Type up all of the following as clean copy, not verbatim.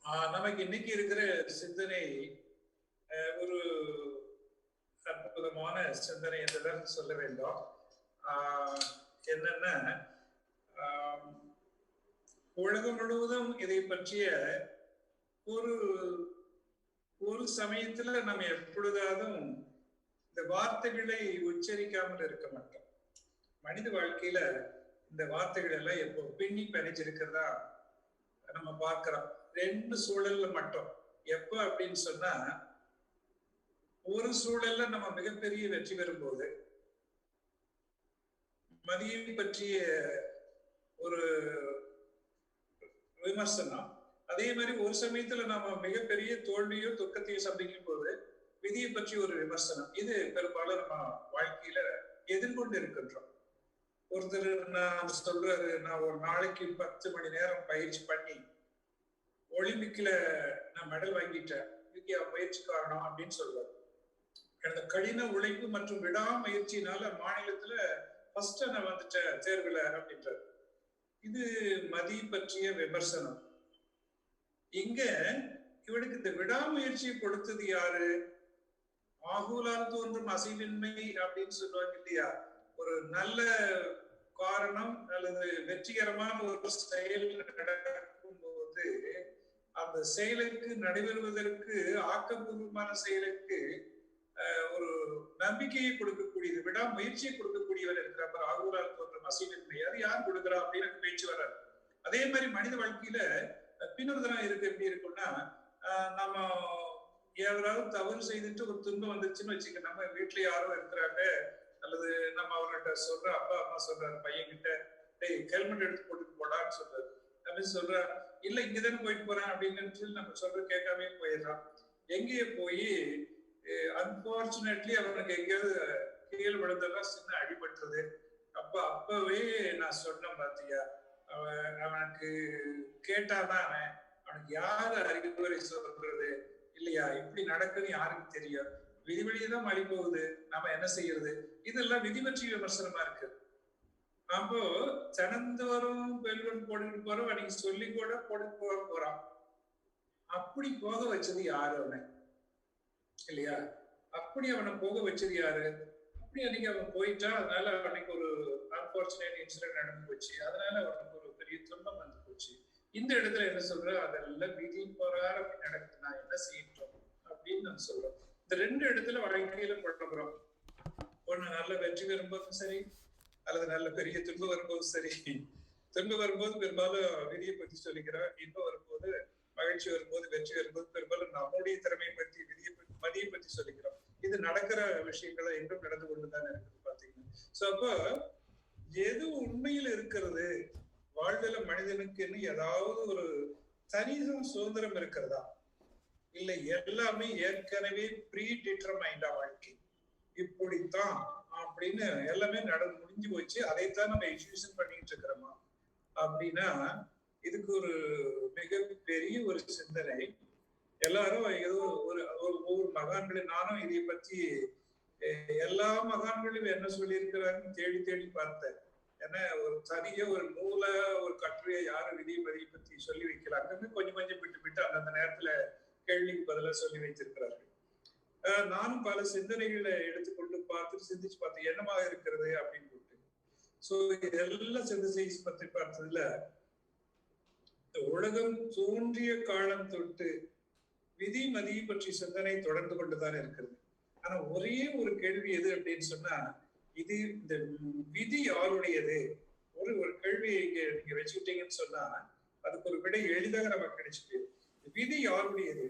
நமக்கு இன்னைக்கு இருக்கிற சிந்தனை ஒரு அற்புதமான சிந்தனை என்றுதான் சொல்ல வேண்டும். என்னன்னா, உலகம் முழுவதும் இதை பற்றிய ஒரு ஒரு சமயத்துல நம்ம எப்பொழுதாலும் இந்த வார்த்தைகளை உச்சரிக்காமல் இருக்க மாட்டோம். மனித வாழ்க்கையில இந்த வார்த்தைகள் எல்லாம் எப்போ பின்னி பிணைஞ்சிருக்கிறதா நம்ம பார்க்கிறோம். ரெண்டு சூழல்ல மட்டும். எப்ப அப்படின்னு சொன்னா, ஒரு சூழல்ல நம்ம மிகப்பெரிய வெற்றி பெறும்போது மதியை பற்றிய ஒரு விமர்சனம், அதே மாதிரி ஒரு சமயத்துல நம்ம மிகப்பெரிய தோல்வியோ துக்கத்தையோ சந்திக்கும் போது விதியை பற்றி ஒரு விமர்சனம். இது பெரும்பாலும் நம்ம வாழ்க்கையில எதிர்கொண்டு இருக்கின்றோம். ஒருத்தர் நான் சொல்றாரு, நான் ஒரு நாளைக்கு 10 மணி நேரம் பயிற்சி பண்ணி ஒலிம்பிக்ல நான் மெடல் வாங்கிட்டேன், இதுக்கு முயற்சி காரணம் அப்படின்னு சொல்றாரு. எனது கடின உழைப்பு மற்றும் விடாமுயற்சியினால மாநிலத்துல ஃபர்ஸ்ட் நான் வந்துட்டேன் தேர்வுல அப்படின்றாரு. இது மதி பற்றிய விமர்சனம். இங்க இவனுக்கு இந்த விடாமுயற்சியை கொடுத்தது யாரு? ஆகுலால் தோன்றும் அசைவின்மை அப்படின்னு சொல்லுவாங்க இல்லையா? ஒரு நல்ல காரணம் அல்லது வெற்றிகரமான ஒரு செயல் நடக்கும் போது அந்த செயலுக்கு நடைபெறுவதற்கு, ஆக்கப்பூர்வமான செயலுக்கு ஒரு நம்பிக்கையை கொடுக்கக்கூடியது, விடாமுயற்சியை கொடுக்கக்கூடியவர் இருக்கிற ஆகுலால் தோன்றும் அசைவின்மை. அது யார் கொடுக்குறா அப்படின்னு பேச்சு வர்றாரு. அதே மாதிரி மனித வாழ்க்கையில பின்னுறுதலாம் இருக்கு. எப்படி இருக்கும்னா, நம்ம யாராவது தவறு செய்துட்டு ஒரு துன்பம் வந்துச்சுன்னு வச்சுக்க, நம்ம வீட்டுல யாரோ இருக்கிறாங்க, அல்லது நம்ம அவர்கிட்ட சொல்ற அப்பா அம்மா சொல்றாரு பையன்கிட்ட, டேய் ஹெல்மெட் எடுத்து போட்டுட்டு போடான்னு சொல்றாரு. அப்படின்னு சொல்ற, இல்ல இங்கதானே போயிட்டு போறேன் அப்படின்னு நம்ம சொல்ற கேட்காமே போயிடுறான். எங்கேயே போய் அன்பார்ச்சுனேட்லி அவனுக்கு எங்கேயாவது கீழ் விழுந்தெல்லாம் சின்ன அடிபட்டுறது. அப்பவே நான் சொன்னேன் பாத்தியா, அவனுக்கு கேட்டாதான் அவனுக்கு யாரு அறிவுரை சொல்றது இல்லையா, இப்படி நடக்குன்னு யாருக்கு தெரியும், விதி வழியதான் மழை போகுது, நாம என்ன செய்யறது? இதெல்லாம் விதி பற்றி விமர்சனமா இருக்கு. அப்போ தினந்தோறும் பெல்வன் போட்டுட்டு போறோம், அன்னைக்கு சொல்லி கூட போட்டு போறான். அப்படி போக வச்சது யாரு அவனை இல்லையா? அப்படி அவனை போக வச்சது யாரு? அப்படி அன்னைக்கு அவன் போயிட்டா, அதனால அன்னைக்கு ஒரு அன்பார்ச்சுனேட் இன்சிடென்ட் நடந்து போச்சு, அதனால அவனுக்கு ஒரு பெரிய துன்பம் வந்து போச்சு. இந்த இடத்துல என்ன சொல்ற, அதெல்லாம் விதி போறாரு அப்படி நடக்குது, நான் என்ன செய்யட்டும் அப்படின்னு நான் சொல்றோம். இந்த ரெண்டு இடத்துல வாழ்க்கையில பழகிறோம். ஒண்ணு நல்ல வெற்றி வரும்போதும் சரி, அல்லது நல்ல பெரிய துன்பம் வரும்போதும் சரி. துன்பம் வரும்போது பெரும்பாலும் விதியை பத்தி சொல்லிக்கிறோம், இன்பம் வரும்போது, மகிழ்ச்சி வரும்போது, வெற்றி வரும்போது பெரும்பாலும் நம்முடைய திறமையை பற்றி மதியை பற்றி சொல்லிக்கிறோம். இது நடக்கிற விஷயங்களை எங்கும் நடந்து கொண்டுதான் இருக்குது பாத்தீங்கன்னா. சோ அப்போ எது உண்மையில் இருக்கிறது, வாழ்வில் மனிதனுக்கு ஏதாவது ஒரு தனிதும் சுதந்திரம் இருக்கிறதா, இல்லை எல்லாமே ஏற்கனவே ப்ரீ டிட்டர்மைண்டா வாழ்க்கை இப்படித்தான் அப்படின்னு எல்லாமே நடந்து முடிஞ்சு போச்சு, அதைத்தான் நம்ம எக்ஸிகியூஷன் பண்ணிட்டு இருக்கிறோமா அப்படின்னா, இதுக்கு ஒரு மிகப்பெரிய ஒரு சிந்தனை. எல்லாரும் ஏதோ ஒவ்வொரு மகான்களும், நானும் இதை பத்தி எல்லா மகான்களும் என்ன சொல்லியிருக்கிறாங்கன்னு தேடி தேடி பார்த்தேன். ஏன்னா ஒரு தனிய ஒரு நூல ஒரு கட்டுரையை யாரும் விதியை மதியை பத்தி சொல்லி வைக்கலாங்க, கொஞ்சம் கொஞ்சம் விட்டு அந்தந்த நேரத்துல கேள்விக்கு பதிலா சொல்லி வைத்திருக்கிறார்கள். நானும் பல சிந்தனைகளை எடுத்துக்கொண்டு பார்த்து சிந்திச்சு பார்த்தேன் என்னமாக இருக்கிறது அப்படின்னு சொல்லிட்டு. சோ இதெல்லாம் சிந்தனை பத்தி பார்த்ததுல, இந்த உலகம் தோன்றிய காலம் தொட்டு விதி மதியை பற்றி சிந்தனை தொடர்ந்து கொண்டுதான் இருக்கிறது. ஆனா ஒரே ஒரு கேள்வி எது அப்படின்னு சொன்னா, இது இந்த விதி யாருடையது? ஒரு கேள்வியை நீங்க வச்சுக்கிட்டீங்கன்னு சொன்னா அதுக்கு ஒரு விடை எளிதாக நமக்கு கிடைச்சிட்டு, விதி யாருடையது?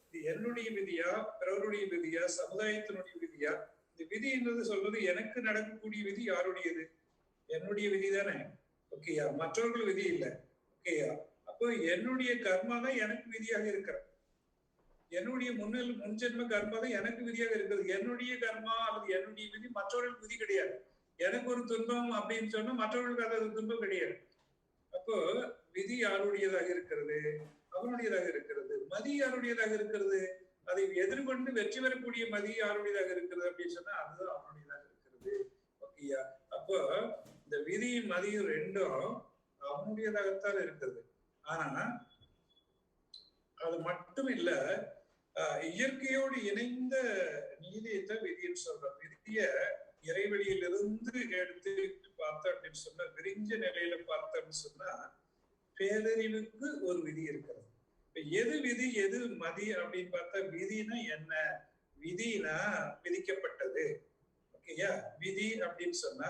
இது என்னுடைய விதியா, பிறருடைய விதியா, சமுதாயத்தினுடைய விதியா? இந்த விதி என்பது சொல்றது எனக்கு நடக்கக்கூடிய விதி யாருடையது? என்னுடைய விதி தானே, ஓகேயா? மற்றவர்கள் விதி இல்லை, ஓகேயா? அப்போ என்னுடைய கர்மா தான் எனக்கு விதியாக இருக்கிற, என்னுடைய முன்ஜென்ம கர்மா தான் எனக்கு விதியாக இருக்கிறது. என்னுடைய கர்மா அல்லது என்னுடைய விதி மற்றவர்களுக்கு விதி கிடையாது. எனக்கு ஒரு துன்பம் அப்படின்னு சொன்னா மற்றவர்களுக்கு அது துன்பம் கிடையாது. அப்போ விதி யாருடையதாக இருக்கிறது? அவனுடையதாக இருக்கிறது. மதி யாருடையதாக இருக்கிறது? அதை எதிர்கொண்டு வெற்றி பெறக்கூடிய மதி யாருடையதாக இருக்கிறது அப்படின்னு சொன்னா அதுதான் அவனுடையதாக இருக்கிறது, ஓகேயா? அப்போ இந்த விதியும் மதியும் ரெண்டும் அவனுடையதாகத்தான் இருக்கிறது. ஆனா அது மட்டும் இல்ல, இயற்கையோடு இணைந்த நீதியைத்தான் விதின்னு சொல்றோம். விதிய இறைவெளியிலிருந்து எடுத்து பார்த்தோம் அப்படின்னு சொன்னா, விரிஞ்ச நிலையில பார்த்தோம்னு சொன்னா பேரறிவுக்கு ஒரு விதி இருக்கிறது. எது விதி எது மதி அப்படின்னு பார்த்தா, விதினா என்ன? விதினா விதிக்கப்பட்டது. ஓகேயா? விதி அப்படின்னு சொன்னா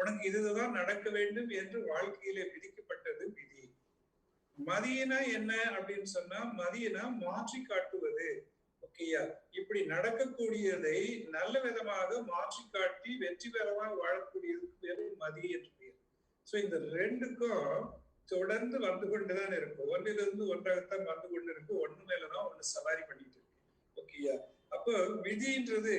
உனக்கு இதுதான் நடக்க வேண்டும் என்று வாழ்க்கையில விதிக்கப்பட்டது விதி. மதினா என்ன அப்படின்னு சொன்னா, மதினா மாற்றி காட்டுவது. ஓகேயா? இப்படி நடக்கக்கூடியதை நல்ல விதமாக மாற்றி காட்டி வெற்றிகரமாக வாழக்கூடியதுக்கு பேரு மதி என்று பேர். சோ இந்த ரெண்டுக்கும் தொடர்ந்து வந்து கொண்டுதான் இருக்கு. ஒன்றிலிருந்து ஒன்றாகத்தான் வந்து கொண்டு இருக்கு. ஒண்ணு மேலதான் ஒண்ணு சவாரி பண்ணிட்டு இருக்கு. ஓகேயா? அப்போ விதின்றது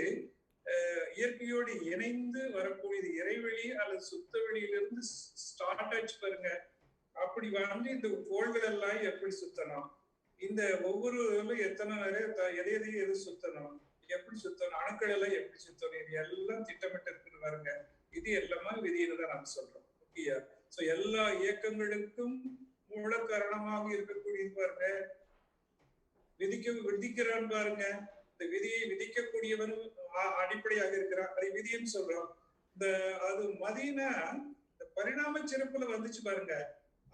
இயற்கையோடு இணைந்து வரக்கூடியது. இறைவெளி அல்லது சுத்த வெளியிலிருந்து ஸ்டார்ட் ஆச்சு பாருங்க. அப்படி வந்து இந்த கோள்கள் எல்லாம் எப்படி சுத்தணும், இந்த ஒவ்வொரு எத்தனை எதையும் எது சுத்தணும், எப்படி சுத்தணும், அணுக்கள் எல்லாம் எப்படி சுத்தணும், இது எல்லாம் திட்டமிட்டு இருக்குன்னு பாருங்க. இது எல்லாமே விதின்னு தான் நம்ம சொல்றோம். ஓகேயா? சோ எல்லா இயக்கங்களுக்கும் மூல காரணமாக இருக்கக்கூடியது பாருங்க, விதிக்கிறான் பாருங்க. இந்த விதியை விதிக்கக்கூடியவன் அடிப்படையாக இருக்கிறான். அதை விதின்னு சொல்றோம். இந்த அது மதினா இந்த பரிணாம சிறப்புல வந்துச்சு பாருங்க.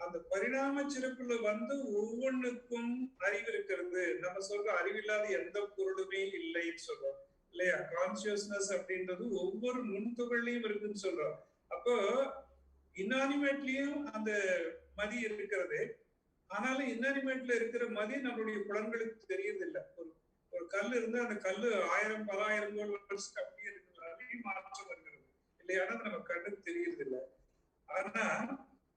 அந்த பரிணாம சிறப்புல வந்து ஒவ்வொன்றுக்கும் அறிவு இருக்கிறது. நம்ம சொல்ற அறிவில்லாத எந்த பொருளுமே இல்லைன்னு சொல்றோம் இல்லையா? கான்சியஸ்னஸ் அப்படின்றது ஒவ்வொரு நுண்துகள்லையும் இருக்குன்னு சொல்றோம். அப்போ இன்னானிமேட்லயும் அந்த மதி இருக்கிறது. ஆனாலும் இன்னானிமேட்ல இருக்கிற மதி நம்மளுடைய புலன்களுக்கு தெரியறது இல்லை. ஒரு கல் இருந்தா அந்த கல்லு 1000 பலாயிரம் வருஷத்துக்கு அப்படியே இருக்கிறதுனால மாற்றம் வருகிறது இல்லையா? நம்ம கண்ணுக்கு தெரியறது இல்லை. ஆனா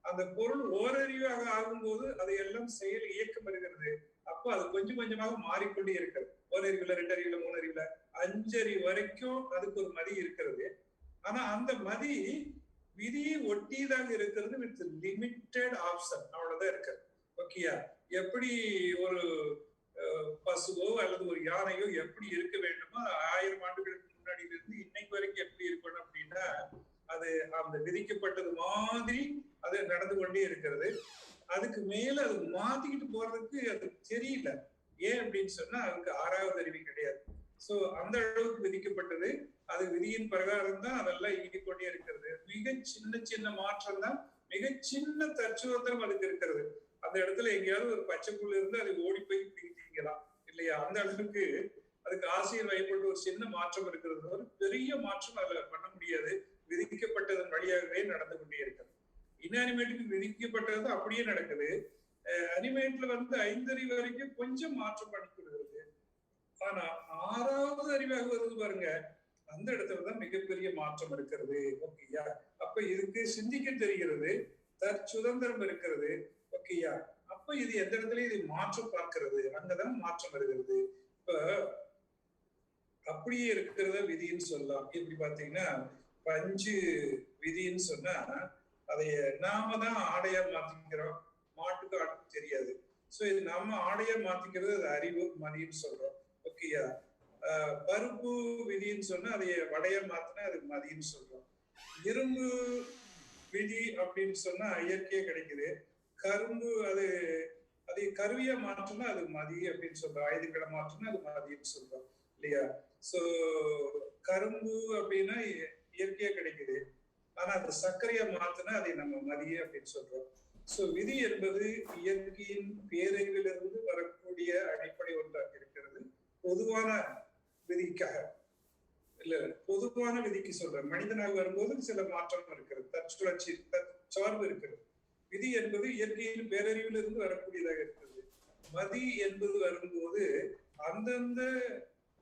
அந்த பொருள் ஓரறிவாக ஆகும்போது அதையெல்லாம் செயல் இயக்கம் வருகிறது. அப்போ அது கொஞ்சம் கொஞ்சமாக மாறிக்கொண்டே இருக்கிறது. ஓரறிவுல, 2 அறிவுல, 3 அறிவுல, 5 அறிவு வரைக்கும் அதுக்கு ஒரு மதி இருக்கிறது. ஆனா அந்த மதி விதியை ஒட்டியதாக இருக்கிறது வித் லிமிட்டெட் ஆப்ஷன், அவ்வளவுதான் இருக்கு. ஓகேயா? எப்படி ஒரு பசுவோ அல்லது ஒரு யானையோ எப்படி இருக்க வேண்டுமோ 1000 ஆண்டுகளுக்கு முன்னாடி இருந்து இன்னைக்கு வரைக்கும் எப்படி இருக்கணும் அப்படின்னா, அது அந்த விதிக்கப்பட்டது மாதிரி அது நடந்து கொண்டே இருக்கிறது. அதுக்கு மேல அது மாத்திக்கிட்டு போறதுக்கு அது தெரியல. ஏன் அப்படின்னு சொன்னா அதுக்கு 6வது அறிவு கிடையாது. சோ அந்த அளவுக்கு விதிக்கப்பட்டது. அது விதியின் பிரகாரம் தான் அதெல்லாம் இயங்கிக்கொண்டே இருக்கிறது. மிக சின்ன சின்ன மாற்றம் தான், மிக சின்ன தற்சுதந்திரம் அதுக்கு இருக்கிறது. அந்த இடத்துல எங்கேயாவது ஒரு பச்சை புல் இருந்து அது ஓடி போய் பிடிக்கலாம் இல்லையா? அந்த அளவுக்கு அதுக்கு ஆசையில் வயப்பட்டு ஒரு சின்ன மாற்றம் இருக்கிறது. ஒரு பெரிய மாற்றம் அதுல பண்ண முடியாது. விதிக்கப்பட்டதன் வழியாகவே நடந்து கொண்டே இருக்கிறது. இன்அனிமேட்டுக்கு விதிக்கப்பட்டது அப்படியே நடக்குது. அனிமேட்ல வந்து 5 அறிவு வரைக்கும் கொஞ்சம் மாற்றம் பண்ணிக்கிறது. ஆனா 6வது அறிவாக வருது பாருங்க, அந்த இடத்துலதான் மிகப்பெரிய மாற்றம் இருக்கிறது. ஓகேயா? அப்ப இதுக்கு சிந்திக்க தெரிகிறது, தற்சுதந்திரம் இருக்கிறது. ஓகேயா? அப்ப இது எந்த இடத்துலயும் இது மாற்றம் பார்க்கிறது, அங்கதான் மாற்றம் வருகிறது. இப்ப அப்படியே இருக்கிறத விதின்னு சொல்லலாம். எப்படி பாத்தீங்கன்னா, பஞ்சு விதின்னு சொன்னா அதைய நாம தான் ஆடையா மாத்திக்கிறோம். மாட்டுக்கு ஆட்டுக்கு தெரியாது. சோ இது நம்ம ஆடையா மாத்திக்கிறது, அது அறிவு மதின்னு சொல்றோம். ஓகேயா? பருப்பு விதின்னு சொன்னா அதைய வடையா மாத்தினா அது மதின்னு சொல்றோம். இரும்பு விதி அப்படின்னு சொன்னா இயற்கையே கிடைக்குது. கரும்பு அதை கருவியா மாற்றினா அது மதி அப்படின்னு சொல்றோம். ஆயுதங்களை மாற்றினா அது மதின்னு சொல்றோம் இல்லையா? சோ கரும்பு அப்படின்னா இயற்கையா கிடைக்குது. ஆனா அது சர்க்கரையா மாத்தினா அதை நம்ம மதிய அப்படின்னு சொல்றோம். சோ விதி என்பது இயற்கையின் பேரறிவிலிருந்து வரக்கூடிய அடிப்படை ஒன்றாக இருக்கிறது. பொதுவான விதிக்காக இல்ல, பொதுவான விதிக்கு சொல்றேன். மனிதனாக வரும்போது சில மாற்றம் இருக்கிறது, தற்சுழற்சி, சார்பு இருக்கிறது. விதி என்பது இயற்கையின் பேரறிவிலிருந்து வரக்கூடியதாக இருக்கிறது. மதி என்பது வரும்போது அந்தந்த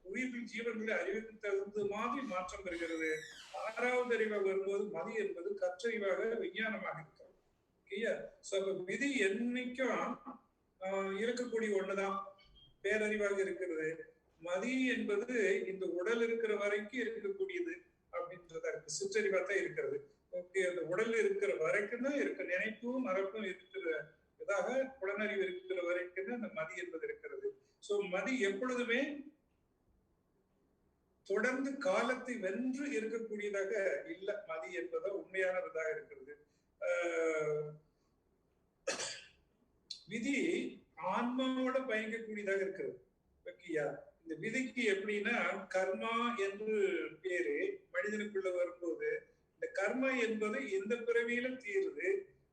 உயிர்கள் ஜீவன்களை அறிவுக்கு தகுந்த மாதிரி மாற்றம் பெறுகிறது. 6வது அறிவாக வரும்போது மதி என்பது கற்றறிவாக விஞ்ஞானமாக இருக்கிறது. ஓகேயா? சோ அப்ப விதி என்னைக்கும் இருக்கக்கூடிய ஒண்ணுதான், பேரறிவாக இருக்கிறது. மதி என்பது இந்த உடல் இருக்கிற வரைக்கும் இருக்கக்கூடியது அப்படின்றதா இருக்கு, சிற்றறிவா தான் இருக்கிறது. ஓகே, அந்த உடல் இருக்கிற வரைக்கும் தான் இருக்க, நினைப்பும் மரப்பும் இருக்கிற இதாக புலனறிவு இருக்கிற வரைக்கும் தான் அந்த மதி என்பது இருக்கிறது. சோ மதி எப்பொழுதுமே தொடர்ந்து காலத்தை வென்று இருக்கக்கூடியதாக இல்ல. மதி என்பதா உண்மையானதாக இருக்கிறது. விதி ஆன்மாவோட பயணிக்கக்கூடியதாக இருக்கிறது. ஓகேயா? இந்த விதிக்கு எப்படின்னா கர்மா என்று பேரு மனிதனுக்குள்ள வரும்போது, இந்த கர்மா என்பது இந்த பிறவியில தீருது,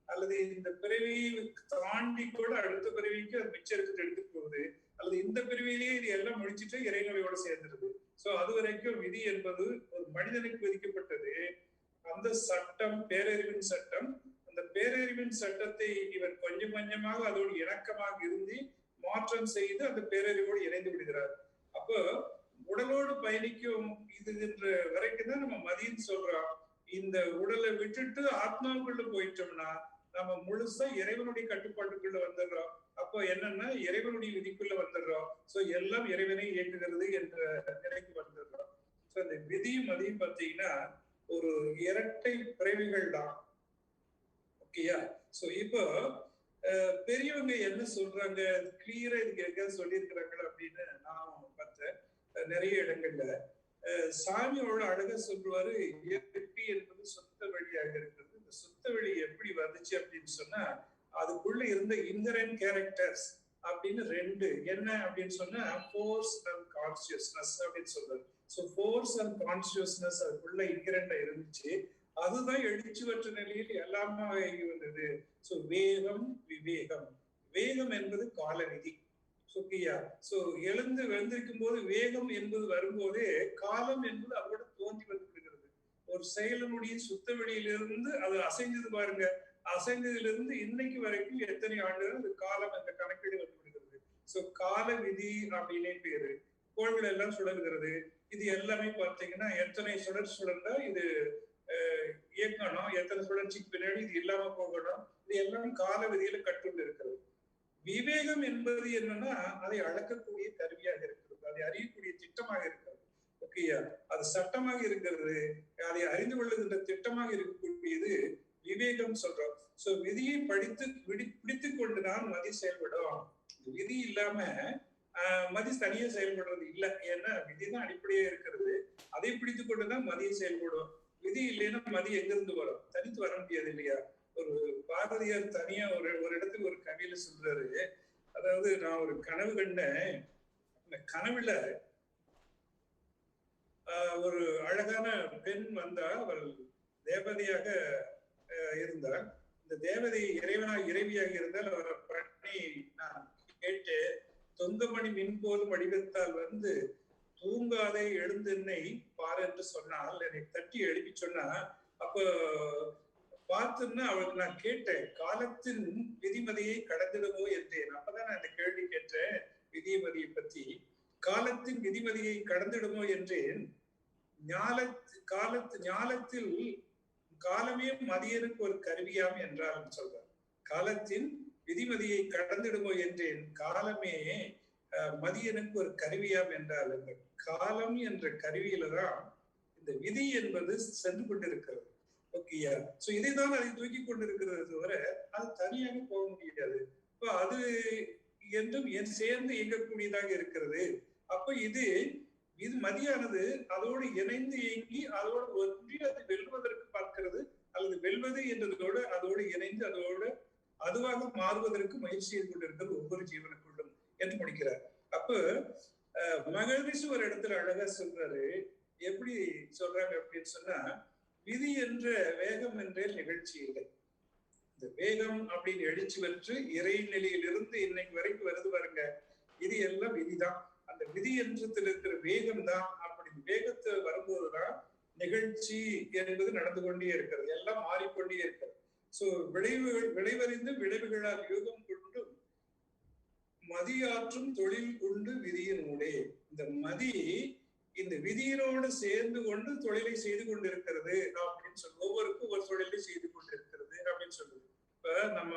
அல்லது இந்த பிறவியை தாண்டி கூட அடுத்த பிறவிக்கு அது மிச்சம் இருக்கிறது எடுத்துட்டு போகுது, அல்லது இந்த பிறவியிலேயே இது எல்லாம் முடிச்சுட்டு இறைநிலையோட சேர்ந்துருது. சோ அது வரைக்கும் விதி என்பது ஒரு மனிதனுக்கு விதிக்கப்பட்டது. அந்த சட்டம் பேரறிவின் சட்டம். அந்த பேரறிவின் சட்டத்தை இவர் கொஞ்சம் கொஞ்சமாக அதோடு இணக்கமாக இருந்து மாற்றம் செய்து அந்த பேரறிவோடு இணைந்து விடுகிறார். அப்போ உடலோடு பயணிக்கும் இது என்ற வரைக்கும் தான் நம்ம மதின்னு சொல்றோம். இந்த உடலை விட்டுட்டு ஆத்மாவுக்குள்ள போயிட்டோம்னா நம்ம முழுசா இறைவனுடைய கட்டுப்பாட்டுக்குள்ள வந்துடுறோம். அப்போ என்னன்னா இறைவனுடைய விதிக்குள்ள வந்துடுறோம். சோ எல்லாம் இறைவனை இயக்குகிறது என்ற நிலைக்கு வந்துடுறோம். சோ அந்த விதியும் மதியும் பார்த்தீங்கன்னா ஒரு இரட்டை பிறவிகள் தான். ஓகேயா? சோ இப்போ பெரியவங்க என்ன சொல்றாங்க கிளியரா இதுக்கு எங்கேயாவது சொல்லியிருக்கிறாங்களா அப்படின்னு நான் பார்த்தேன் நிறைய இடங்கள்ல. சாமியோட அழகா சொல்லுவாரு, இயற்கை என்பது சுத்த வழியாக இருக்கிறது. இந்த சுத்த வழி எப்படி வந்துச்சு அப்படின்னு சொன்னா அதுக்குள்ள இருந்த இன்ஹரண்ட் கேரக்டர்ஸ் அப்படின்னு ரெண்டு என்ன அப்படின்னு சொன்னா ஃபோர்ஸ் அண்ட் கான்சியஸ்னஸ் அப்படின்னு சொல்றாரு. ஸோ ஃபோர்ஸ் அண்ட் கான்சியஸ்னஸ் அதுக்குள்ள இன்ஹரண்டா இருந்துச்சு. அதுதான் எழுச்சிவற்ற நிலையில் எல்லாமே வந்தது. ஸோ வேகம் விவேகம். வேகம் என்பது கால விதி. சுக்கியா. சோ எழுந்து எழுந்திருக்கும் போது வேகம் என்பது வரும்போதே காலம் என்பது அதோட தோன்றி வந்து விடுகிறது. ஒரு செயலனுடைய சுத்த வெளியிலிருந்து அது அசைஞ்சது பாருங்க, அசைந்ததிலிருந்து இன்னைக்கு வரைக்கும் எத்தனை ஆண்டுகள் அது காலம் என்ற கணக்கீடு வந்து விடுகிறது. சோ கால விதி அப்படின்னே பேரு. கோள்கள் எல்லாம் சுழல்கிறது. இது எல்லாமே பார்த்தீங்கன்னா எத்தனை சுழற்சியா இது இயக்கணும், எத்தனை சுழற்சிக்கு பின்னாடி இது இல்லாம போகணும், இது எல்லாம் கால விதியில கட்டுண்டு இருக்கிறது. விவேகம் என்பது என்னன்னா அதை அளக்கக்கூடிய கருவியாக இருக்கிறது, அதை அறியக்கூடிய திட்டமாக இருக்கிறது. ஓகேயா? அது சட்டமாக இருக்கிறது, அதை அறிந்து கொள்ளுகின்ற திட்டமாக இருக்கக்கூடியது விவேகம் சொல்றோம். சோ விதியை பிடித்து கொண்டுதான் மதி செயல்படும். விதி இல்லாம மதி தனியா செயல்படுறது இல்லை. ஏன்னா விதிதான் அடிப்படையே இருக்கிறது, அதை பிடித்து கொண்டுதான் மதியை செயல்படும். விதி இல்லைன்னா மதி எங்கிருந்து வரும்? தனித்து வர முடியாது இல்லையா? ஒரு பாரதியார் தனியா ஒரு இடத்துக்கு ஒரு கவியில சொல்றாரு, அதாவது நான் ஒரு கனவு கண்டேன். அந்த கனவுல ஒரு அழகான பெண் வந்தா, அவள் தேவதையாக இருந்தால், இந்த தேவதை இறைவியாக இருந்தால் அவரை பண்ணி நான் கேட்டு தொங்கமணி மின்போது வடிவத்தால் வந்து தூங்காதே எழுந்தென்னை பார் என்று சொன்னால், என்னை தட்டி எழுப்பி சொன்னா, அப்ப பார்த்துன்னா அவளுக்கு நான் கேட்டேன், காலத்தின் விதிமதியை கடந்திடுமோ என்றேன். அப்பதான் நான் இந்த கேள்வி கேட்டேன் விதிமதியை பத்தி. காலத்தின் விதிமதியை கடந்திடுமோ என்றேன். ஞாலத்தில் காலமே மதியனுக்கு ஒரு கருவியாம் என்றால் சொல்றார். காலத்தின் விதிமதியை கடந்திடுமோ என்றேன், காலமே மதியனுக்கு ஒரு கருவியாம் என்றால், இந்த காலம் என்ற கருவியில தான் இந்த விதி என்பது சென்று கொண்டிருக்கிறது. ஓகேயா? சோ இதைதான் அதை தூக்கி கொண்டிருக்கிறது தவிர அது தனியாக போக முடியாது. இப்போ அது என்றும் சேர்ந்து இயங்கக்கூடியதாக இருக்கிறது. அப்ப இது மதியானது அதோடு இணைந்து இயங்கி அதோடு ஒன்றி அது வெல்வதற்கு பார்க்கிறது, அல்லது வெல்வது என்றதோடு அதோடு இணைந்து அதோடு அதுவாக மாறுவதற்கு முயற்சி செய்து கொண்டிருக்கிறது ஒவ்வொரு ஜீவனுக்குள்ளும் என்று முடிக்கிறார். அப்ப மகரிஷி ஒரு இடத்துல அழகா சொல்றாரு. எப்படி சொல்றாங்க அப்படின்னு சொன்னா, விதி என்ற வேகம் என்றே நிகழ்ச்சி இல்லை. இந்த வேகம் அப்படின்னு எழுச்சி பெற்று இறைநிலையிலிருந்து இன்னைக்கு வரைக்கும் வருது பாருங்க, இது எல்லாம் விதிதான். அந்த விதி என்றத்தில் இருக்கிற வேகம் தான். அப்படி வேகத்தை வரும்போதுதான் நிகழ்ச்சி என்பது நடந்து கொண்டே இருக்கிறது, எல்லாம் மாறிக்கொண்டே இருக்கிறது. சோ விளைவறிந்து விளைவுகளால் யோகம் கொண்டு மதியாற்றும் தொழில் கொண்டு விதியின் ஊடே. இந்த மதி இந்த விதியினோடு சேர்ந்து கொண்டு தொழிலை செய்து கொண்டிருக்கிறது அப்படின்னு சொல்லு. ஒவ்வொருக்கும் ஒரு தொழிலை செய்து கொண்டிருக்கிறது அப்படின்னு சொல்லுது. இப்ப நம்ம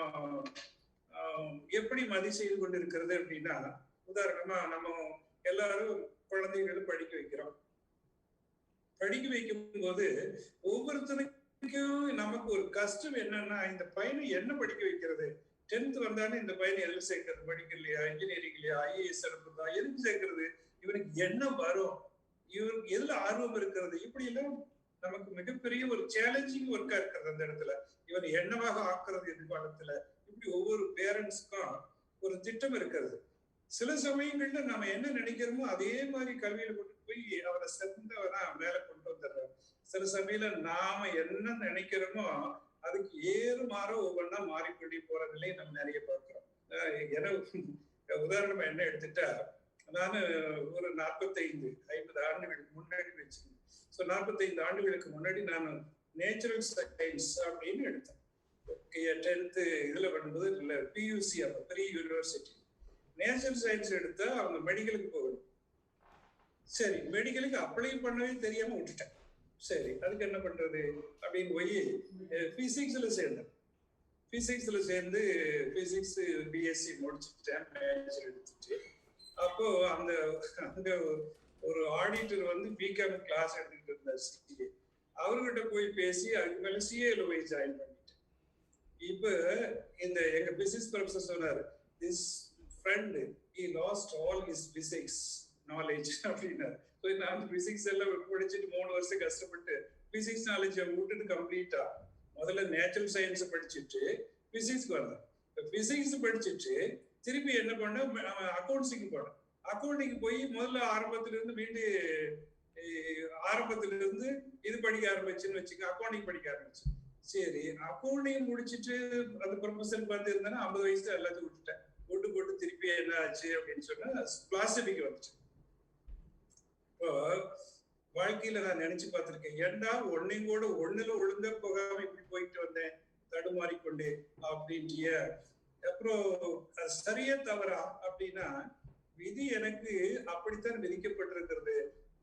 எப்படி மதி செய்து கொண்டிருக்கிறது அப்படின்னா, உதாரணமா நம்ம எல்லாரும் குழந்தைகளை படிக்க வைக்கிறோம். படிக்க வைக்கும் போது ஒவ்வொருத்தனுக்கும் நமக்கு ஒரு கஷ்டம் என்னன்னா, இந்த பையனை என்ன படிக்க வைக்கிறது? 10th வந்தானே இந்த பையனை எதுல சேர்க்கறது? படிக்கலையா, இன்ஜினியரிங் இல்லையா, ஐஏஎஸ் அனுப்புறதா, எதுக்கு சேர்க்கறது? இவனுக்கு என்ன வரும், இவருக்கு எதுல ஆர்வம் இருக்கிறது? இப்படி எல்லாம் நமக்கு மிகப்பெரிய ஒரு சேலஞ்சிங் ஒர்க்கா இருக்கிறது அந்த இடத்துல. இவன் என்னவாக ஆக்குறது எதிர்காலத்துல? இப்படி ஒவ்வொரு பேரண்ட்ஸ்க்கும் ஒரு திட்டம் இருக்கிறது. சில சமயங்கள்ல நாம என்ன நினைக்கிறோமோ அதே மாதிரி கல்வியில கொண்டு போய் அவரை சிறந்தவனா மேல கொண்டு வந்துடுறாரு. சில சமயம் நாம என்ன நினைக்கிறோமோ அதுக்கு ஏறுமாற ஒவ்வொன்றா மாறிக்கொண்டே போற நிலையை நம்ம நிறைய பார்க்கிறோம். எனக்கு உதாரணமா என்ன எடுத்துட்டா, நானு ஒரு 50 ஆண்டுகளுக்கு முன்னாடி வச்சுக்கேன். ஸோ 45 ஆண்டுகளுக்கு முன்னாடி நான் நேச்சுரல் சயின்ஸ் அப்படின்னு எடுத்தேன். 10th இதுல பண்ணும்போது இல்லை PUC, pre university natural science எடுத்தா அவங்க மெடிக்கலுக்கு போகணும். சரி, மெடிக்கலுக்கு அப்ளை பண்ணவே தெரியாம விட்டுட்டேன். சரி, அதுக்கு என்ன பண்றது அப்படின்னு போய் பிசிக்ஸ்ல சேர்ந்தேன். பிசிக்ஸ்ல சேர்ந்து பிசிக்ஸ் பிஎஸ்சி முடிச்சுட்டேன், மேஜர் எடுத்துட்டு. அப்போ அந்த அங்க ஒரு ஆடிட்டர் வந்து பிகாம் கிளாஸ் எடுத்துக்கிட்டு இருந்தார், சிஏ. அவர்கிட்ட போய் பேசி அதுக்கு மேல சிஏல போய் ஜாயின் பண்ணிட்டேன். இப்ப இந்த எங்க பிசிக்ஸ் ப்ரொஃபசர் சொன்னாரு, this friend he lost all his physics knowledge அப்படின்னாரு. ஸோ நான் பிசிக்ஸ் எல்லாம் படிச்சுட்டு 3 வருஷம் கஷ்டப்பட்டு பிசிக்ஸ் நாலேஜ் விட்டுட்டு கம்ப்ளீட்டா முதல்ல நேச்சுரல் சயின்ஸ் படிச்சுட்டு பிசிக்ஸ்க்கு வந்தேன். பிசிக்ஸ் படிச்சுட்டு திருப்பி என்ன பண்ண, அக்கௌண்ட்ஸுக்கு போனேன். அக்கௌண்டிங் போய் முதல்ல ஆரம்பத்துல இருந்து இது படிக்க ஆரம்பிச்சுன்னு வச்சுக்க, அக்கௌண்டிங் படிக்க ஆரம்பிச்சு. சரி, அக்கௌண்டிங் முடிச்சுட்டு அந்த ப்ரொஃபஸர் பார்த்து இருந்தேன்னா 50 வயசுல எல்லாத்தையும் விட்டுட்டேன். போட்டு திருப்பி என்ன ஆச்சு அப்படின்னு சொன்னா பிளாஸ்டிக் வந்துச்சு. இப்போ வாழ்க்கையில நான் நினைச்சு பார்த்திருக்கேன், ஏண்டா ஒன்னையும் கூட ஒண்ணுல ஒழுங்கா போகாம இப்படி போயிட்டு வந்தேன் தடுமாறிக்கொண்டே அப்படின்ட்டிய. அப்புறம் சரியா தவறா அப்படின்னா, விதி எனக்கு அப்படித்தான் விதிக்கப்பட்டிருக்கிறது.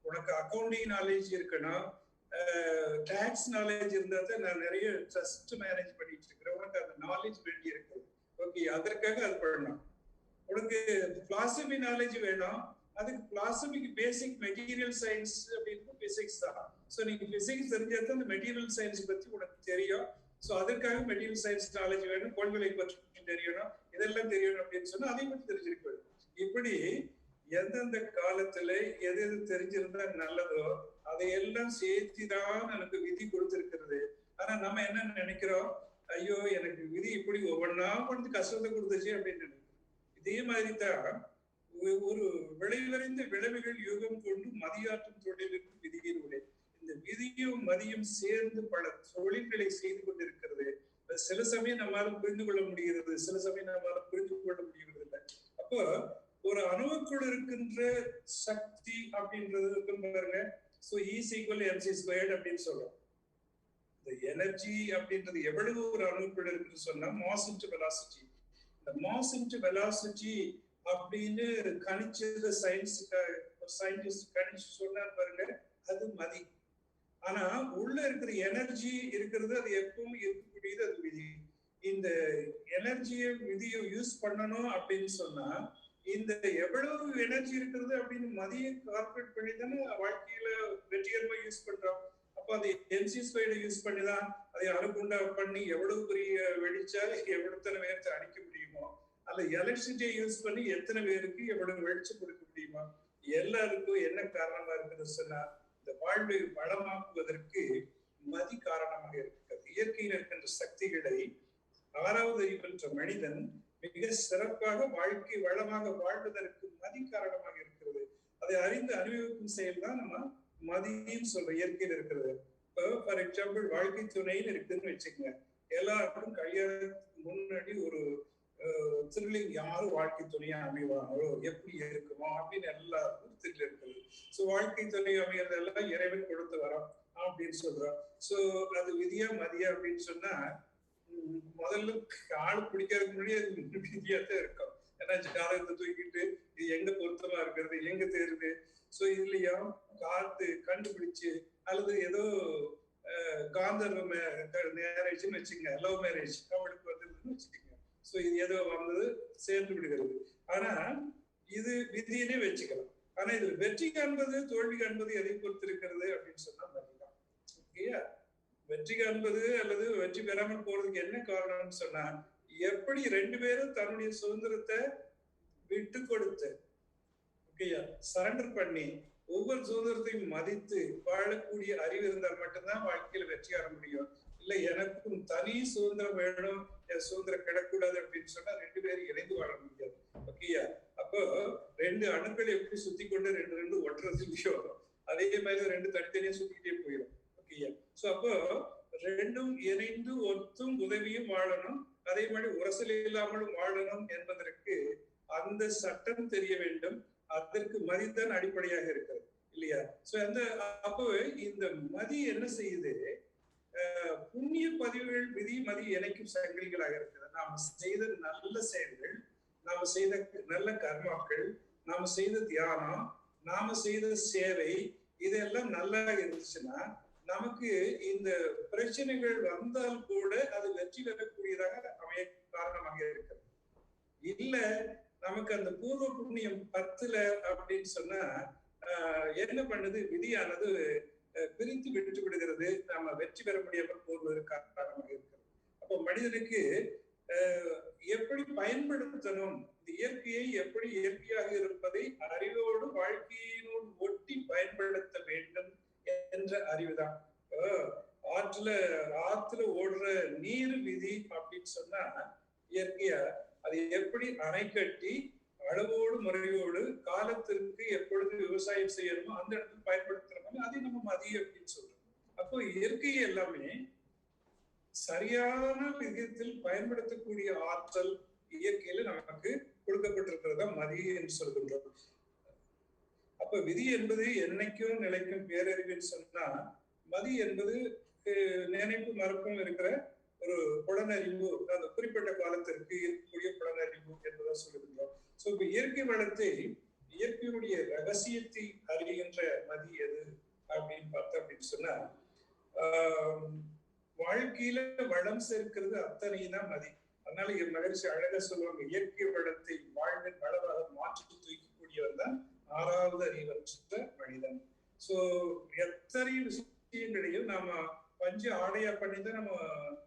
உனக்கு அக்கௌண்டிங் நாலேஜ் இருக்கணும், டாக்ஸ் நாலேஜ் இருந்தா தான் நான் நிறைய ட்ரஸ்ட் மேனேஜ் பண்ணிட்டு இருக்கிறேன், உனக்கு அந்த நாலேஜ் வேண்டி இருக்குது. ஓகே, அதற்காக அது பண்ணணும். உனக்கு பிலாசபி நாலேஜ் வேணும், அதுக்கு பிலாசபிக்கு பேசிக் மெட்டீரியல் சயின்ஸ் அப்படின்னு பிசிக்ஸ் தான். ஸோ நீங்க பிசிக்ஸ் தெரிஞ்சாதான் அந்த மெட்டீரியல் சயின்ஸ் பத்தி உனக்கு தெரியும். ஸோ அதற்காக மெட்டீரியல் சயின்ஸ் நாலேஜ் வேணும், கொள்கை பற்றி தெரியணும், இதெல்லாம் தெரியணும் அப்படின்னு சொன்னா அதையும் பற்றி தெரிஞ்சிருக்க வேண்டும். இப்படி எந்தெந்த காலத்துல எது எது தெரிஞ்சிருந்தா நல்லதோ அதையெல்லாம் சேர்த்துதான் எனக்கு விதி கொடுத்திருக்கிறது. ஆனா நம்ம என்ன நினைக்கிறோம், ஐயோ எனக்கு விதி இப்படி ஒவ்வொன்றா கொண்டு கஷ்டத்தை கொடுத்துச்சு அப்படின்னு நினைக்கிறோம். இதே மாதிரி தான் ஒரு விளைவறிந்த விளைவுகள் யுகம் கொண்டு மதியாற்றும் தொழிலுக்கு விதியின் உரை. இந்த விதியும் மதியும் சேர்ந்து பல தொழில்களை செய்து கொண்டிருக்கிறது. சில சமயம் நம்மளால புரிந்து கொள்ள முடிகிறது, சில சமயம் நம்மளால புரிந்து கொள்ள முடிகிறது இல்லை. அப்போ ஒரு அணுவுக்குள் இருக்கின்ற சக்தி அப்படின்றது பாருங்க, ஸோ E=mc² அப்படின்னு சொல்றோம். இந்த எனர்ஜி அப்படின்றது எவ்வளவு ஒரு அணுவுக்குள் இருக்குன்னு சொன்னா மாஸ் இன்டு வெலாசிட்டி. இந்த மாஸ் இன்டு வெலாசிட்டி அப்படின்னு கணிச்சது சயின்டிஸ்ட் கணிச்சு சொன்னார் பாருங்க, அது மதி. ஆனா உள்ள இருக்கிற எனர்ஜி இருக்கிறது, அது எப்பவும் இருக்கக்கூடியது, அது விதி. இந்த எனர்ஜியை விதியை யூஸ் பண்ணணும் அப்படின்னு சொன்னா இந்த எவ்வளவு எனர்ஜி இருக்கிறது அப்படின்னு மதியை கால்குலேட் பண்ணி தானே வாழ்க்கையில வெற்றிகரமா யூஸ் பண்றோம். அப்ப அதை mc² யூஸ் பண்ணிதான் அதை அணுகுண்டா பண்ணி எவ்வளவு பெரிய வெடிச்சா எவ்வளவு பேருக்கு அடிக்க முடியுமோ, அல்ல எலக்ட்ரிசிட்டியை யூஸ் பண்ணி எத்தனை பேருக்கு எவ்வளவு வெளிச்சம் கொடுக்க முடியுமா, எல்லாருக்கும் என்ன காரணமா இருக்குன்னு சொன்னா இந்த வாழ்வை வளமாக்குவதற்கு மதி காரணமாக இருக்கிறது. இயற்கையில் இருக்கின்ற சக்திகளை 6வது அறிவு பெற்ற மனிதன் மிக சிறப்பாக வாழ்க்கை வளமாக வாழ்வதற்கு மதி காரணமாக இருக்கிறது. அதை அறிந்து அனுபவிக்கும் செயல் தான் நம்ம மதின்னு சொல்ற இயற்கையில் இருக்கிறது. இப்போ ஃபார் எக்ஸாம்பிள் வாழ்க்கை துணைன்னு இருக்குன்னு வச்சுக்கோங்க, எல்லாருக்கும் கல்யாணத்துக்கு முன்னாடி ஒரு த்ரில்லிங், யாரும் வாழ்க்கை துணையா அமைவாங்களோ, எப்படி இருக்குமோ அப்படின்னு எல்லாருக்கும் த்ரில் இருக்குது. ஸோ வாழ்க்கை துணை அமையறதெல்லாம் இறைவன் கொடுத்து வரோம் அப்படின்னு சொல்றோம். ஸோ அது விதியா மதியா அப்படின்னு சொன்னா முதல்ல ஆள் பிடிக்கிறதுக்கு முன்னாடி அது விதியா தான் இருக்கும். ஏன்னா ஜாதகத்தை தூக்கிட்டு இது எங்க பொருத்தமா இருக்கிறது, எங்க தேருது, ஸோ இதுலயா காத்து கண்டுபிடிச்சு அல்லது ஏதோ காந்தர்வ மேரேஜ்னு வச்சுக்கோங்க, லவ் மேரேஜ் அவளுக்கு வந்துருதுன்னு வச்சுக்கோங்க. ஸோ இது ஏதோ வந்தது சேர்ந்து விடுகிறது. ஆனா இது விதியிலே வச்சுக்கலாம். ஆனா இதுல வெற்றி காண்பது தோல்வி காண்பது எதை பொறுத்து இருக்கிறது அப்படின்னு சொன்னா மதிதான். ஓகேயா, வெற்றி காண்பது அல்லது வெற்றி பெறாமல் போறதுக்கு என்ன காரணம்னு சொன்னா, எப்படி 2 பேரும் தன்னுடைய சுதந்திரத்தை விட்டு கொடுத்து, ஓகேயா, சரண்டர் பண்ணி ஒவ்வொரு சுதந்திரத்தையும் மதித்து வாழக்கூடிய அறிவு இருந்தால் மட்டும்தான் வாழ்க்கையில வெற்றி ஆட முடியும். இல்ல எனக்கும் தனி சுதந்திரம் வேணும், என் சுதந்திரம் கிடக்கூடாது அப்படின்னு சொன்னா ரெண்டு பேரும் இணைந்து வாழ முடியாது. ஓகேயா? அப்போ ரெண்டு அணுக்கள் எப்படி சுத்தி கொண்டு ரெண்டு ரெண்டு ஒட்டுறது இல்லையோ, அதே மாதிரி ரெண்டு தனித்தனியா சுத்திக்கிட்டே போயிடும். ஓகேயா? சோ அப்போ ரெண்டும் இணைந்து ஒத்தும் உதவியும் வாழணும், அதே மாதிரி உரசல் இல்லாமலும் வாழணும் என்பதற்கு அந்த சட்டம் தெரிய வேண்டும். அதற்கு மதிதான் அடிப்படையாக இருக்கிறது இல்லையா? சோ அந்த அப்போ இந்த மதி என்ன செய்யுது, புண்ணிய பதிவுகள் விதி மதி இணைக்கும் சங்கிலிகளாக இருக்கிறது. நாம செய்த நல்ல செயல்கள், நாம செய்த நல்ல கர்மாக்கள், நாம செய்த தியானம், நாம செய்த சேவை, இதெல்லாம் நல்லா இருந்துச்சுன்னா நமக்கு இந்த பிரச்சனைகள் வந்தால் கூட அது வெற்றி பெறக்கூடியதாக அமைய காரணமாக இருக்கிறது. இல்ல நமக்கு அந்த பூர்வ புண்ணியம் பத்துல அப்படின்னு சொன்னா என்ன பண்ணுது, விதியானது பிரித்து விட்டு விடுகிறது, நாம வெற்றி பெற முடியாமல் போவதற்கு காரணமாக இருக்கிறது. அப்போ மனிதனுக்கு எப்படி பயன்படுத்தணும், இந்த இயற்கையை எப்படி இயற்கையாக இருப்பதை அறிவோடு வாழ்க்கையினோடு ஒட்டி பயன்படுத்த வேண்டும் என்ற அறிவுதான். ஆற்றுல ஓடுற நீர் விதி அப்படின்னு சொன்னா இயற்கையா அதை எப்படி அணை கட்டி அளவோடு முறையோடு காலத்திற்கு எப்பொழுது விவசாயம் செய்யணுமோ அந்த இடத்துல பயன்படுத்துறோமோ அதை நம்ம மதியம் அப்படின்னு சொல்றோம். அப்போ இயற்கை எல்லாமே சரியான விதத்தில் பயன்படுத்தக்கூடிய ஆற்றல் இயற்கையில நமக்கு கொடுக்கப்பட்டிருக்கிறதா மதியம் என்று சொல்கின்றோம். அப்ப விதி என்பது என்னைக்கும் நிலைக்கும் பேரறிவுன்னு சொன்னா, மதி என்பது நினைப்பு மறப்பும் இருக்கிற ஒரு புலனறிவு, அந்த குறிப்பிட்ட காலத்திற்கு இருக்கக்கூடிய புலனறிவு என்பதை சொல்லுகின்றோம். சோ இப்ப இயற்கை வளத்தை, இயற்கையுடைய ரகசியத்தை அறிகின்ற மதி எது அப்படின்னு பார்த்தோம் அப்படின்னு சொன்னா, வாழ்க்கையில வளம் சேர்க்கிறது அத்தனையும் தான் மதி. அதனால என் மகிழ்ச்சி அழகா சொல்லுவாங்க, இயற்கை வளத்தை வாழ்வின் வளமாக மாற்றி தூக்கக்கூடியவர் தான் ஆறாவது அறிவற்ற மனிதன். சோ எத்தனை விஷயங்களையும் நாம பஞ்சு ஆடையா பண்ணிதான் நம்ம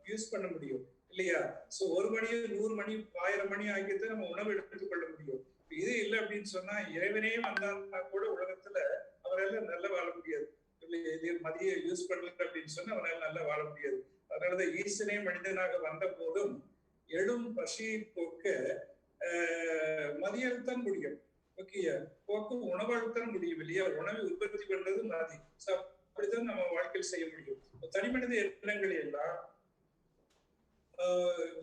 யூஸ் பண்ண முடியும் இல்லையா? சோ ஒரு மணியை 100 மணி 1000 மணி ஆகியதான் நம்ம உணவு எடுத்துக் கொள்ள முடியும். இது இல்லை அப்படின்னு சொன்னா இறைவனே வந்தாங்கன்னா கூட உலகத்துல அவரால் நல்லா வாழ முடியாது. மதிய யூஸ் பண்ணல அப்படின்னு சொன்னா அவரால் நல்லா வாழ முடியாது. அதனாலதான் ஈசனே மனிதனாக வந்த போதும் எழும் பசியை போக்க மதியால் முடியும். ஓகேயா? போக்கு உணவால் தான் முடியும் இல்லையா? உணவை உற்பத்தி பண்றது மதி. அப்படித்தான் நம்ம வாழ்க்கையில் செய்ய முடியும். தனி மனித எண்ணங்களை எல்லாம்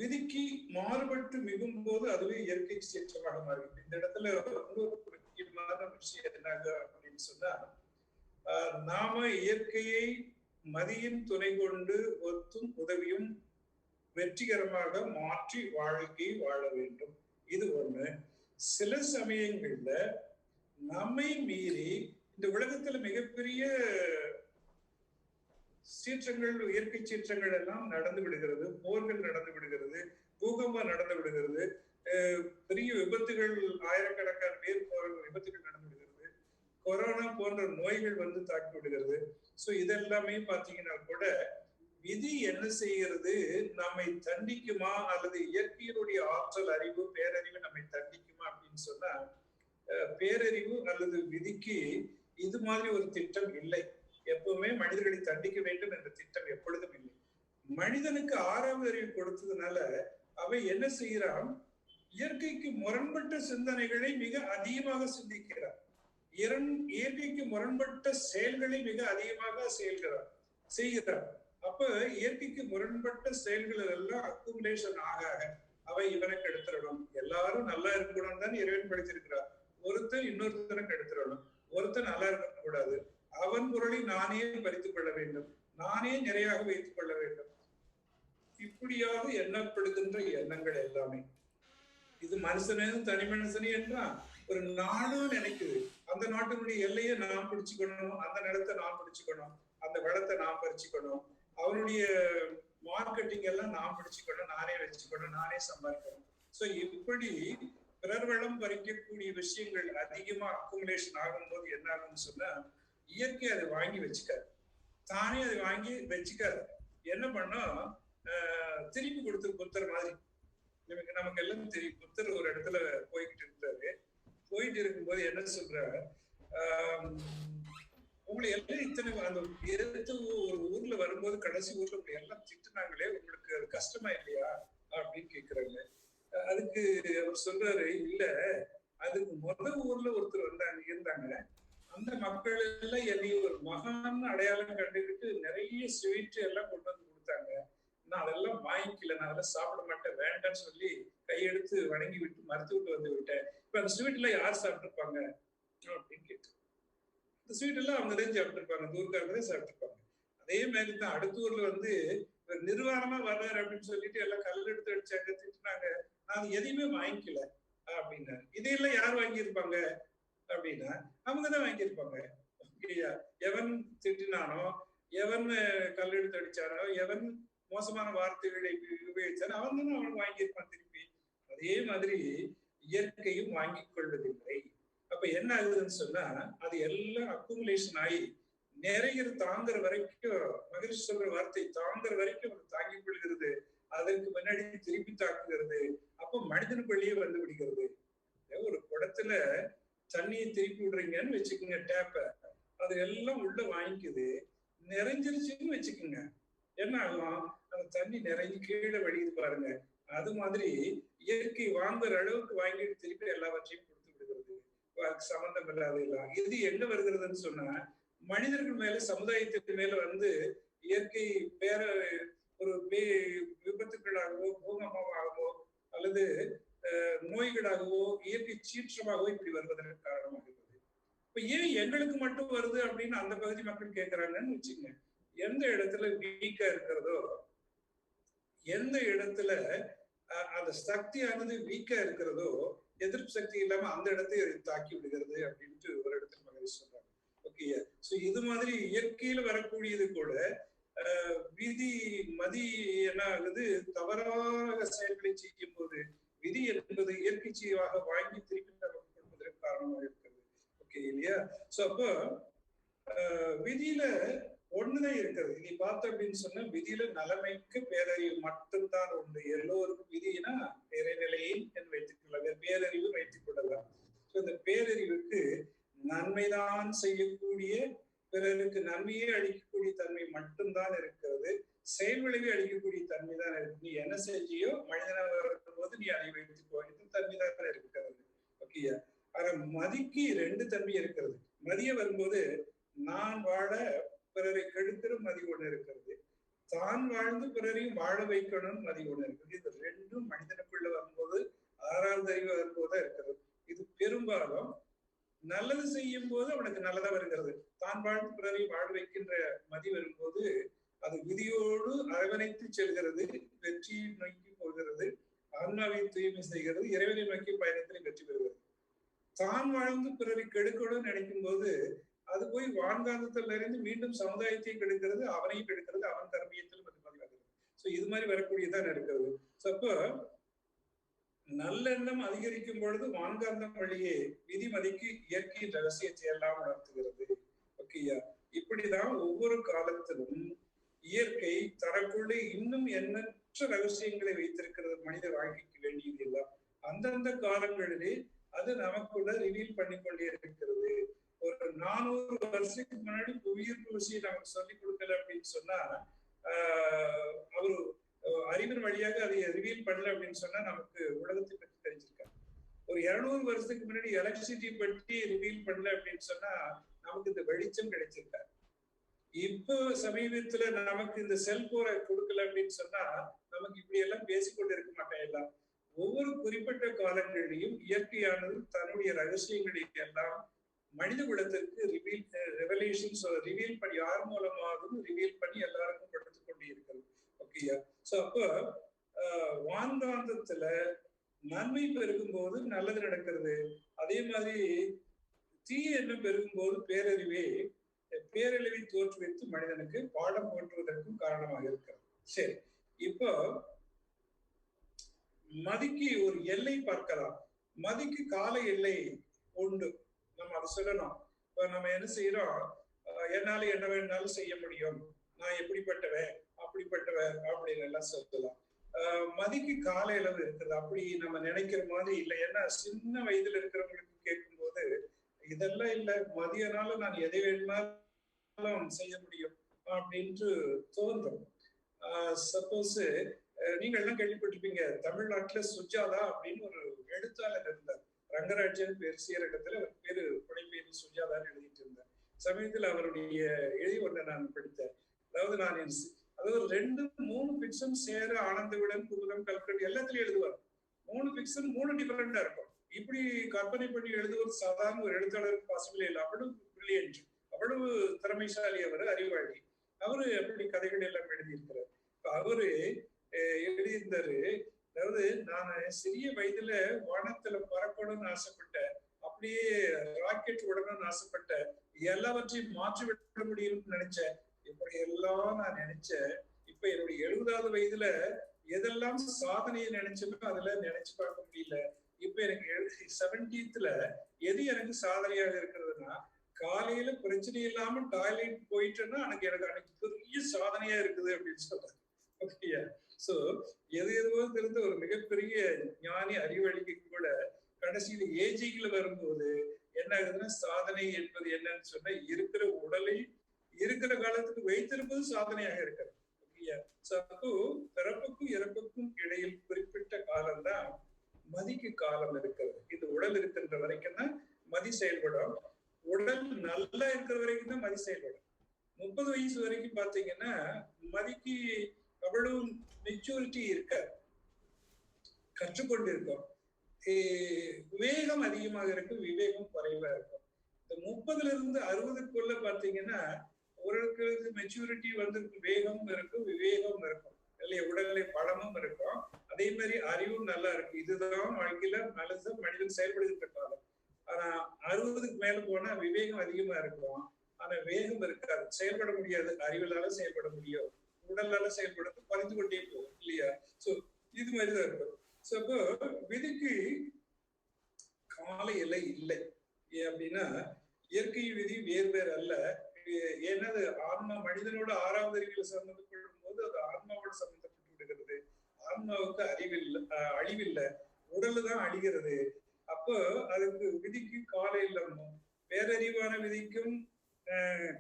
விதிக்கு மாறுபட்டு மிகும் போது அதுவே இயற்கை சீற்றமாக மாறும். இந்த இடத்துல ஒரு முக்கியமான விஷயம் என்னாக அப்படின்னு சொன்னா, நாம இயற்கையை மதியின் துணை கொண்டு ஒத்தும் உதவியும் வெற்றிகரமாக மாற்றி வாழ்க்கை வாழ வேண்டும். இது ஒண்ணு. சில சமயங்கள்ல நம்மை மீறி இந்த உலகத்துல மிகப்பெரிய சீற்றங்கள், இயற்கை சீற்றங்கள் எல்லாம் நடந்து விடுகிறது, போர்கள் நடந்து விடுகிறது, பூகம்பம் நடந்து விடுகிறது, பெரிய விபத்துகள், ஆயிரக்கணக்கான பேர் போற விபத்துகள் நடந்து விடுகிறது, கொரோனா போன்ற நோய்கள் வந்து தாக்கி விடுகிறது. சோ இதெல்லாமே பாத்தீங்கன்னா கூட விதி என்ன செய்கிறது, நம்மை தண்டிக்குமா அல்லது இயற்கையினுடைய ஆற்றல் அறிவு பேரறிவு நம்மை தண்டிக்குமா அப்படின்னு சொன்னா, பேரறிவு அல்லது விதிக்கு இது மாதிரி ஒரு திட்டம் இல்லை. எப்பவுமே மனிதர்களை தண்டிக்க வேண்டும் என்ற திட்டம் எப்பொழுதும் இல்லை. மனிதனுக்கு 6வது அறிவு கொடுத்ததுனால அவை என்ன செய்கிறான், இயற்கைக்கு முரண்பட்ட சிந்தனைகளை மிக அதிகமாக சிந்திக்கிறார், இயற்கைக்கு முரண்பட்ட செயல்களை மிக அதிகமாக செய்கிறார். அப்ப இயற்கைக்கு முரண்பட்ட செயல்கள் எல்லாம் அக்குமுலேஷன் ஆக அவை இவனை கெடுத்துடணும். எல்லாரும் நல்லா இருக்கணும் தான் இறைவன் படித்திருக்கிறார். ஒருத்தர் இன்னொருத்தரை கெடுத்துடணும், ஒருத்தர் நல்லா இருக்க கூடாது, அவன் பொருளை நானே பறித்துக் கொள்ள வேண்டும், நானே நிறையாக வைத்துக் கொள்ள வேண்டும், இப்படியாக எண்ணப்படுகின்ற எண்ணங்கள் எல்லாமே இது மனுஷனே தனி மனுஷனே என்றா ஒரு நாடும் நினைக்குது. அந்த நாட்டினுடைய எல்லையை நான் பிடிச்சுக்கணும், அந்த நிலத்தை நான் பிடிச்சுக்கணும், அந்த வளத்தை நான் பறிச்சுக்கணும், அவனுடைய மார்க்கெட்டிங் எல்லாம் நான் பிடிச்சுக்கணும், நானே வச்சுக்கணும், நானே சம்பாதிக்கணும். சோ இப்படி பிறர் வளம் பறிக்கக்கூடிய விஷயங்கள் அதிகமா அக்குமுலேஷன் ஆகும்போது என்ன ஆகும்னு சொன்னா, இயற்கை அதை வாங்கி வச்சுக்காது, தானே அதை வாங்கி வச்சுக்காது. என்ன பண்ணா திருப்பி கொடுத்து புத்தர் மாதிரி. நமக்கு எல்லாம் தெரியும், புத்தர் ஒரு இடத்துல போய்கிட்டு இருந்தாரு. போயிட்டு இருக்கும்போது என்ன சொல்றாரு, உங்களை எல்லாம் இத்தனை அந்த எடுத்து ஒரு ஊர்ல வரும்போது கடைசி ஊர்ல உங்களை எல்லாம் திட்டுனாங்களே, உங்களுக்கு அது கஷ்டமா இல்லையா அப்படின்னு கேக்குறாங்க. அதுக்கு அவர் சொல்றாரு, இல்ல அதுக்கு ஊர்ல ஒருத்தர் இருந்தாங்க. அந்த மக்கள் எல்லாம் என்னை ஒரு மகான் அடையாளம் கண்டுகிட்டு நிறைய ஸ்வீட் எல்லாம் கொண்டு வந்து கொடுத்தாங்க. நான் அதெல்லாம் வாங்கிக்கல, நான் அதெல்லாம் சாப்பிட மாட்டேன், வேண்டாம்னு சொல்லி கையெடுத்து வணங்கி விட்டு மறுத்து விட்டு வந்து விட்டேன். இப்ப அந்த ஸ்வீட் எல்லாம் யார் சாப்பிட்டுருப்பாங்க அப்படின்னு கேட்டு, இந்த ஸ்வீட் எல்லாம் அவங்க தான் சாப்பிட்டுருப்பாங்க, தூர்காரங்களே சாப்பிட்டுருப்பாங்க. அதே மாதிரி தான் அடுத்த ஊர்ல வந்து நிர்வாணமா வர்றாரு அப்படின்னு சொல்லிட்டு எல்லாம் கல் எடுத்து அடிச்சாங்க, திட்டுனாங்க. நான் எதையுமே வாங்கிக்கல அப்படின்னாரு. இதையெல்லாம் யார் வாங்கியிருப்பாங்க அப்படின்னா அவங்கதான் வாங்கியிருப்பாங்க. எவன் திட்டினானோ, எவன் கல் எடுத்து அடிச்சானோ, எவன் மோசமான வார்த்தைகளை உபயோகிச்சானோ அவன் தானே அவன் வாங்கியிருப்பான் திருப்பி. அதே மாதிரி இயற்கையும் வாங்கிக் கொள்வதில்லை. அப்ப என்ன ஆகுதுன்னு சொன்னா, அது எல்லாம் அக்குமுலேஷன் ஆகி நிறைய தாங்குற வரைக்கும், மகிழ்ச்சி சொல்ற வார்த்தை தாங்குற வரைக்கும் அது தாங்கிக் கொள்கிறது. அதற்கு முன்னாடி திருப்பி தாக்குகிறது. அப்போ மனிதனுக்குள்ளேயே வந்து விடுகிறது. ஒரு குடத்துல தண்ணியை திருப்பி விடுறீங்கன்னு வச்சுக்கோங்க, டேப்ப, அது எல்லாம் உள்ள வாங்கிக்குது. நிறைஞ்சிருச்சுன்னு வச்சுக்கோங்க, என்ன ஆகும், அந்த தண்ணி நிறைஞ்சு கீழே வடியுது பாருங்க. அது மாதிரி இயற்கை வாங்குற அளவுக்கு வாங்கிட்டு திருப்பி எல்லாவற்றையும் கொடுத்து விடுகிறது, சம்பந்தம் இல்லாத. இது எங்க வருகிறதுன்னு சொன்னா, மனிதர்கள் மேல, சமுதாயத்திற்கு மேல வந்து இயற்கை பேர ஒரு விபத்துக்களாகவோ, பூகம்பமாகவோ, அல்லது நோய்களாகவோ, இயற்கை சீற்றமாகவோ இப்படி வருவதற்கு காரணமாகிறது. இப்ப ஏன் எங்களுக்கு மட்டும் வருது அப்படின்னு அந்த பகுதி மக்கள் கேட்கிறாங்கன்னு வச்சுங்க. எந்த இடத்துல வீக்கா இருக்கிறதோ, எந்த இடத்துல அந்த சக்தியானது வீக்கா இருக்கிறதோ, எதிர்ப்பு சக்தி இல்லாம அந்த இடத்தை தாக்கி விடுகிறது அப்படின்ட்டு ஒரு இடத்துல மகிழ்ச்சி சொல்றாங்க. ஓகே, சோ இது மாதிரி இயற்கையில வரக்கூடியது கூட விதி மதி என்ன ஆகுது, தவறாக செயல்களை செய்யும் போது விதி என்பது இயற்கை செய்வாக வாங்கி திருப்பி நமக்கு கொடுப்பதற்கு காரணமாக இருக்கிறது. ஓகே இல்லையா? சோ அப்போ விதியில ஒண்ணுதான் இருக்கிறது. நீ பார்த்த அப்படின்னு சொன்னா, விதியில நலமைக்கு பேரறிவு மட்டும்தான் உண்டு. எல்லோருக்கும் விதினா இறைநிலையை வைத்துக் கொள்ளலாம், பேரறிவு வைத்துக் கொள்ளலாம். இந்த பேரறிவுக்கு நன்மைதான் செய்யக்கூடிய, பிறருக்கு நன்மையே அளிக்கக்கூடிய தன்மை மட்டும்தான் இருக்கிறது. செயல் விளைவை அளிக்கக்கூடிய தன்மை தான் இருக்கு. நீ என்ன செஞ்சியோ மனிதனாக இருக்கும்போது நீ அதை வைத்துக்கோ, இந்த தன்மை தான் இருக்கிறது. ஓகேயா? ஆனா மதிக்கு ரெண்டு தன்மை இருக்கிறது. மதிய வரும்போது நான் வாழ பிறரை கெடுக்கிற மதி ஒண்ணு இருக்கிறது, தான் வாழ்ந்து பிறரையும் வாழ வைக்கணும் மதி ஒண்ணு இருக்குது. இது ரெண்டும் மனிதனுக்குள்ள வரும்போது, ஆறாவது அறிவு வரும்போதுதான் இருக்கிறது. இது பெரும்பாலும் நல்லது செய்யும் போது அவனுக்கு நல்லதா வருகிறது. தான் வாழ்ந்து பிறரை வாழ வைக்கின்ற மதி வரும்போது அது விதியோடு அரவணைத்து செல்கிறது, வெற்றியை நோக்கி போகிறது, ஆன்மாவை தூய்மை செய்கிறது, இறைவனை நோக்கி பயணத்தில் வெற்றி பெறுகிறது. தான் வாழ்ந்து பிறரை கெடுக்கணும்னு நினைக்கும் போது அது போய் வான்காந்தத்தில் நிறைந்து மீண்டும் சமுதாயத்தை கெடுக்கிறது, அவனையும் கெடுக்கிறது, அவன் கர்மியத்திலும் அது மாதிரி வருகிறது. சோ இது மாதிரி வரக்கூடியதான் இருக்கிறது. சோ அப்போ நல்லெண்ணம் அதிகரிக்கும் பொழுது வான்காந்தம் வழியே விதி மதிக்கு இயற்கையின் ரகசியத்தை எல்லாம் உணர்த்துகிறது. ஓகேயா? இப்படிதான் ஒவ்வொரு காலத்திலும் இயற்கை தனக்குள்ளே இன்னும் எண்ணற்ற ரகசியங்களை வைத்திருக்கிறது. மனித வாழ்க்கைக்கு வேண்டியது எல்லாம் அந்தந்த காலங்களிலே அது நமக்குள்ள ரிவீல் பண்ணி கொண்டே இருக்கிறது. ஒரு 400 வருஷத்துக்கு முன்னாடி உயிர் ஊசியை நமக்கு சொல்லிக் கொடுக்கல அப்படின்னு சொன்னா, அவரு அறிவின் வழியாக அதை ரிவீல் பண்ணல அப்படின்னு சொன்னா நமக்கு உலகத்தை பற்றி தெரிஞ்சிருக்காங்க. ஒரு 200 வருஷத்துக்கு முன்னாடி எலக்ட்ரிசிட்டி பற்றி ரிவீல் பண்ணல அப்படின்னு சொன்னா நமக்கு இந்த வெளிச்சம் கிடைச்சிருக்காரு. இப்போ சமீபத்துல நமக்கு இந்த செல்போனை கொடுக்கல அப்படின்னு சொன்னா நமக்கு இப்படி எல்லாம் பேசிக்கொண்டு இருக்க மாட்டேன். எல்லாம் ஒவ்வொரு குறிப்பிட்ட காலங்களிலையும் இயற்கையானது தன்னுடைய ரகசியங்களை எல்லாம் மனித குலத்திற்கு ரிவீல் பண்ணி, யார் மூலமாகவும் ரிவீல் பண்ணி எல்லாருக்கும் கொடுத்து கொண்டே இருக்கிறது. ஓகேயா? சோ அப்போ வான்காந்தத்துல நன்மை பெருகும் போது நல்லது நடக்கிறது. அதே மாதிரி தீய எண்ணம் பெருகும் போது பேரழிவை தோற்றுவித்து மனிதனுக்கு பாடம் போற்றுவதற்கும் காரணமாக இருக்கிறது. சரி, இப்போ மதிக்கு ஒரு எல்லை பார்க்கலாம். மதிக்கு கால எல்லை உண்டு, நம்ம அதை சொல்லணும். இப்ப நம்ம என்ன செய்யறோம், என்னால என்ன வேணாலும் செய்ய முடியும், நான் எப்படிப்பட்டவன் அப்படிப்பட்டவன் அப்படின்னு எல்லாம் சொல்லலாம். மதிக்கு கால அளவு இருக்குது. அப்படி நம்ம நினைக்கிற மாதிரி இல்லை. ஏன்னா சின்ன வயதுல இருக்கிறவங்களுக்கு கேட்கும் போது இதெல்லாம் இல்லை, மதியனால நான் எதை வேணுமா செய்ய முடியும் அப்படின்ட்டு தோன்றும். சப்போஸ் நீங்க எல்லாம் கேள்விப்பட்டிருப்பீங்க, தமிழ்நாட்டுல சுஜாதா அப்படின்னு ஒரு எழுத்தாளர் இருந்தார். ரங்கராஜன் பேர், ஸ்ரீரங்கத்துல அவர் பேரு புனைப்பேரு சுஜாதான்னு எழுதிட்டு இருந்தார். சமயத்தில் அவருடைய எழுதி ஒன்றை நான் படித்தேன். அதாவது அதாவது 2-3 பிக்சன் சேர ஆனந்த விடன் குமுதம் கல்கண்டு எல்லாத்துலயும் எழுதுவார். 3 பிக்சன் 3 டிஃபரெண்டா இருக்கும். இப்படி கற்பனை பண்ணி எழுதுவது சாதாரண ஒரு எழுத்தாளருக்கு பாசிபிளே இல்லை. அவ்வளவு பிரில்லியன்ட், அவ்வளவு திறமைசாலி, அவர் அறிவாளி. அவரு அப்படி கதைகள் எல்லாம் எழுதியிருக்கிறார். அவரு எழுதியிருந்தாரு, அதாவது நான் சிறிய வயதுல வானத்துல பறக்கணும்னு ஆசைப்பட்டேன், அப்படியே ராக்கெட் விடணும்னு ஆசைப்பட்டேன், எல்லாவற்றையும் மாற்றி விட முடியும்னு நினைச்சேன். இப்படி எல்லாம் நான் நினைச்சேன். இப்ப என்னுடைய 70வது வயதுல எதெல்லாம் சாதனையை நினைச்சோமோ அதுல நினைச்சு பார்க்க முடியல. இப்ப எனக்கு 70ல எது எனக்கு சாதனையாக இருக்கிறதுனா, காலையில பிரச்சனை இல்லாம டாய்லெட் போயிட்டேன்னா எனக்கு பெரிய சாதனையா இருக்குது அப்படின்னு சொல்றாரு. ஓகேயா? சோ எதுவோ தெரிந்த ஒரு மிகப்பெரிய ஞானி அறிவழிக்கு கூட கடைசியில ஏஜிங்ல வரும்போது என்ன ஆகுதுன்னா, சாதனை என்பது என்னன்னு சொன்னா, இருக்கிற உடலை இருக்கிற காலத்துக்கு வைத்திருப்பது சாதனையாக இருக்கிறது. ஓகேயா? சோ அப்போ பிறப்புக்கும் இறப்புக்கும் இடையில் குறிப்பிட்ட காலம் தான் மதிக்கு காலம் இருக்கிறது. இந்த உடல் இருக்கின்ற வரைக்கும் தான் மதி செயல்படும். உடல் நல்லா இருக்கிற வரைக்கும் தான் மதி செயல்படும். 30 வயசு வரைக்கும் பாத்தீங்கன்னா மதிக்கு அவ்வளவு மெச்சூரிட்டி இருக்க, கற்றுக்கொண்டு இருக்கும். விவேகம் அதிகமாக இருக்கும், விவேகம் குறைவா இருக்கும். இந்த 30ல இருந்து 60க்குள்ள பாத்தீங்கன்னா ஒருக்கு மெச்சூரிட்டி வந்து வேகமும் இருக்கும், விவேகமும் இருக்கும் இல்லையா? உடல்நிலை பலமும் இருக்கும், அதே மாதிரி அறிவும் நல்லா இருக்கும். இதுதான் வாழ்க்கையில நல்லது மனிதன் செயல்படுகின்ற காலம். ஆனா 60க்கு மேல போனா விவேகம் அதிகமா இருக்கும், ஆனா வேகம் இருக்காது, செயல்பட முடியாது. அறிவிலால செயல்பட முடியும், உடலால செயல்படுறது குறைந்து கொண்டே போகும் இல்லையா? சோ இது மாதிரிதான் இருக்கும். சோ அப்போ விதிக்கு கால எல்லை இல்லை. ஏன் அப்படின்னா, இயற்கை விதி வேறு வேறு அல்ல. ஏன்னா அது ஆன்மா மனிதனோட 6வது அறிவியல் சம்பந்தப்படும் போது அது ஆன்மாவோட சம்பந்தப்பட்டு விடுகிறது. ஆன்மாவுக்கு அழிவில்லை, உடலு தான் அழிகிறது. அப்போ அதுக்கு விதிக்கு கால இல்லமோ, பேரறிவான விதிக்கும்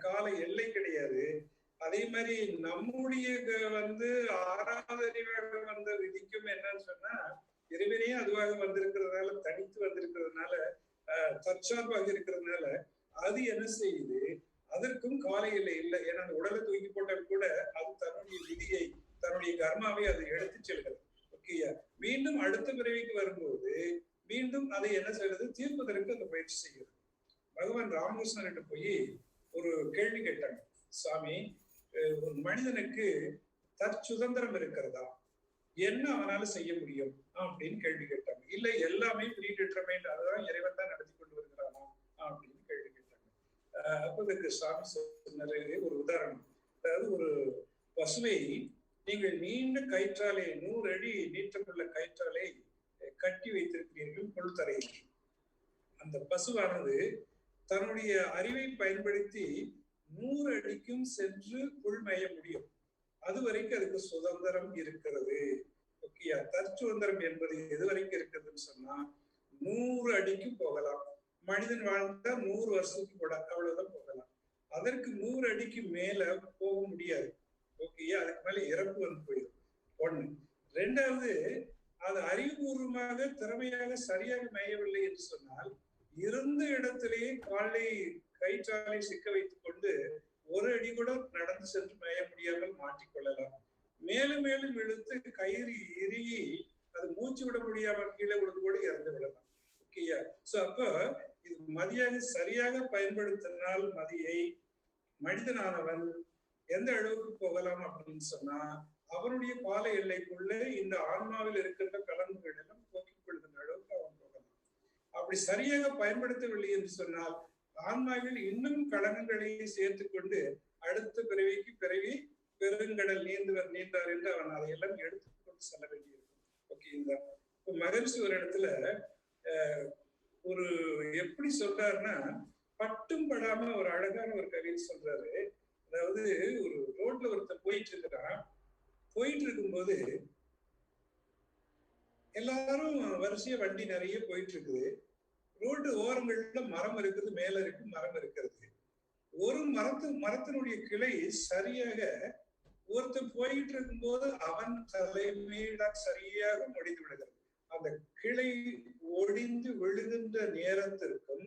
கால எல்லை கிடையாது. அதே மாதிரி நம்முடைய வந்து 6வது அறிவாக வந்த விதிக்கும் என்னன்னு சொன்னா, இறைவனே அதுவாக வந்திருக்கிறதுனால, தனித்து வந்திருக்கிறதுனால, தற்சார்பாக இருக்கிறதுனால அது என்ன செய்யுது, அதற்கும் கால எல்லை இல்லை. ஏன்னா அந்த உடலை தூக்கி போட்டால் கூட அது தன்னுடைய விதியை, தன்னுடைய கர்மாவை அதை எடுத்து செல்கிறது. ஓகேயா? மீண்டும் அடுத்த பிறவிக்கு வரும்போது மீண்டும் அதை என்ன செய்யறது, தீர்ப்பதற்கு அந்த முயற்சி செய்கிறது. பகவான் ராமகிருஷ்ணன் போய் ஒரு கேள்வி கேட்டாங்க, சாமி, ஒரு மனிதனுக்கு தற்சுதந்திரம் இருக்கிறதா, என்ன அவனால செய்ய முடியும் அப்படின்னு கேள்வி கேட்டாங்க. இல்ல எல்லாமே ப்ரீ டிட்டர்மைன்ட், அதுதான் இறைவன் தான் நடத்தி கொண்டு வருகிறானா அப்படின்னு கேள்வி கேட்டாங்க. அப்ப இதுக்கு சாமி சொன்னாரு ஒரு உதாரணம். அதாவது ஒரு பசுவை நீங்கள் நீண்ட கயிற்றாலே, 100 அடி நீட்டமுள்ள கயிற்றாலே கட்டி வைத்திருக்கிறீர்கள் புல்தரையில். அந்த பசுவானது தன்னுடைய அறிவை பயன்படுத்தி 100 அடிக்கும் சென்று புல் மேய முடியும். அது வரைக்கும் அதுக்கு சுதந்திரம் இருக்கிறது. ஓகேயா? தற்சுதந்திரம் என்பது எது வரைக்கும் இருக்குதுன்னு சொன்னா, 100 அடிக்கு போகலாம். மனிதன் வாழ்ந்தா 100 வருஷத்துக்கு கூட அவ்வளவுதான் போகலாம். அதற்கு 100 அடிக்கு மேல போக முடியாது. ஓகேயா? அதுக்கு மேல இறப்பு வந்து போயிடும். ஒண்ணு. 2வது, அது அறிவுபூர்வமாக திறமையாக சரியாக மேயவில்லை என்று சொன்னால், இருந்த இடத்திலேயே காலை கயிற்றாலை சிக்க வைத்துக் கொண்டு 1 அடி கூட நடந்து சென்று மேய முடியாமல் மாற்றிக்கொள்ளலாம். மேலும் மேலும் இழுத்து கயிறு இறுகி அது மூச்சு விட முடியாமல் கீழே விழுந்து கூட இறந்து விடலாம். ஓகேயா? சோ அப்ப இது மதியாக சரியாக பயன்படுத்தினால் மதியை மனிதனானவன் எந்த அளவுக்கு போகலாம் அப்படின்னு சொன்னா, அவனுடைய கால எல்லைக்குள்ள இந்த ஆன்மாவில் இருக்கின்ற கலன்கள் எல்லாம் போக்கிக் கொள்கின்ற அளவுக்கு அவன் போகலாம். அப்படி சரியாக பயன்படுத்தவில்லை என்று சொன்னால் ஆன்மாவில் இன்னும் களங்கங்களை சேர்த்து கொண்டு அடுத்த பிறவிக்கு பிறவி பெருங்கடல் நீந்தார் என்று அவன் அதையெல்லாம் எடுத்துக்கொண்டு செல்ல வேண்டியிருக்கும். ஓகேங்களா? இப்ப மகரிஷி ஒரு இடத்துல ஒரு எப்படி சொல்றாருன்னா, பட்டும் படாம ஒரு அழகான ஒரு கவிதை சொல்றாரு. அதாவது ஒரு ரோட்ல ஒருத்தர் போயிட்டு இருக்கிறான். போயிட்டு இருக்கும்போது எல்லாரும் வரிசையா வண்டி நிறைய போயிட்டு இருக்குது. ரோடு ஓரங்கள்ல மரம் இருக்குது, மேல இருக்கு, மரம் இருக்கிறது. ஒரு மரத்தினுடைய கிளை சரியாக ஒருத்தர் போயிட்டு இருக்கும்போது அவன் தலைமையில சரியாக முடிந்து விடுகிறது. அந்த கிளை ஒடிந்து விழுகின்ற நேரத்திற்கும்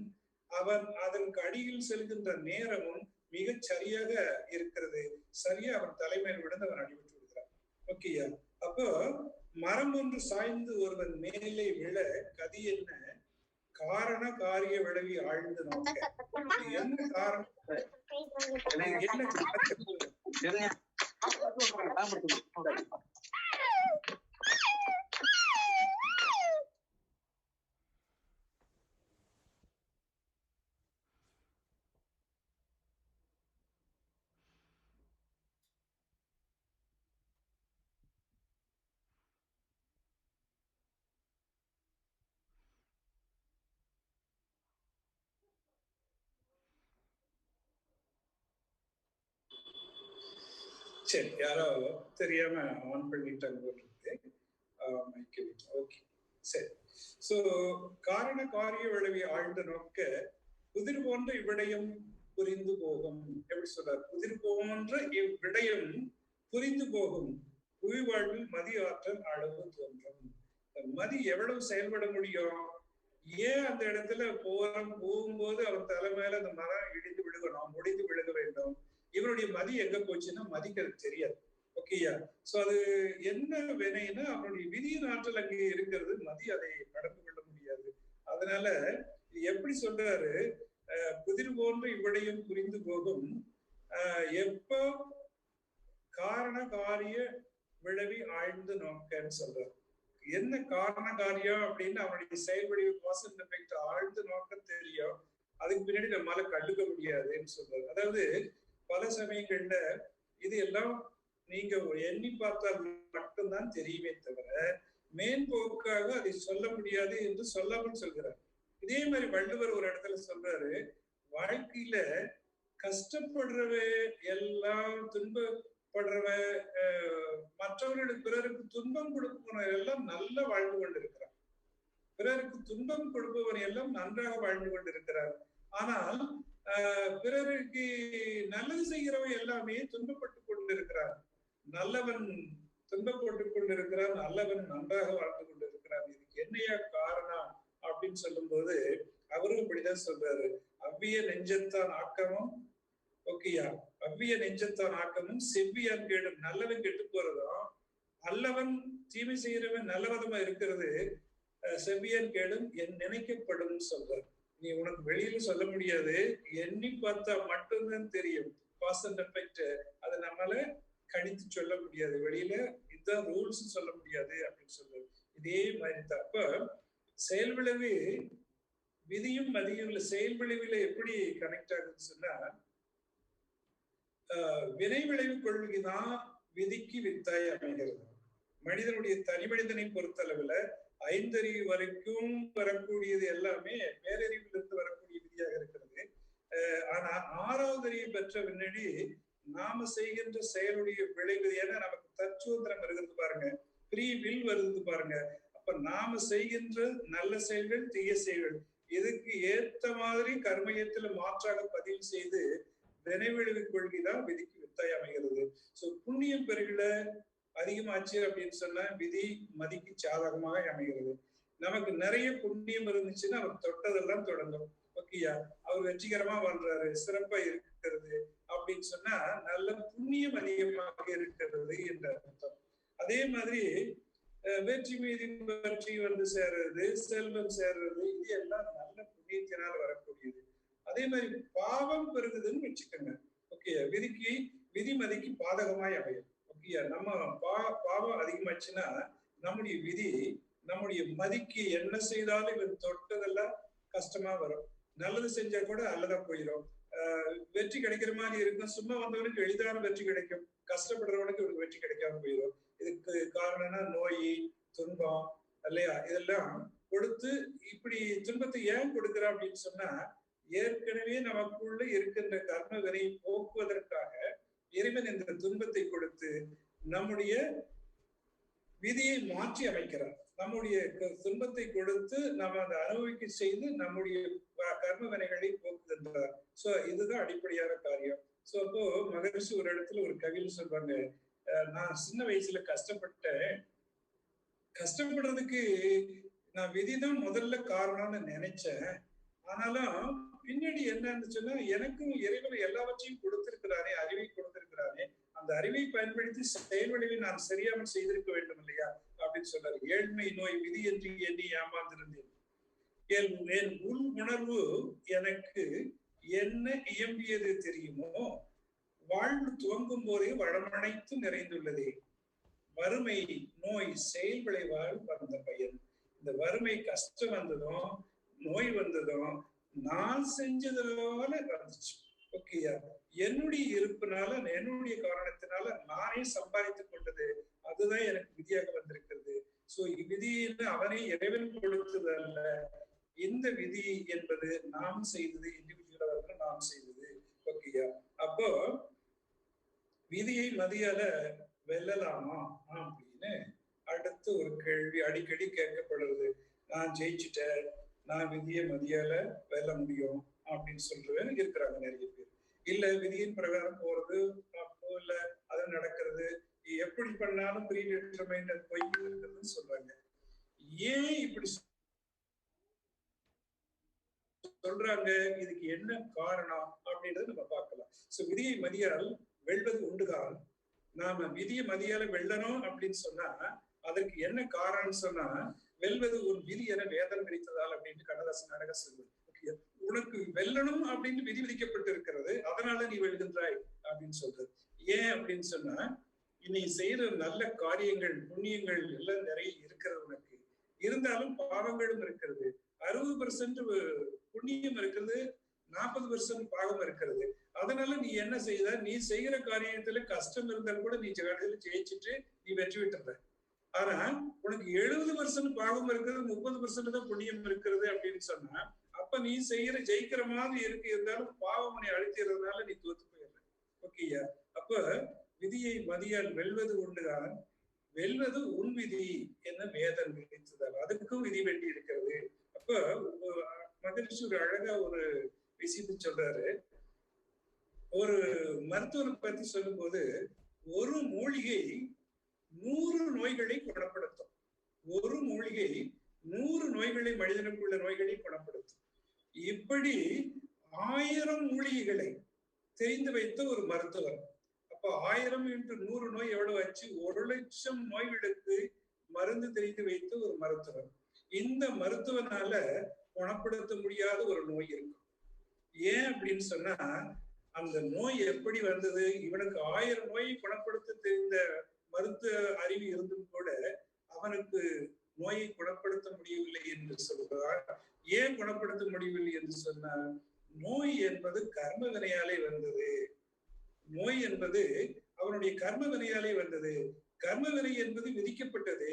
அவன் அதற்கு அடியில் செல்கின்ற நேரமும் மிகச் சரியாக இருக்கிறது. சரியா அவன் தலைமையில் விழுந்து அவன் அடிபட்டு விடுகிறான். ஓகேயா? அப்போ மரம் ஒன்று சாய்ந்து ஒருவன் மேலே விழ கதி என்ன? காரண காரிய விளைவி ஆழ்ந்து நோக்க. என்ன காரணம்? என்ன சரி, யாரோ தெரியாம ஆன் பண்ணிட்டாங்க போட்டிருக்கு. ஓகே, சரி. சோ காரண காரிய விளைவி ஆழ்ந்து நோக்க புதிர் போன்ற இவ்விடயம் புரிந்து போகும். எப்படி சொல்றார்? புதிர் போன்ற இவ்விடயம் புரிந்து போகும். புவி வாழ்வில் மதி ஆற்றல் அளவு தோன்றும். மதி எவ்வளவு செயல்பட முடியும்? ஏன் அந்த இடத்துல போகும்போது அவன் தலை மேல அந்த மரம் இடிந்து விழுகணும், முடிந்து விழுக வேண்டும். இவனுடைய மதி எங்க போச்சுன்னா மதிக்கிறது தெரியாது. ஓகேயா? சோ அது என்ன வினைன்னா அவனுடைய விதியின் ஆற்றல் அங்கே இருக்கிறது, மதி அதை கடந்து கொள்ள முடியாது. அதனால எப்படி சொல்றாரு? புதிர் போன்ற இவ்விடையும் புரிந்து போகும். எப்போ காரண காரிய விளைவி ஆழ்ந்து நோக்கன்னு சொல்றாரு. என்ன காரண காரியம் அப்படின்னு அவனுடைய செயல்வடிவு காசன் எஃபெக்ட் ஆழ்ந்து நோக்க தெரியும். அதுக்கு பின்னாடி நம்மளால கண்டுக்க முடியாதுன்னு சொல்றாரு. அதாவது பல சமயங்கள்ல இது எல்லாம் நீங்க எண்ணி பார்த்தால் மட்டும்தான் தெரியுமே தவிர மேன்போக்காக அதை சொல்ல முடியாது என்று சொல்லாமல் சொல்கிறார். இதே மாதிரி வள்ளுவர் ஒரு இடத்துல சொல்றாரு, வாழ்க்கையில கஷ்டப்படுறவ எல்லாம் துன்பப்படுறவ மற்றவர்களுக்கு பிறருக்கு துன்பம் கொடுப்பவன் எல்லாம் நல்ல வாழ்ந்து கொண்டிருக்கிறார். பிறருக்கு துன்பம் கொடுப்பவன் எல்லாம் நன்றாக வாழ்ந்து கொண்டிருக்கிறார். ஆனால் பிறருக்கு நல்லது செய்கிறவன் எல்லாமே துன்பப்பட்டு கொண்டிருக்கிறார். நல்லவன் துன்பப்பட்டுக் கொண்டிருக்கிறான், நல்லவன் நன்றாக வாழ்ந்து கொண்டிருக்கிறான். இதுக்கு என்னையா காரணம் அப்படின்னு சொல்லும் போது அவரும் இப்படிதான் சொல்றாரு. அவ்விய நெஞ்சத்தான் ஆக்கமும், ஓகேயா, அவ்விய நெஞ்சத்தான் ஆக்கமும் செவ்வியான் கேடும். நல்லவன் கெட்டு போறதும் அல்லவன் தீமை செய்யறவன் நல்லவதமா இருக்கிறது செவ்வியான் கேடும் என் நினைக்கப்படும் சொல்றார். நீ உனக்கு வெளியில சொல்ல முடியாது, எண்ணி பார்த்தா மட்டும்தான் தெரியும். காஸ் அண்ட் எஃபெக்ட் அதை நம்மளால கணித்து சொல்ல முடியாது, வெளியில இதுதான் ரூல்ஸ் சொல்ல முடியாது அப்படின்னு சொல்றது. இதே மாதிரி தான் அப்ப செயல் விளைவு விதியும் மதியும் செயல் விளைவுல எப்படி கனெக்ட் ஆகுதுன்னு சொன்னா, வினை விளைவு கொள்கைதான் விதிக்கு வித்தாய் அமைகிறது. மனிதனுடைய தனி மனிதனை பொறுத்தளவுல ஐந்தறிவு வரைக்கும் வரக்கூடியது எல்லாமே பேரறிவிலிருந்து வரக்கூடிய விதியாக இருக்கிறது. ஆனா ஆறாவது அறிவு பெற்ற பின்னாடி நாம செய்கின்ற செயலுடைய விளைவு, ஏன்னா நமக்கு தற்சுதந்திரம் வருகிறது பாருங்க, ஃப்ரீ வில் வருது பாருங்க. அப்ப நாம செய்கின்ற நல்ல செயல்கள் தீய செயல்கள் இதுக்கு ஏத்த மாதிரி கர்மயத்துல மாற்றாக பதிவு செய்து வினைவிளைவு கொள்கைதான் விதிக்கு வித்தாய் அமைகிறது. சோ புண்ணியம் பெருகில அதிகமாச்சு அப்படின்னு சொன்னா விதி மதிக்கு சாதகமாக அமைகிறது. நமக்கு நிறைய புண்ணியம் இருந்துச்சுன்னா அவர் தொட்டதெல்லாம் தொடங்கும். ஓகேயா, அவர் வெற்றிகரமா வாழ்றாரு, சிறப்பா இருக்கிறது அப்படின்னு சொன்னா நல்ல புண்ணியம் அதிகமாக இருக்கிறது என்ற அர்த்தம். அதே மாதிரி வெற்றி மீது வெற்றி வந்து சேர்றது, செல்வம் சேர்றது, இது எல்லாம் நல்ல புண்ணியத்தினால் வரக்கூடியது. அதே மாதிரி பாவம் பெருகுதுன்னு வச்சுக்கோங்க. ஓகே, விதி மதிக்கு பாதகமாய் அமையும். ஓகே, நம்ம பாவம் அதிகமாச்சுன்னா நம்முடைய விதி நம்முடைய மதிக்கு என்ன செய்தாலும் இவன் தொட்டதெல்லாம் கஷ்டமா வரும். நல்லது செஞ்சா கூட நல்லதா போயிடும். வெற்றி கிடைக்கிற மாதிரி இருக்கும். சும்மா வந்தவனுக்கு எளிதான வெற்றி கிடைக்கும், கஷ்டப்படுறவனுக்கு இவனுக்கு வெற்றி கிடைக்காம போயிடும். இதுக்கு காரணம்னா நோய், துன்பம் இல்லையா, இதெல்லாம் கொடுத்து இப்படி துன்பத்தை ஏன் கொடுக்குறா அப்படின்னு சொன்னா, ஏற்கனவே நமக்குள்ள இருக்கின்ற கர்ம வினையை போக்குவதற்காக இறைவன் இந்த துன்பத்தை கொடுத்து நம்முடைய விதியை மாற்றி அமைக்கிறார். நம்முடைய துன்பத்தை கொடுத்து நம்ம அதை அனுபவிக்க செய்து நம்முடைய கர்ம வினைகளை போக்குகின்றார். சோ இதுதான் அடிப்படையான காரியம். சோ அப்போ மகரிஷி ஒரு இடத்துல ஒரு கவியில் சொல்றாங்க, நான் சின்ன வயசுல கஷ்டப்பட்டேன், கஷ்டப்படுறதுக்கு நான் விதிதான் முதல்ல காரணம்னு நினைச்சேன். ஆனாலும் பின்னாடி என்னன்னு சொன்னா, எனக்கும் இறைவன் எல்லாவற்றையும் கொடுத்திருக்கிறானே, அறிவை கொடுத்திருக்கிறானே, அந்த அறிவை பயன்படுத்தி செயல் விளைவை நான் சரியாமல் செய்திருக்க வேண்டும் இல்லையா அப்படின்னு சொல்றாரு. ஏழ்மை நோய் விதி என்று எண்ணி ஏமாந்திருந்தேன். என் உள் உணர்வு எனக்கு என்ன இயம்பியது தெரியுமோ, வாழ்வு துவங்கும் போதே வளமனைத்து நிறைந்துள்ளதே. வறுமை நோய் செயல் விளைவால் வந்த பயன். இந்த வறுமை கஷ்டம் வந்ததும் நோய் வந்ததும் நான் செஞ்சதுனால வந்துச்சு. ஓகேயா, என்னுடைய இருப்பினால என்னுடைய காரணத்தினால நானே சம்பாதித்துக் கொண்டது, அதுதான் எனக்கு விதியாக வந்திருக்கிறது. சோ விதின்னு அவனே இறைவன் கொடுத்தது அல்ல, இந்த விதி என்பது நாம் செய்தது, இண்டிவிஜுவலாக நாம் செய்தது. ஓகேயா, அப்போ விதியை மதியால வெல்லலாமா அப்படின்னு அடுத்து ஒரு கேள்வி அடிக்கடி கேட்கப்படுறது. நான் ஜெயிச்சுட்டேன், நான் விதியை மதியால வெல்ல முடியும் அப்படின்னு சொல்றவங்க இருக்கிறாங்க நிறைய பேர். இல்ல விதியின் பிரகாரம் போறது அப்போ இல்ல அது நடக்கிறது, எப்படி பண்ணாலும் ப்ரீ டிட்டர்மைன்ட் போய் இருக்கிறதுன்னு சொல்றாங்க. ஏன் இப்படி சொல்றாங்க, இதுக்கு என்ன காரணம் அப்படின்றத நம்ம பார்க்கலாம். சோ விதியை மதியால் வெல்வது உண்டுதான். நாம விதியை மதியால வெல்லணும் அப்படின்னு சொன்னா அதற்கு என்ன காரணம் சொன்னா, வெல்வது ஒரு விதி என வேதம் கிடைத்ததால் அப்படின்னு கண்ணதாசன் அழகா சொல்லுவது. உனக்கு வெல்லணும் அப்படின்னு விதி விதிக்கப்பட்டு இருக்கிறது, அதனால நீ வெல்கின்றாய் அப்படின்னு சொல்றது. ஏன் அப்படின்னு சொன்னா, நீ செய்யற நல்ல காரியங்கள் புண்ணியங்கள் எல்லாம் நிறைய இருக்கிறது உனக்கு, இருந்தாலும் பாவங்களும் இருக்கிறது. 60% புண்ணியம் இருக்கிறது, 40% பாவம் இருக்கிறது. அதனால நீ என்ன செய்த, நீ செய்யற காரியத்துல கஷ்டம் இருந்தால் கூட நீ ஜெயிச்சுட்டு நீ வெற்றி விட்டுற. ஆனா உனக்கு 70% பாவம் இருக்கிறது, 30% தான் புண்ணியம் இருக்கிறது அப்படின்னு சொன்னா, அப்ப நீ செய்யற ஜெயிக்கிற மாதிரி இருந்தாலும் பாவம் நீ அழுத்திடுறதுனால நீ தோத்து போயிடுற. ஓகேயா, அப்ப விதியை மதியால் வெல்வது உண்டுதான், வெல்வது உன் விதி என்ன வேதம் விதித்ததால் அதுக்கும் விதி வேண்டி இருக்கிறது. அப்ப மகிழ்ச்சி ஒரு அழகா ஒரு விஷயத்தை சொல்றாரு. ஒரு மருத்துவரை பத்தி சொல்லும் போது, ஒரு மூலிகை 100 நோய்களை குணப்படுத்தும். ஒரு மூலிகை 100 நோய்களை, மனிதனுக்குள்ள நோய்களை குணப்படுத்தும். இப்படி 1000 மூலிகைகளை தெரிந்து வைத்த ஒரு மருத்துவர். அப்ப 1000 × 100 நோய் எவ்வளவு ஆச்சு? 1,00,000 நோய்களுக்கு மருந்து தெரிந்து வைத்த ஒரு மருத்துவர். இந்த மருத்துவனால குணப்படுத்த முடியாத ஒரு நோய் இருக்கும். ஏன் அப்படின்னு சொன்னா, அந்த நோய் எப்படி வந்தது? இவனுக்கு 1000 நோயை குணப்படுத்த தெரிந்த மருத்துவ அறிவு இருந்தும் கூட அவனுக்கு நோயை குணப்படுத்த முடியவில்லை என்று சொல்கிறார். ஏன் குணப்படுத்த முடியவில்லை என்று சொன்னால், நோய் என்பது கர்ம வினையாலே வந்தது. நோய் என்பது அவனுடைய கர்ம வினையாலே வந்தது. கர்ம வினை என்பது விதிக்கப்பட்டது,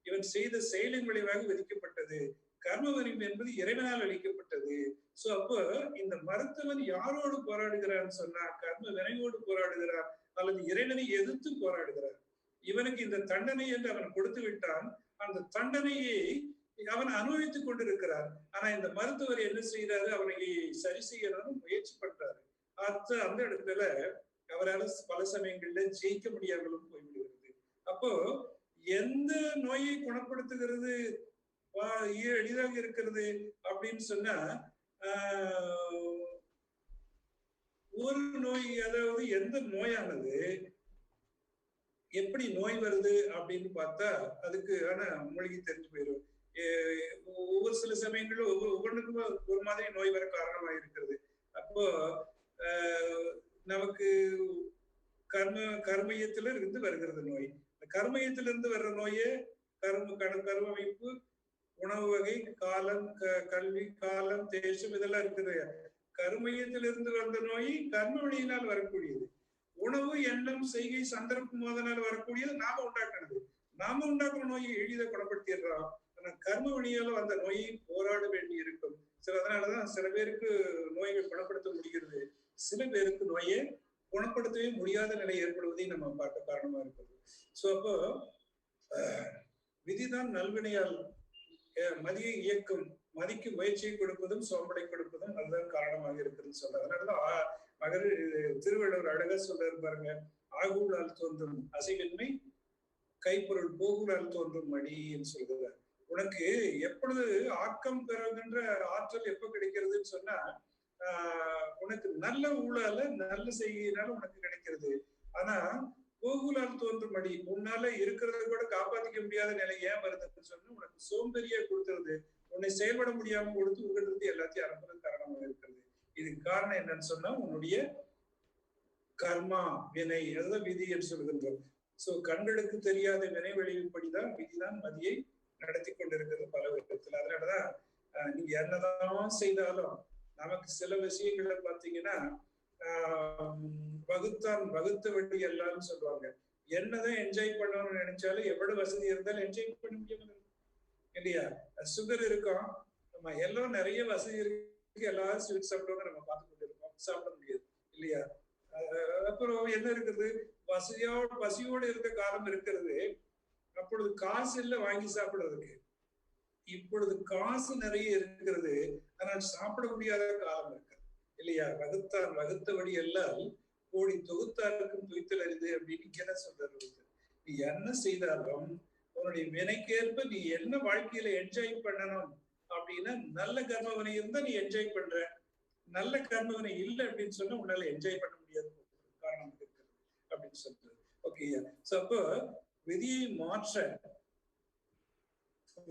இவன் செய்த செயலின் விளைவாக விதிக்கப்பட்டது. கர்ம வினை என்பது இறைவனால் அளிக்கப்பட்டது. சோ அப்போ இந்த மருத்துவன் யாரோடு போராடுகிறான்னு சொன்னா, கர்ம வினையோடு போராடுகிறார் அல்லது இறைவனை எதிர்த்து போராடுகிறார். இவனுக்கு இந்த தண்டனை என்று அவன் கொடுத்து விட்டான், அந்த தண்டனையை அவன் அனுபவித்துக் கொண்டிருக்கிறார். ஆனா இந்த மருத்துவர் என்ன செய்யறாரு, அவனை சரி செய்யணும்னு முயற்சி பண்றாரு. அந்த இடத்துல அவரால் பல சமயங்கள்ல ஜெயிக்க முடியாமலும் போய்விடுகிறது. அப்போ எந்த நோயை குணப்படுத்துகிறது எளிதாக இருக்கிறது அப்படின்னு சொன்னா, ஒரு நோய், அதாவது எந்த நோயானது எப்படி நோய் வருது அப்படின்னு பார்த்தா அதுக்கு ஆனா மூலிகை தெரிஞ்சு போயிடும். ஒவ்வொரு சில சமயங்களும் ஒவ்வொன்றுக்கும் ஒரு மாதிரி நோய் வர காரணமாக இருக்கிறது. அப்போ நமக்கு கர்மயத்துல இருந்து வருகிறது நோய். கர்மயத்திலிருந்து வர்ற நோயே கர்மமைப்பு, உணவு வகை, காலம், கல்வி, காலம், தேசம் இதெல்லாம் இருக்குது. கர்மயத்திலிருந்து வந்த நோய் கர்ம வழியினால் வரக்கூடியது. உணவு, எண்ணம், செய்கை, சந்தர்ப்பம் அதனால் வரக்கூடியது நாம உண்டாக்குறது. நாம உண்டாக்குற நோயை எளிதாக குணப்படுத்திடுறோம். ஆனா கர்ம வழியால அந்த நோயை போராட வேண்டி இருக்கும். அதனாலதான் சில பேருக்கு நோய்கள் குணப்படுத்த முடிகிறது, சில பேருக்கு நோயை குணப்படுத்தவே முடியாத நிலை ஏற்படுவதை நம்ம பார்க்க காரணமா இருக்கிறது. சோ அப்போ விதிதான் நல்வினையால் மதியை இயக்கும், மதிக்கு முயற்சியை கொடுப்பதும் சோம்பலை கொடுப்பதும் அதுதான் காரணமாக இருக்குதுன்னு சொல்றாரு. அதனாலதான் மகர் திருவள்ளுவர் அழகா சொல்றாரு பாருங்க, ஆகூலால் தோன்றும் அசைவின்மை கைப்பொருள் போகூலால் தோன்றும் மடின்னு சொல்கிறார். உனக்கு எப்பொழுது ஆக்கம் பெறுகின்ற ஆற்றல் எப்ப கிடைக்கிறதுன்னு சொன்னா உனக்கு நல்ல ஊழால நல்ல செய்கையினால உனக்கு கிடைக்கிறது. ஆனா போகுலால் தோன்றும் மடி, உன்னால இருக்கிறத கூட காப்பாத்திக்க முடியாத நிலை ஏன் வருதுன்னு சொன்னா உனக்கு சோம்பேறியா கொடுத்துருது, உன்னை செயல்பட முடியாம கொடுத்து உங்கள்கிட்ட எல்லாத்தையும் அனுப்புறது காரணமாக இருக்கிறது. இதுக்கு காரணம் என்னன்னு சொன்னா உன்னுடைய கர்மா வினை, அதுதான் விதி என்று சொல்கின்றோம். சோ கண்களுக்கு தெரியாத வினை விளைவுப்படிதான் விதிதான் மதியை நடத்தி கொண்டிருக்கிறது பல விதத்துல. அதனாலதான் நீங்க என்னதான் செய்தாலும் நமக்கு சில விஷயங்களை பாத்தீங்கன்னா வகுத்தான் வகுத்த வட்டி எல்லாம்னு சொல்லுவாங்க. என்னதான் என்ஜாய் பண்ணணும்னு நினைச்சாலும் எவ்வளவு வசதி இருந்தாலும் என்ஜாய் பண்ண முடியாது இல்லையா? சுகர் இருக்கும், நம்ம எல்லாம் நிறைய வசதி இருக்கு, எல்லாரும் ஸ்வீட் சாப்பிடுவாங்க, நம்ம பார்த்து கொண்டு இருக்கோம், சாப்பிட முடியாது இல்லையா? அப்புறம் என்ன இருக்குது, பசியோடு இருக்க காலம் இருக்கிறது. அப்பொழுது காசு இல்லை வாங்கி சாப்பிடுறதுக்கு. இப்பொழுது காசு நிறைய இருக்கிறது, ஆனால் சாப்பிட முடியாத காலம் இருக்கு இல்லையா? வகுத்தான் வகுத்தபடி எல்லாம் கோடி தொகுத்தாருக்கும் துய்த்தல் அறிது அப்படின்னு என்ன சொல்றது. நீ என்ன செய்தாலும் உன்னுடைய வினைக்கேற்ப நீ என்ன வாழ்க்கையில என்ஜாய் பண்ணணும் அப்படின்னா நல்ல கர்மவினை இருந்தா நீ என்ஜாய் பண்ற, நல்ல கர்மவினை இல்லை அப்படின்னு சொன்னா உன்னால என்ஜாய் பண்ண முடியாது காரணம் இருக்கிறது அப்படின்னு சொல்றது. ஓகே, சோ அப்போ விதியை மாற்ற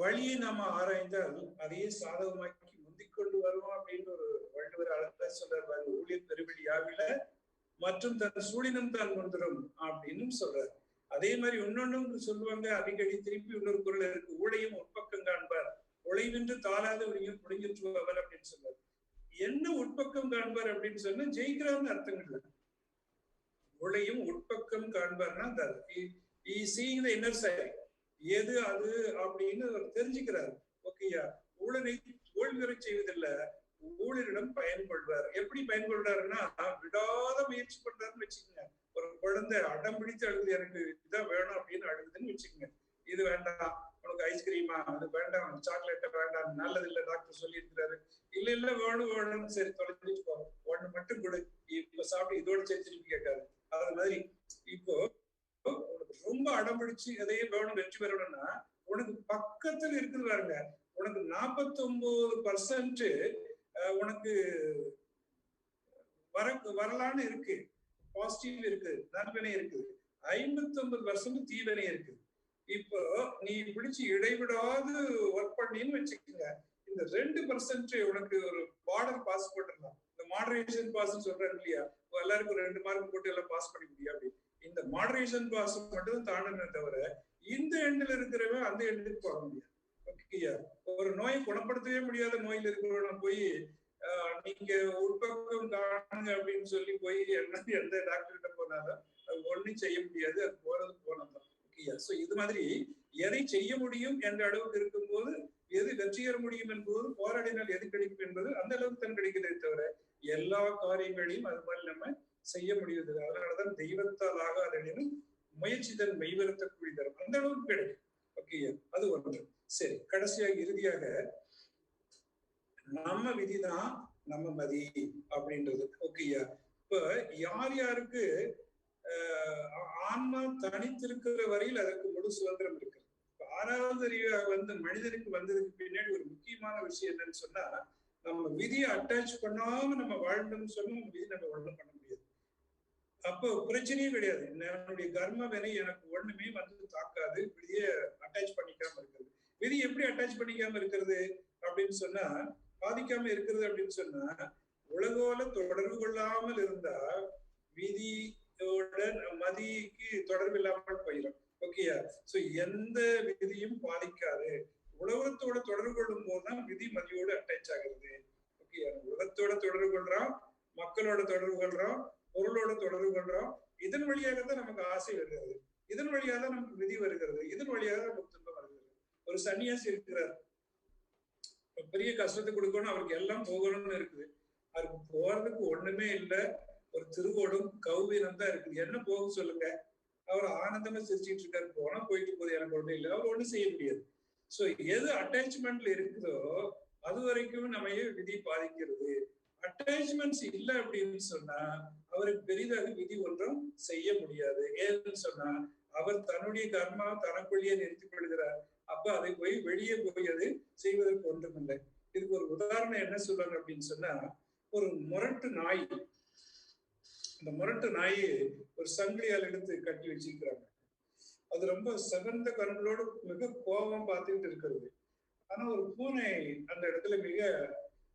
வழியை நாம ஆராய்ந்தால் அதையே சாதகமாக்கி முந்திக் கொண்டு வருவோம் அப்படின்னு ஒரு வள்ளுவர் அழகா சொல்றாரு. ஊழியர் பெருவெளி யாவில மற்றும் தன் சூழினம் தான் வந்துடும் அப்படின்னு சொல்றாரு. அதே மாதிரி இன்னொன்னு சொல்லுவாங்க அடிக்கடி, திருப்பி இன்னொரு குரல் இருக்கு, ஊழையும் உட்பக்கம் காண்பார் உழைவின்று தாளாத முடிஞ்சிட்டுவர் அப்படின்னு சொல்றாரு. என்ன உட்பக்கம் காண்பார் அப்படின்னு சொன்னா ஜெயிக்கிறான்னு அர்த்தம் இல்லை. உழையும் உட்பக்கம் காண்பார்னா இன்னர் சைட் எது அது அப்படின்னு அவர் தெரிஞ்சுக்கிறார். ஓகேயா? ஊழலை தோல்வியுறை செய்வதில்லை, ஊழலிடம் பயன்படுவார். எப்படி பயன்படுறாருன்னா விடாத முயற்சி பண்றாருன்னு வச்சுக்கோங்க. ஒரு குழந்தை அடம் பிடித்து அழுகுது, எனக்கு இதான் வேணும் அப்படின்னு அழுகுதுன்னு வச்சுக்கோங்க. இது வேண்டாம், உனக்கு ஐஸ்கிரீமா, அது வேண்டாம், சாக்லேட்டை வேண்டாம், நல்லது இல்லை டாக்டர் சொல்லி இருக்கிறாரு, இல்ல இல்ல வேணும் வேணும்னு சரி தொலைஞ்சிட்டு போ, ஒண்ணு மட்டும் கொடு, இப்ப சாப்பிட்டு இதோட சரி திருப்பி கேட்காது. அது மாதிரி இப்போ உனக்கு ரொம்ப அடம் பிடிச்சு எதையே வேணும் வெற்றி பெறணும்னா உனக்கு பக்கத்துல இருக்குது பாருங்க, உனக்கு 49% உனக்கு வரலான்னு இருக்கு, பாசிட்டிவ் இருக்கு, நன்வினை இருக்குது, 59% தீவினை இருக்கு. இப்போ நீ பிடிச்சு இடைவிடாது ஒர்க் பண்ணின்னு வச்சுக்கோங்க, இந்த 2% உனக்கு ஒரு பார்டர் பாஸ் போட்டுடலாம். இந்த மாடரேஷன் பாஸ் சொல்றாரு இல்லையா, எல்லாருக்கும் 2 மார்க் போட்டு எல்லாம் பாஸ் பண்ண முடியும் அப்படி. இந்த மாடரேஷன் பாஸ் மட்டும் தாண்டனே தவிர இந்த எண்ணில் இருக்கிறவன் அந்த எண்ணுக்கு போக முடியாது. ஓகேயா? ஒரு நோயை குணப்படுத்தவே முடியாத நோயில் இருக்கிறவன போய் நீங்க உட்பக்கம் காணுங்க அப்படின்னு சொல்லி போய் எந்த டாக்டர் கிட்ட போனாலும் அது ஒண்ணும் செய்ய முடியாது, அது போறது போனதான். ஓகேயா? சோ இது மாதிரி எதை செய்ய முடியும் என்ற அளவுக்கு இருக்கும்போது, எது வெற்றி பெற முடியும் என்பது போராடினால் எது கிடைக்கும் என்பது அந்த அளவுக்கு தான் கிடைக்கிறதே தவிர எல்லா காரியங்களையும் அது மாதிரி நம்ம செய்ய முடியுது. அதனாலதான் தெய்வத்தால் ஆகாதெனினும் முயற்சி தன் மெய்வருத்த கூலி தரும், அந்த அளவுக்கு கிடைக்கும். ஓகேயா? அது ஒன்று. சரி, கடைசியாக இறுதியாக நம்ம விதிதான் நம்ம மதி அப்படின்றது. ஓகேயா? இப்ப யார் யாருக்கு ஆன்மா தனித்திருக்கிற வரையில் அதற்கு முழு சுதந்திரம் இருக்கு. 6வது அறிவாக மனிதனுக்கு வந்ததுக்கு பின்னாடி ஒரு முக்கியமான விஷயம் என்னன்னு சொன்னா, நம்ம விதியை அட்டாச் பண்ணாம நம்ம வாழ்ந்தோம்னு சொன்னா நம்ம விதி நம்ம ஒண்ணும் பண்ண முடியாது. அப்போ பிரச்சனையே கிடையாது, என்னுடைய கர்ம வினை எனக்கு ஒண்ணுமே தாக்காது, விதியை அட்டாச் பண்ணிக்காம இருக்கிறது. விதி எப்படி அட்டாச் பண்ணிக்காம இருக்கிறது அப்படின்னு சொன்னா, பாதிக்காம இருக்கிறது அப்படின்னு சொன்னா, உலகோல தொடர்பு கொள்ளாமல் இருந்தா விதியோட மதிக்கு தொடர்பு இல்லாமல் போயிடும். ஓகேயா? சோ எந்த விதியும் பாதிக்காது. உலகத்தோட தொடர்பு கொள்ளும் போதுதான் விதி மதியோடு அட்டாச் ஆகிறது. ஓகேயா? உலகத்தோட தொடர்பு கொள்றோம், மக்களோட தொடர்பு கொள்றோம், பொருளோட தொடர்பு கொள்றோம். இதன் வழியாக தான் நமக்கு ஆசை வருகிறது, இதன் வழியாக தான் நமக்கு விதி வருகிறது, இதன் வழியாக நமக்கு துன்பம் வருகிறது. ஒரு சன்னியாசி இருக்கிறார், பெரிய கஷ்டத்தை கொடுக்கணும், அவருக்கு எல்லாம் போகணும்னு இருக்குது. அவருக்கு போறதுக்கு ஒண்ணுமே இல்லை, ஒரு திருவோடும் கௌவீனம் தான் இருக்குது. என்ன போக சொல்லுங்க? அவர் ஆனந்தமா சிரிச்சிட்டு இருக்காரு, போனா போயிட்டு போகுது, எனக்கு ஒண்ணும் இல்லை, அவர் ஒண்ணும் செய்ய முடியாது. சோ எது அட்டாச்மெண்ட்ல இருக்குதோ அது வரைக்கும் நம்ம விதி பாதிக்கிறது. அட்டாச்மெண்ட்ஸ் இல்லை அப்படின்னு சொன்னா அவருக்கு பெரிதாக விதி ஒன்றும் செய்ய முடியாது. ஏன்னு சொன்னா அவர் தன்னுடைய கர்மா தனக்குள்ளேயே நிறுத்திக் கொள்கிறார். அப்ப அதை போய் வெளியே போய் அது செய்வதற்கு ஒன்றுமில்லை. இதுக்கு ஒரு உதாரணம் என்ன சொல்றாங்க அப்படின்னு சொன்னா, ஒரு முரட்டு நாய், அந்த முரட்டு நாயை ஒரு சங்கிலியால் எடுத்து கட்டி வச்சிருக்கிறாங்க. அது ரொம்ப சிவந்த கண்களோடு மிக கோபம் பார்த்துக்கிட்டு இருக்கிறது. ஆனா ஒரு பூனை அந்த இடத்துல மிக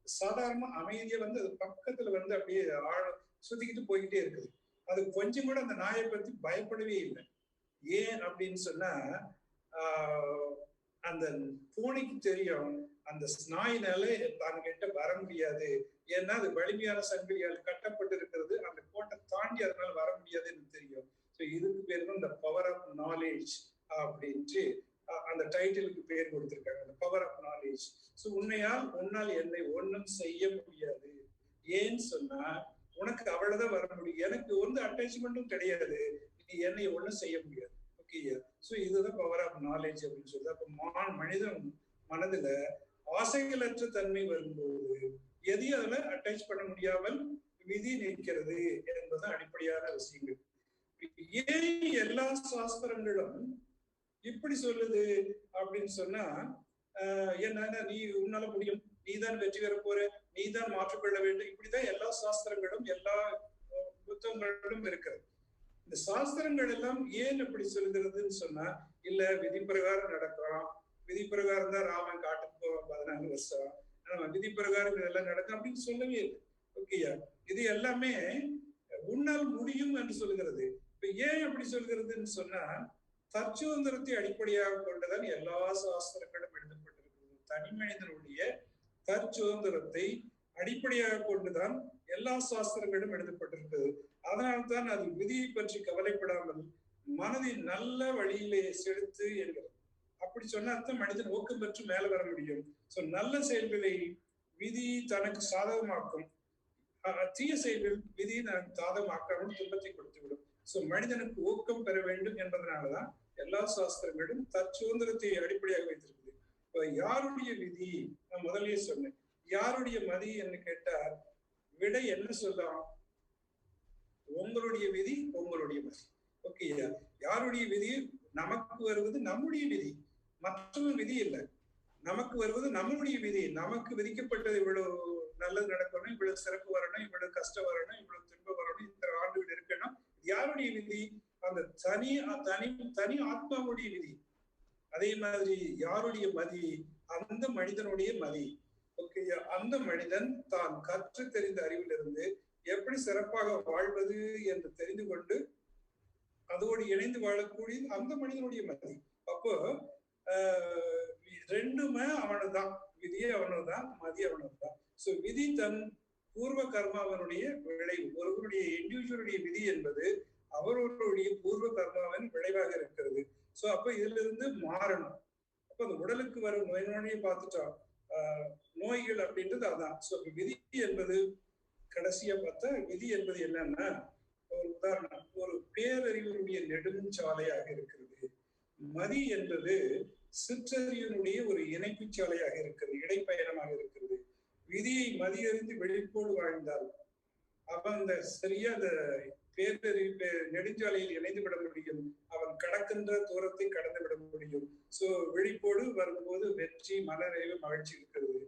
சாதாரண அமைதியா வந்து அது பக்கத்துல வந்து அப்படியே சுத்திக்கிட்டு போய்கிட்டே இருக்குது. அது கொஞ்சம் கூட அந்த நாயை பத்தி பயப்படவே இல்லை. ஏன் அப்படின்னு சொன்னா அந்த பூனைக்கு தெரியும் அந்த நாயினால தான் கிட்ட வர முடியாது. ஏன்னா அது வலிமையான சங்கிலியால் கட்டப்பட்டு இருக்கிறது, அந்த கோட்டை தாண்டி அதனால வர முடியாதுன்னு தெரியும். ஸோ இதுக்கு பேர் தான் இந்த பவர் ஆஃப் நாலேஜ் அப்படின்ட்டு அந்த டைட்டிலுக்கு பேர் கொடுத்திருக்காங்க, அந்த பவர் ஆஃப் நாலேஜ். ஸோ உன்னால் என்னை ஒன்றும் செய்ய முடியாது. ஏன்னு சொன்னா உனக்கு அவ்வளவுதான் வர முடியும், எனக்கு வந்து அட்டாச்மெண்ட்டும் கிடையாது, நீ என்னை ஒன்றும் செய்ய முடியாது. ஓகேயா? ஸோ இதுதான் பவர் ஆஃப் நாலேஜ் அப்படின்னு சொல்லுது. அப்ப மனிதன் மனதுல ஆசைகளற்ற தன்மை வரும்போது எதையும் அதுல அட்டாச் பண்ண முடியாமல் விதி நிற்கிறது என்பது அடிப்படையான விஷயங்கள். ஏன் எல்லா சாஸ்திரங்களும் இப்படி சொல்லுது அப்படின்னு சொன்னா, என்ன நீ உன்னால முடியும், நீ தான் வெற்றி பெற போற, நீ தான் மாற்றிக்கொள்ள வேண்டும், இப்படிதான் எல்லா சாஸ்திரங்களும் எல்லா புத்தகங்களும் இருக்கிறது. இந்த சாஸ்திரங்கள் எல்லாம் ஏன் அப்படி சொல்கிறதுன்னு சொன்னா, இல்ல விதி பிரகாரம் நடக்கலாம், விதி பிரகாரம் தான் ராமன் காட்டுக்கு போவான் 14 வருஷம், விதி பிரகாரம் இதெல்லாம் நடக்கும் அப்படின்னு சொல்லவே இல்லை. ஓகேயா? இது எல்லாமே உன்னால் முடியும் என்று சொல்கிறது. இப்ப ஏன் அப்படி சொல்கிறதுன்னு சொன்னா, தற்சுதந்திரத்தை அடிப்படையாக கொண்டுதான் எல்லா சாஸ்திரங்களும் எழுதப்பட்டிருக்கிறது. தனி மனிதனுடைய தற்சுதந்திரத்தை அடிப்படையாக கொண்டுதான் எல்லா சாஸ்திரங்களும் எழுதப்பட்டிருக்கிறது. அதனால்தான் அது விதியை பற்றி கவலைப்படாமல் மனதின் நல்ல வழியிலே செலுத்து என்கிறது. அப்படி சொன்னால்தான் மனிதன் ஊக்கம் பெற்று மேல வர முடியும். சோ நல்ல செயல்களை விதி தனக்கு சாதகமாக்கும், தீய செயல்கள் விதி தனக்கு சாதகமாக்காமல் துன்பத்தை கொடுத்துவிடும். சோ மனிதனுக்கு ஊக்கம் பெற வேண்டும் என்பதனாலதான் எல்லா சாஸ்திரங்களும் தற்சுதந்திரத்தை அடிப்படையாக வைத்திருக்குது. இப்ப யாருடைய விதி, நான் முதல்லயே சொன்னேன், யாருடைய மதி என்று கேட்டார், விடை என்ன சொல்லலாம்? உங்களுடைய விதி, உங்களுடைய மதி. ஓகேயா? யாருடைய விதி? நமக்கு வருவது நம்முடைய விதி, மற்றொரு விதி இல்லை. நமக்கு வருவது நம்முடைய விதி. நமக்கு விதிக்கப்பட்டது இவ்வளவு நல்லது நடக்கணும், இவ்வளவு சிறப்பு வரணும், இவ்வளவு கஷ்டம் வரணும், இவ்வளவு துன்பம் வரணும், இத்தனை ஆண்டுகள் இருக்கணும். யாருடைய விதி? அந்த தனி தனி தனி ஆத்மாவுடைய விதி. அதே மாதிரி யாருடைய மதி? அந்த மனிதனுடைய மதி. ஓகேயா? அந்த மனிதன் தான் கற்று தெரிந்த அறிவிலிருந்து எப்படி சிறப்பாக வாழ்வது என்று தெரிந்து கொண்டு அதோடு இணைந்து வாழக்கூடிய அந்த மனிதனுடைய மதி. அப்போ ரெண்டுமே அவனதுதான், விதியே அவனதுதான், மதி அவனதுதான். சோ விதி தன் பூர்வ கர்மாவனுடைய விளைவு. ஒருவருடைய இண்டிவிஜுவலுடைய விதி என்பது அவர்களுடைய பூர்வ கர்மாவின் விளைவாக இருக்கிறது. சோ அப்ப இதுல இருந்து மாறணும். அப்ப அந்த உடலுக்கு வரும் நோயை பார்த்துட்டோம், நோய்கள் அப்படின்றது அதான். சோ விதி என்பது கடைசியா பார்த்தா விதி என்பது என்னன்னா, ஒரு உதாரணம், ஒரு பேரறிவினுடைய நெடுஞ்சாலையாக இருக்கிறது. மதி என்பது சிற்றறிவினுடைய ஒரு இணைப்பு சாலையாக இருக்கிறது, இடைப்பயணமாக இருக்கிறது. விதியை மதியறிந்து வெளிப்போடு வாழ்ந்தால் அவன் அந்த சரியா அந்த பேரறிவு நெடுஞ்சாலையில் இணைந்து விட முடியும், அவன் கடக்கின்ற தூரத்தை கடந்து விட முடியும். சோ விழிப்போடு வரும்போது வெற்றி, மனநிறைவு, மகிழ்ச்சி இருக்கிறது.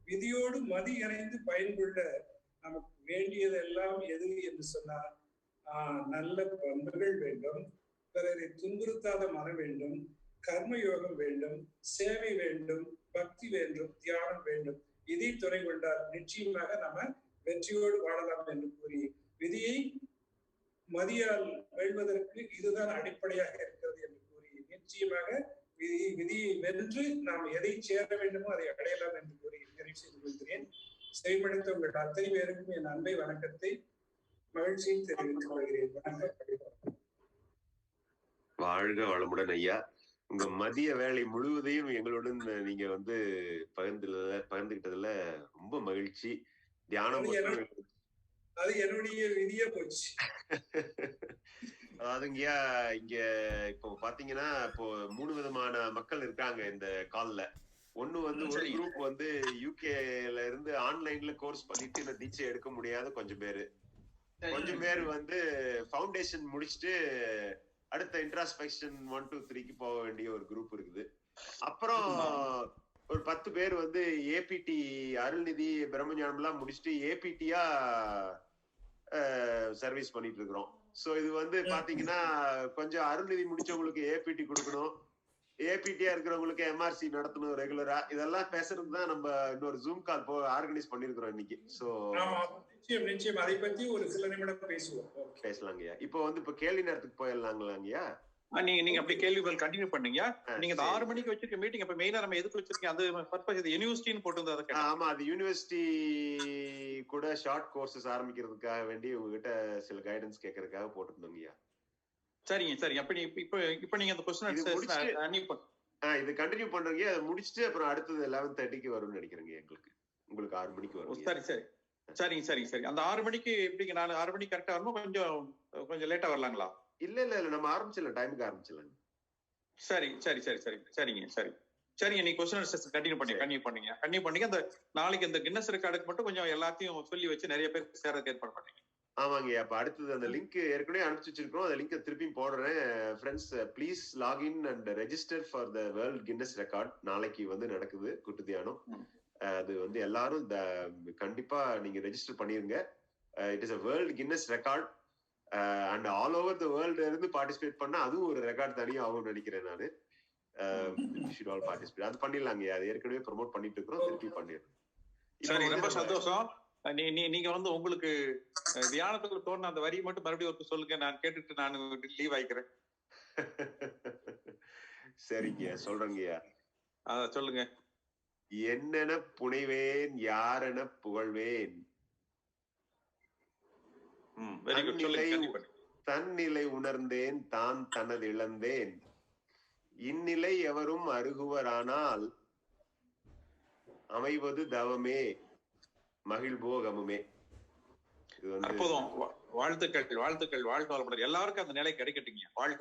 விதியோடு மதி இணைந்து பயன்புள்ள நமக்கு வேண்டியதெல்லாம் எது என்று சொன்னால், நல்ல பண்புகள் வேண்டும், பிறரை துன்புறுத்தாத மனம் வேண்டும், கர்மயோகம் வேண்டும், சேவை வேண்டும், பக்தி வேண்டும், தியானம் வேண்டும். இதை துணை கொண்டால் நிச்சயமாக நம்ம வெற்றியோடு வாழலாம் என்று கூறி, விதியை மதியால் வெல்வதற்கு இதுதான் அடிப்படையாக இருக்கிறது என்று கூறி, நிச்சயமாக விதியை வென்று நாம் எதை சேர வேண்டுமோ அதை அடையலாம் என்று கூறி நிறைவு செய்து கொள்கிறேன். செய்மடுத்த உங்கள் அத்தனை பேருக்கும் என் அன்பை வணக்கத்தை மகிழ்ச்சியை தெரிவித்துக் கொள்கிறேன். வாழ்க வளமுடன் ஐயா. உங்க மதிய வேலை முழுவதையும் எங்களுடன் நீங்க பகிர்ந்துகிட்டதுல ரொம்ப மகிழ்ச்சி. தியானம் அது என்னுடைய விதியே போச்சு. அதாவதுங்கய்யா, இங்க இப்போ பாத்தீங்கன்னா இப்போ 3 விதமான மக்கள் இருக்காங்க இந்த கால்ல. ஒண்ணு வந்து ஒரு சரி. குரூப் வந்து யூகேல இருந்து ஆன்லைன்ல கோர்ஸ் பண்ணிட்டு இந்த தீட்சை எடுக்க முடியாத கொஞ்சம் பேரு. கொஞ்சம் பேர் வந்து ஃபவுண்டேஷன் முடிச்சுட்டு அடுத்த இன்ட்ராஸ்பெக்ஷன் 1 2 3க்கு போக வேண்டிய ஒரு குரூப் இருக்குது. அப்புறம் ஒரு 10 பேர் வந்து ஏபிடி அருள்நிதி பிரம்மஞானம் எல்லாம் முடிச்சுட்டு ஏபிடியா சர்வீஸ் பண்ணிட்டு இருக்கிறோம். சோ இது வந்து பாத்தீங்கன்னா கொஞ்சம் அருள்நிதி முடிச்சவங்களுக்கு ஏபிடி கொடுக்கணும், ஏபிடியா இருக்கிறவங்களுக்கு எம்ஆர்சி நடத்தணும் ரெகுலரா. இதெல்லாம் பேசுறது தான் நம்ம இன்னொரு ஜூம் கால் ஆர்கனைஸ் பண்ணிருக்கிறோம் இன்னைக்கு. சோ நிச்சயம் அதை பத்தி ஒரு சில நிமிடம் பேசலாங்கய்யா. இப்போ வந்து இப்ப கேள்வி நேரத்துக்கு போயிடலாங்களாங்கய்யா. நீங்க அப்படி கேள்விகள் கண்டினியூ பண்ணீங்க. நீங்க 6 மணிக்கு வச்சிருக்க மீட்டிங் அப்ப மெயினா நம்ம எதுக்கு வச்சிருக்கீங்க? அந்த பர்பஸ் இது யூனிவர்சிட்டின்னு போட்டுருந்தா? ஆமா, அது யூனிவர்சிட்டி கூட ஷார்ட் கோர்சஸ் ஆரம்பிக்கிறதுக்காக வேண்டி உங்ககிட்ட சில கைடன்ஸ் கேட்கறதுக்காக போட்டுருந்தோங்கய்யா. சரிங்க சரி. அப்ப இப்ப நீங்க அந்த இது கண்டினியூ பண்றீங்க. அதை முடிச்சுட்டு அப்புறம் அடுத்தது 11:30க்கு வரும்னு நினைக்கிறேங்க. உங்களுக்கு 6 மணிக்கு வரும். சரி சரி சரிங்க சரிங்க சரி. அந்த 6 மணிக்கு எப்படிங்க? நான் 6 மணிக்கு கரெக்டா வரணும், கொஞ்சம் லேட்டா வரலாங்களா? இல்ல நம்ம ஆரம்பிச்சிடலாம், டைமுக்கு ஆரம்பிச்சிடலாம். சரி சரி சரி சரி சரிங்க சரி சரிங்க. நீ கொஸ்டின் கண்டினியூ பண்ணீங்க. அந்த நாளைக்கு அந்த கின்னஸ் ரெக்கார்டுக்கு மட்டும் கொஞ்சம் எல்லாத்தையும் சொல்லி வச்சு நிறைய பேர் சேரதுக்கு ஏற்பாடு பண்ணீங்க. ஆமாங்க. அப்ப அடுத்தது அந்த லிங்க் ஏற்கனவே அனுப்பிச்சு வச்சிருக்கோம். அந்த லிங்க் திருப்பி போடுறேன். Friends, please login and register for the world Guinness record. நாளைக்கு வந்து நடக்குது கூட்டு தியானம். அது வந்து எல்லாரும் கண்டிப்பா நீங்க ரெஜிஸ்டர் பண்ணிருங்க. It is a world Guinness record and all over the world இருந்து பார்ட்டிசிபேட் பண்ணா அதுவும் ஒரு ரெக்கார்ட் தனியா ஆகும்னு நினைக்கிறேன் நானு. Should all participate. அது பண்ணிடலாங்க. அது ஏற்கனவே ப்ரோமோட் பண்ணிட்டு இருக்கிறோம், திருப்பி பண்ணிடுறோம். சரி, ரொம்ப சந்தோஷம். நீங்க வந்து உங்களுக்கு தியானத்துல தோணுன அந்த வரியை மட்டும் மறுபடியும் சொல்லுங்க. நான் கேட்டுட்டு நான் லீவ் ஆயிக்கிறேன். சரிங்க, சொல்றேங்கய்யா. சொல்லுங்க. என்னென புனைவேன் யாரென புகழ்வேன், தன்னிலை உணர்ந்தேன் தான் தனது இழந்தேன், இந்நிலை எவரும் அருகுவரானால் அமைவது தவமே மகிழ்போகமுமே. அற்புதம். வாழ்த்துக்கள். வாழ்க வளமுடன். எல்லாருக்கும் அந்த நிலை கிடைக்கட்டுங்க. வாழ்க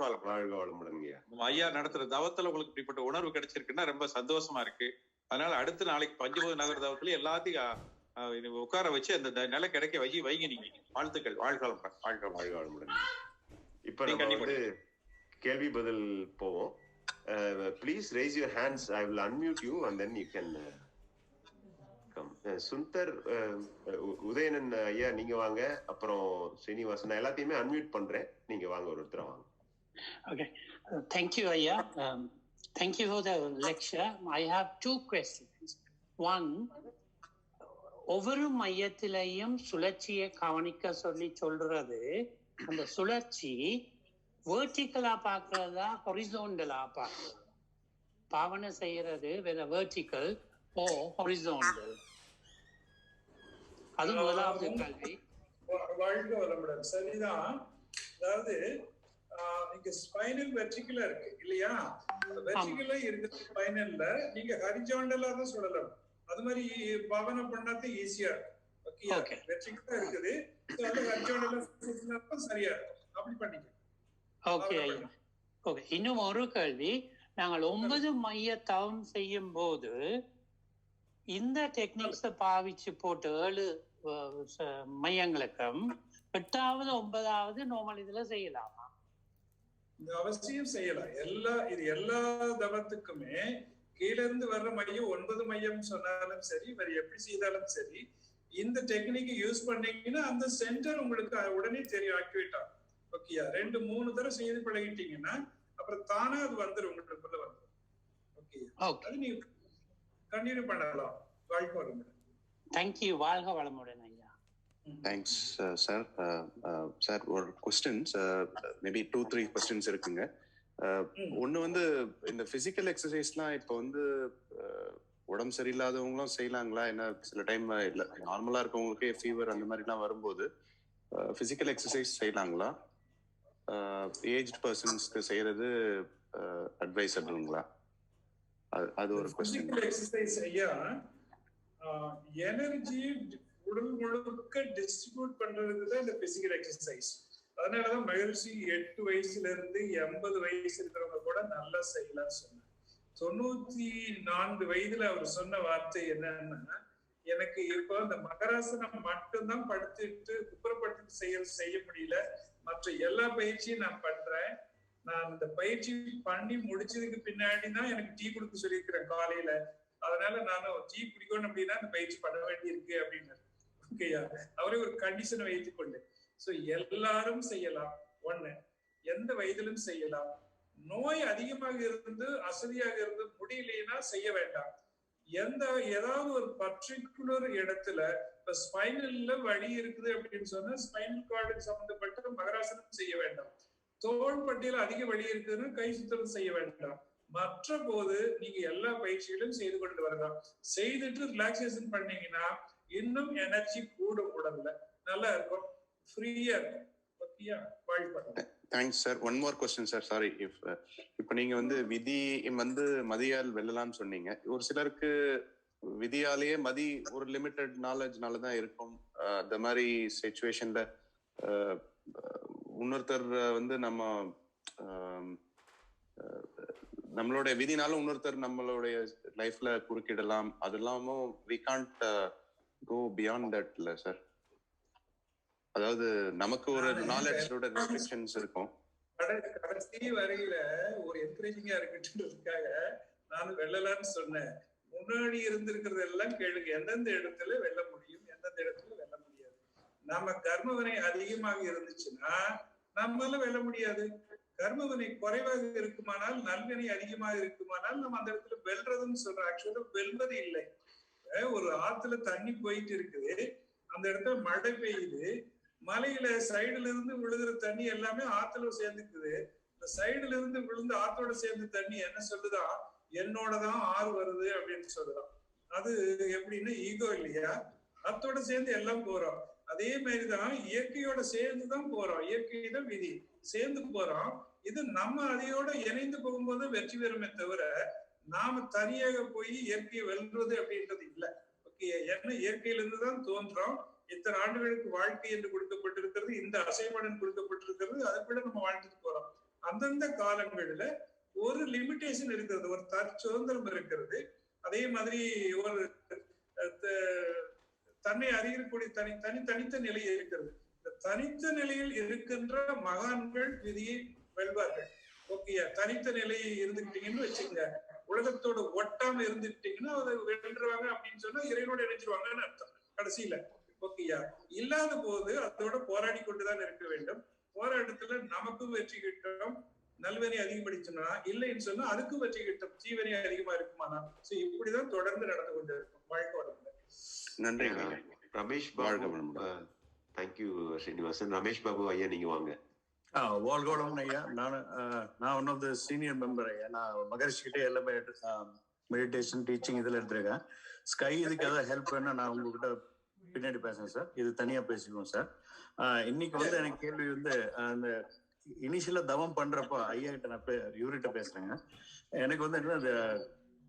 வளமுடன். ஐயா நடத்துற தவத்துல உங்களுக்கு இப்படிப்பட்ட உணர்வு கிடைச்சிருக்குன்னா ரொம்ப சந்தோஷமா இருக்கு. அதனால அடுத்த நாளைக்கு பஞ்சபூத நகர தவத்துல எல்லாத்தையும் உட்கார வச்சு அந்த நிலை கிடைக்க வைங்க நீங்க. வாழ்த்துக்கள். வாழ்க வளமுடன். இப்ப நம்ம வந்து கேள்வி பதில் போவோம். Please raise your hands. I will unmute you and then you can come. Sundar, Udayanan ஐயா நீங்க வாங்க. அப்புறம் ஸ்ரீனிவாசன், நான் எல்லாத்தையுமே அன்மியூட் பண்றேன். நீங்க வாங்க, ஒருத்தர் வாங்க. Okay, thank you ஐயா. Thank you for the lecture. I have 2 questions. One, ஒவ்வொரு மையத்திலையும் சுழற்சியை கவனிக்க சொல்றது, அந்த சுழற்சி வெர்டிகலா பாக்குறதா ஹொரிசோண்டலா பாக்குறதா? பாவனை செய்யறது வெர்டிகல் ஓ ஹொரிசோண்டல்? அது முதலாவது கேள்வி. வாழ்க வளமுடன். சரிதான். அதாவது நீங்க ஸ்பைனல் வெர்டிகலா இருக்கு இல்லையா? வெர்டிகலா இருக்கிற ஸ்பைனல்ல நீங்க ஹரிசாண்டலா தான் சொல்லலாம். அது மாதிரி பாவனை பண்ணாதே ஈஸியா இருக்கு. ஓகே, வெர்டிகலா இருக்குது, அது ஹரிசாண்டலா சொன்னப்ப சரியா இருக்கும். அப்படி பண்ணிக்க. ஓகே ஐயா. ஓகே, இன்னும் ஒரு கேள்வி. நாங்கள் 9 மைய தவம் செய்யும் போது இந்த டெக்னிக்ஸை பாவிச்சு போட்டு 7 மையங்களுக்கும் 8வது 9வது நார்மல் இதுல செய்யலாமா? அவசியம் செய்யலாம். எல்லா தவத்துக்குமே கீழ இருந்து வர்ற மையம் 9 மையம் சொன்னாலும் சரி, வேற எப்படி செய்தாலும் சரி, இந்த டெக்னிக் யூஸ் பண்ணீங்கன்னா அந்த சென்டர் உங்களுக்கு உடனே தெரியும், ஆக்டிவேட் ஆகும். ஓகேயா? 2-3 தடவை செய்து பழகிட்டீங்கன்னா அப்புறம் தானா அது வந்துடும், உங்களுக்குள்ள வந்துடும். ஓகே, அது நீங்க கண்டினியூ பண்ணலாம். வாழ்க வளமுடன். தேங்க்யூ. வாழ்க வளமுடன் ஐயா. Thanks sir. சார், ஒரு கொஸ்டின்ஸ், மேபி 2-3 கொஸ்டின்ஸ் இருக்குங்க. ஒன்று வந்து இந்த பிசிக்கல் எக்ஸசைஸ்லாம் இப்போ வந்து உடம்பு சரியில்லாதவங்களும் செய்யலாங்களா? ஏன்னா சில டைம் இல்லை, நார்மலாக இருக்கவங்களுக்கே ஃபீவர் அந்த மாதிரிலாம் வரும்போது பிசிக்கல் எக்ஸசைஸ் செய்யலாங்களா? ஏஜ்ட் பர்சன்ஸ்க்கு செய்யறது அட்வைசபிளுங்களா? அது ஒரு கொஸ்டின். பிசிக்கல் எக்ஸசைஸ் ஐயா, எனர்ஜி உடல் முழுக்க டிஸ்ட்ரிபியூட் பண்றதுக்கு தான் இந்த பிசிக்கல் எக்ஸசைஸ். அதனாலதான் மகிழ்ச்சி 8 வயசுல இருந்து 80 வயசு இருக்கிறவங்க கூட நல்லா செய்யலாம் சொன்னார். 94 வயதுல அவர் சொன்ன வார்த்தை என்னன்னா, எனக்கு இப்போ அந்த மகராசனம் மட்டும்தான் படுத்துட்டு குப்புறப்படுத்திட்டு செய்ய முடியல, மற்ற எல்லா பயிற்சியும் நான் பண்றேன். நான் இந்த பயிற்சி பண்ணி முடிச்சதுக்கு பின்னாடி தான் எனக்கு டீ குடிக்க சொல்லியிருக்கிறேன் காலையில. அதனால நானும் டீ குடிக்கணும் அப்படின்னா அந்த பயிற்சி பண்ண வேண்டி இருக்கு அப்படின்னு. ஓகேயா, அவரே ஒரு கண்டிஷனை வைத்துக் கொண்டு. சோ எல்லாரும் செய்யலாம். ஒண்ணு, எந்த வயதிலும் செய்யலாம். நோய் அதிகமாக இருந்து அசதியாக இருந்து முடியலைன்னா செய்ய வேண்டாம். ஏதாவது ஒரு பர்டிகுலர் இடத்துல இப்ப ஸ்பைனல்ல வலி இருக்குது அப்படின்னு சொன்னா ஸ்பைனல் கார்டுக்கு சம்பந்தப்பட்ட மகராசனம் செய்ய வேண்டாம். தோள் பட்டியல அதிக வலி இருக்குதுன்னா கை சுத்தம் செய்ய வேண்டாம். மற்ற போது நீங்க எல்லா பயிற்சிகளும் செய்து கொண்டு வரலாம். செய்துட்டு ரிலாக்ஸேஷன் பண்ணீங்கன்னா இன்னும் எனர்ஜி கூடும், உடல்ல நல்லா இருக்கும், ஃப்ரீயா இருக்கும். ஓகேயா, வாழ்க்கை. Thanks sir. One more question sir. Sorry, இப்ப நீங்க வந்து விதி வந்து மதியால் வெல்லலாம்னு சொன்னீங்க. ஒரு சிலருக்கு விதியாலேயே மதி ஒரு லிமிட்டட் நாலேஜ்னாலதான் இருக்கும். அந்த மாதிரி சிச்சுவேஷன்ல இன்னொருத்தர் வந்து நம்மளுடைய விதினால இன்னொருத்தர் நம்மளுடைய லைஃப்ல குறுக்கிடலாம். அதெல்லாமும் we can't go beyond that இல்ல சார்? அதாவது நமக்கு ஒரு நாலேஜோட ரெஸ்ட்ரிக்ஷன்ஸ் இருக்கும். கடைசி வரையில ஒரு என்கரேஜிங்கா இருக்கட்டும்ன்றதுக்காக நானும் வெல்லலான்னு சொன்னேன். முன்னாடி இருந்திருக்கிறது எல்லாம் கேளுங்க. எந்தெந்த இடத்துல வெல்ல முடியும், எந்தெந்த இடத்துல வெல்ல முடியாது. நம்ம கர்மவினை அதிகமாக இருந்துச்சுன்னா நம்மளால வெல்ல முடியாது. கர்மவினை குறைவாக இருக்குமானால், நல்வினை அதிகமாக இருக்குமானால் நம்ம அந்த இடத்துல வெல்றதுன்னு சொல்றோம். ஆக்சுவலா வெல்வது இல்லை. ஒரு ஆத்துல தண்ணி போயிட்டு இருக்குது, அந்த இடத்துல மழை பெய்யுது, மலையில சைடுல இருந்து விழுகிற தண்ணி எல்லாமே ஆத்துல சேர்ந்துக்குது. இந்த சைடுல இருந்து விழுந்து ஆத்தோட சேர்ந்த தண்ணி என்ன சொல்லுதான், என்னோடதான் ஆறு வருது அப்படின்னு சொல்லுதான். அது எப்படின்னா ஈகோ இல்லையா? ஆத்தோட சேர்ந்து எல்லாம் போறோம். அதே மாதிரிதான் இயற்கையோட சேர்ந்துதான் போறோம். இயற்கை தான் விதி, சேர்ந்து போறோம். இது நம்ம அதையோட இணைந்து போகும்போது வெற்றி பெறுமே தவிர நாம தனியாக போய் இயற்கையை வெல்றது அப்படின்றது இல்லை. ஓகே, ஏன்னா இயற்கையில இருந்துதான் தோன்றோம். இத்தனை ஆண்டுகளுக்கு வாழ்க்கை என்று கொடுக்கப்பட்டிருக்கிறது, இந்த அசைன்மெண்ட் கொடுக்கப்பட்டிருக்கிறது, அதுக்குள்ள நம்ம வாழ்ந்துட்டு போறோம். அந்தந்த காலங்கள்ல ஒரு லிமிடேஷன் இருக்கிறது, ஒரு தற்சுதந்திரம் இருக்கிறது. அதே மாதிரி ஒரு தன்னை அறியக்கூடிய தனித்த நிலை இருக்கிறது. இந்த தனித்த நிலையில் இருக்கின்ற மகான்கள் விதியை வெல்வார்கள். ஓகேயா, தனித்த நிலை இருந்துக்கிட்டீங்கன்னு வச்சுக்கோங்க, உலகத்தோட ஒட்டாம இருந்துக்கிட்டீங்கன்னா அதை வென்றுவாங்க அப்படின்னு சொன்னா இறைவனோட இணைஞ்சிருவாங்கன்னு அர்த்தம் கடைசியில. ஓகேயா, இல்லாத போது அதோட போராடி கொண்டுதான் இருக்க வேண்டும். போராட்டத்துல நமக்கும் வெற்றி கிட்டும், நல்வனை அதிகப்படுத்தினா, இல்லைன்னு சொன்னா அதுக்கும் வெற்றி கிட்டும், தீவனை அதிகமா இருக்குமானா. சோ இப்படிதான் தொடர்ந்து நடந்து கொண்டு இருக்கும் வாழ்க்கை வளர்ந்து. நன்றி ரமேஷ் பாபு. தேங்க்யூ ஸ்ரீனிவாசன். ரமேஷ் பாபு ஐயா, நீங்க வாங்க. வாழ்க வளமுடன் ஐயா. நான் one of the senior member ஐயா. நான் மகரிஷி கிட்டே எல்லாமே மெடிடேஷன் டீச்சிங் இதுல எடுத்திருக்கேன். ஸ்கை இதுக்கு ஏதாவது ஹெல்ப் வேணா நான் உங்ககிட்ட பின்னாடி பேசுறேன் சார். இது தனியா பேசிக்குவோம் சார். இன்னைக்கு வந்து எனக்கு கேள்வி வந்து அந்த இனிஷியலா தவம் பண்றப்ப ஐயா கிட்ட நான் இவர்கிட்ட பேசுறேங்க. எனக்கு வந்து என்ன,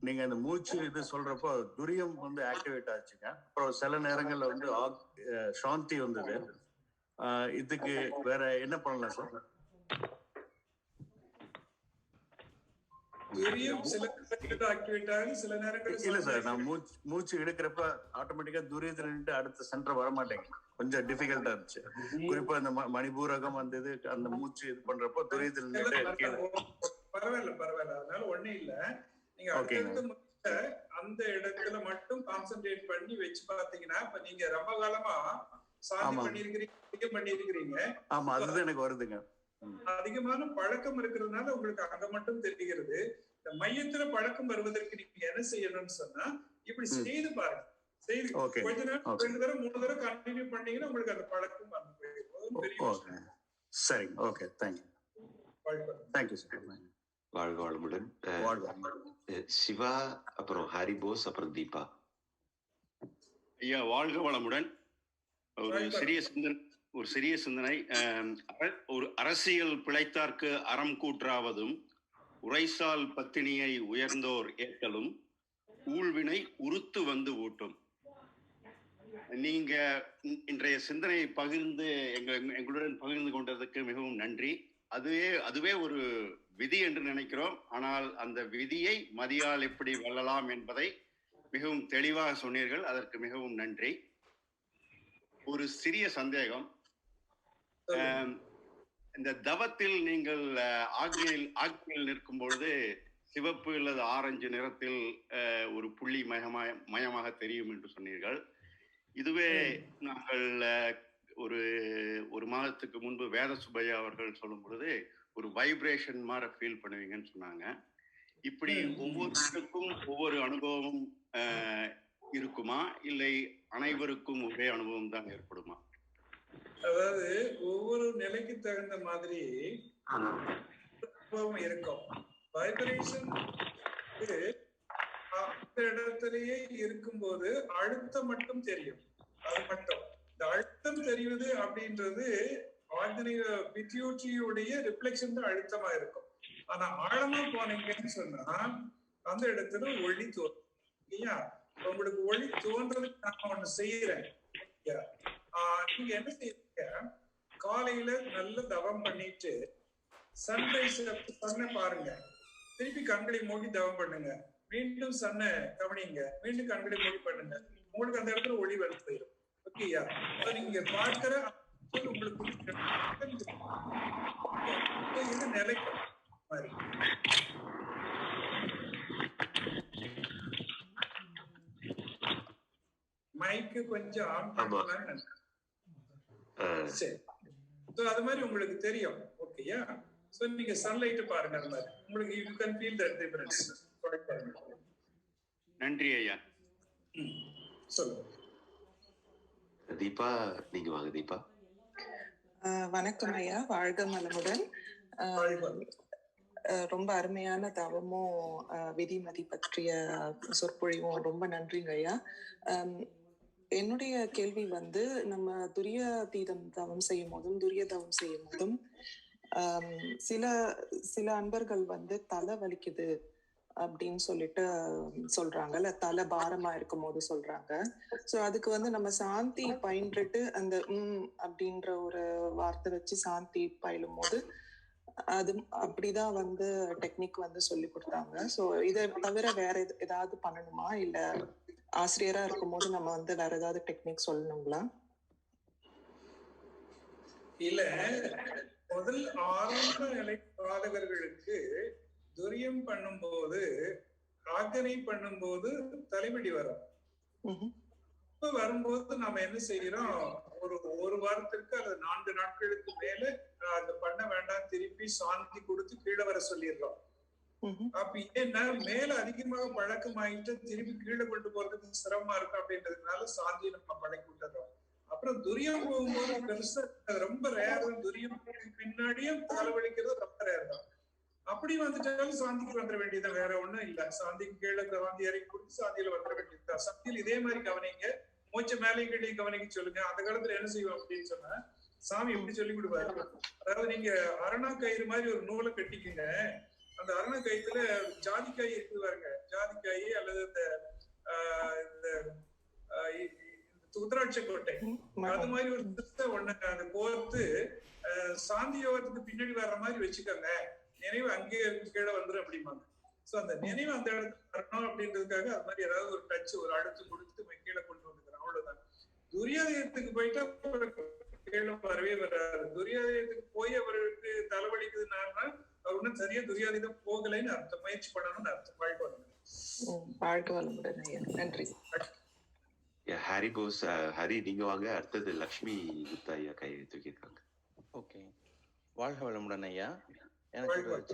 நீங்க அந்த மூச்சு இது சொல்றப்போ துரியம் வந்து ஆக்டிவேட் ஆச்சுங்க. அப்புறம் சில நேரங்கள்ல வந்து சாந்தி வந்தது. இதுக்கு வேற என்ன பண்ணலாம் சார்? இல்ல சார், நான் மூச்சு எடுக்கிறப்ப ஆட்டோமேட்டிக்கா துரியத்துல நின்று அடுத்த சென்டர் வர மாட்டேங்க. கொஞ்சம் டிஃபிகல்ட்டா இருந்துச்சு. குறிப்பா இந்த மணிபூரகம் வந்தது, அந்த மூச்சு இது பண்றப்போ துரியத்துல நின்று. பரவாயில்ல, அதனால ஒண்ணு இல்ல. நீங்க அந்த இடத்துல மட்டும் கான்சென்ட்ரேட் பண்ணி வச்சு பாத்தீங்கன்னா, இப்ப நீங்க ரொம்ப காலமா சாந்தி பண்ணிருக்கிறீங்க. ஆமா, அதுதான் எனக்கு வருதுங்க. அதிகமான பழக்கம் இருக்கிறதுனால உங்களுக்கு அங்க மட்டும் தெரிகிறது. இந்த மையத்துல பழக்கம் வருவதற்கு நீங்க என்ன செய்யணும்னு சொன்னா, இப்படி செய்து பாருங்க. செய்து கொஞ்ச நேரம் 2 தடவை 3 தடவை கண்டினியூ பண்ணீங்கன்னா உங்களுக்கு அந்த பழக்கம் வந்து போயிடும். சரி, ஓகே, தேங்க்யூ. Thank you sir. வாழ்க வளமுடன். சிவா, அப்புறம் ஹரிபோஸ், அப்புறம் தீபா. ஐயா வாழ்க வளமுடன். ஒரு சிறிய சிந்தனை. ஒரு அரசியல் பிழைத்தார்க்கு அறம் கூற்றாவதும், உரைசால் பத்தினியை உயர்ந்தோர் ஏற்றலும், ஊழ்வினை உறுத்து வந்து ஊட்டும். நீங்க இன்றைய சிந்தனையை எங்களுடன் பகிர்ந்து கொண்டதற்கு மிகவும் நன்றி. அதுவே ஒரு விதி என்று நினைக்கிறோம். ஆனால் அந்த விதியை மதியால் எப்படி வெல்லலாம் என்பதை மிகவும் தெளிவாக சொன்னீர்கள். அதற்கு மிகவும் நன்றி. ஒரு சிறிய சந்தேகம். இந்த தவத்தில் நீங்கள் ஆக்னியில் நிற்கும் பொழுது சிவப்பு அல்லது ஆரஞ்சு நிறத்தில் ஒரு புள்ளி மயமாக தெரியும் என்று சொன்னீர்கள். இதுவே நாங்கள் ஒரு மாதத்துக்கு முன்பு வேத சுப்பையா அவர்கள் சொல்லும் பொழுது ஒரு வைப்ரேஷன் மாதிரி ஃபீல் பண்ணுவீங்கன்னு சொன்னாங்க. இப்படி ஒவ்வொருத்தருக்கும் ஒவ்வொரு அனுபவம் இருக்குமா, இல்லை அனைவருக்கும் ஒரே அனுபவம் தான் ஏற்படுமா? அதாவது ஒவ்வொரு நிலைக்கு தகுந்த மாதிரி அனுபவம் இருக்கும். வைப்ரேஷன் அந்த இடத்திலேயே இருக்கும்போது அழுத்தம் மட்டும் தெரியும். அது மட்டும் இந்த அழுத்தம் தெரியுது அப்படின்றது ஆர்டினரி பிட்யூட்டரியுடைய ரிஃப்ளெக்ஷன் தான் அழுத்தமா இருக்கும். ஆனா ஆழமா போனீங்கன்னு சொன்னா அந்த இடத்துல ஒளி தோன்றும் இல்லையா? உங்களுக்கு ஒளி தோன்றதுக்கு நான் ஒண்ணு செய்யறேன். நீங்க என்ன செய்யறீங்க, காலையில நல்ல தவம் பண்ணிட்டு சன்ரைஸ் சன்னை பாருங்க, திருப்பி கண்களை மூடி தவம் பண்ணுங்க, மீண்டும் சன்னை கவனிங்க, மீண்டும் கண்களை மூடி பண்ணுங்க, உங்களுக்கு அந்த இடத்துல ஒளி வந்து போயிடும். ஓகேயா? நீங்க பார்க்கிற உங்களுக்கு இது நிலைக்கும் மாதிரி. மைக்கு கொஞ்சம் ஆன் பண்ணலாம். சரி, அது மாதிரி உங்களுக்கு தெரியும். ஓகேயா? சோ நீங்க சன்லைட் பாருங்க, அந்த மாதிரி உங்களுக்கு you can feel that difference. நன்றி ஐயா. சொல்லுங்க தீபா, நீங்க வாங்க தீபா. வணக்கம் ஐயா, வாழ்க நலமுடன். ரொம்ப அருமையான தவமும் விதிமதி பற்றிய சொற்பொழிவும் ரொம்ப நன்றிங்க ஐயா. என்னுடைய கேள்வி வந்து, நம்ம துரியாதீதம் தவம் செய்யும் போதும் துரிய தவம் செய்யும் போதும் சில அன்பர்கள் வந்து தலை வலிக்குது அப்படின்னு சொல்லிட்டு சொல்றாங்க, இல்ல தலை பாரமா இருக்கும் போது சொல்றாங்க. சோ அதுக்கு வந்து நம்ம சாந்தி பயின்றுட்டு அந்த அப்படின்ற ஒரு வார்த்தை வச்சு சாந்தி பயிலும் போது அது அப்படிதான் வந்து டெக்னிக் வந்து சொல்லி கொடுத்தாங்க. சோ இதை தவிர வேற ஏதாவது பண்ணணுமா, இல்ல ஆசிரியரா இருக்கும் போது நம்ம வந்து வேற ஏதாவது டெக்னிக் சொல்லணுங்களா? இல்ல, முதல் ஆரம்ப நிலை பாதகர்களுக்கு துரியம் பண்ணும்போது ஆக்னை பண்ணும்போது தலைவலி வரும். இப்ப வரும்போது நாம என்ன செய்யறோம், ஒரு வாரத்திற்கு அல்லது 4 நாட்களுக்கு மேல அது பண்ண வேண்டாம், திருப்பி சாந்தி கொடுத்து கீழே வர சொல்லிடுறோம். அப்ப ஏன்னா மேல அதிகமாக பழக்கமாயிட்டு திருப்பி கீழே கொண்டு போறதுக்கு சிரமமா இருக்கும் அப்படின்றதுனால சாந்தியை நம்ம பழக்கி விட்டுறோம். அப்புறம் துரியம் போகும்போது பெருசா ரொம்ப ரேர், துரியம் பின்னாடியும் தலைவலிக்கிறது ரொம்ப ரேர் தான். அப்படி வந்துட்டாலும் சாந்திக்கு வந்துட வேண்டியதான், வேற ஒண்ணும் இல்ல. சாந்திக்கு கீழே சாந்தி இறக்கி கொடுத்து சாந்தியில வந்துட வேண்டியதுதான். சக்தியில் இதே மாதிரி கவனிங்க, மூச்ச மேலையும் கீழே கவனிக்க சொல்லுங்க. அந்த காலத்துல என்ன செய்வோம் அப்படின்னு சொன்னா, சாமி எப்படி சொல்லி கொடுப்பாரு, அதாவது நீங்க அரணா கயிறு மாதிரி ஒரு நூலை கட்டிக்குங்க, அந்த அரண கயிறுல ஜாதிக்காய் இருக்கு பாருங்க, ஜாதிக்காய் அல்லது இந்த உத்ராட்ச கோட்டை அது மாதிரி ஒரு திருத்த ஒண்ணு அதை கோர்த்து சாந்தி யோகத்துக்கு பின்னாடி வர்ற மாதிரி வச்சுக்கோங்க, நினைவு அங்கேயே கீழே வந்துடும் அப்படிம்பாங்க. சோ அந்த நினைவு அந்த இடத்துக்கு வரணும் அப்படின்றதுக்காக அது மாதிரி ஏதாவது ஒரு டச், ஒரு அழுத்து கொடுத்து கீழே கொண்டு வந்துக்கிறோம், அவ்வளவுதான். துரியாதயத்துக்கு போயிட்டா கீழே வரவே வராது. துரியாதயத்துக்கு போய் அவருக்கு தலைவலிக்குதுன்னா அவர் ஒன்னும் சரியா துரியாதீதம் போகலைன்னு அர்த்தம், முயற்சி பண்ணணும்னு அர்த்தம். வாழ்க்கை வளமுடன், நன்றி. ஹரி போஸ், ஹரி நீங்க வாங்க. அடுத்தது லக்ஷ்மி குப்தா ஐயா கை தூக்கியிருக்காங்க. ஓகே, வாழ்க வளமுடன் ஐயா. எனக்கு ஒரு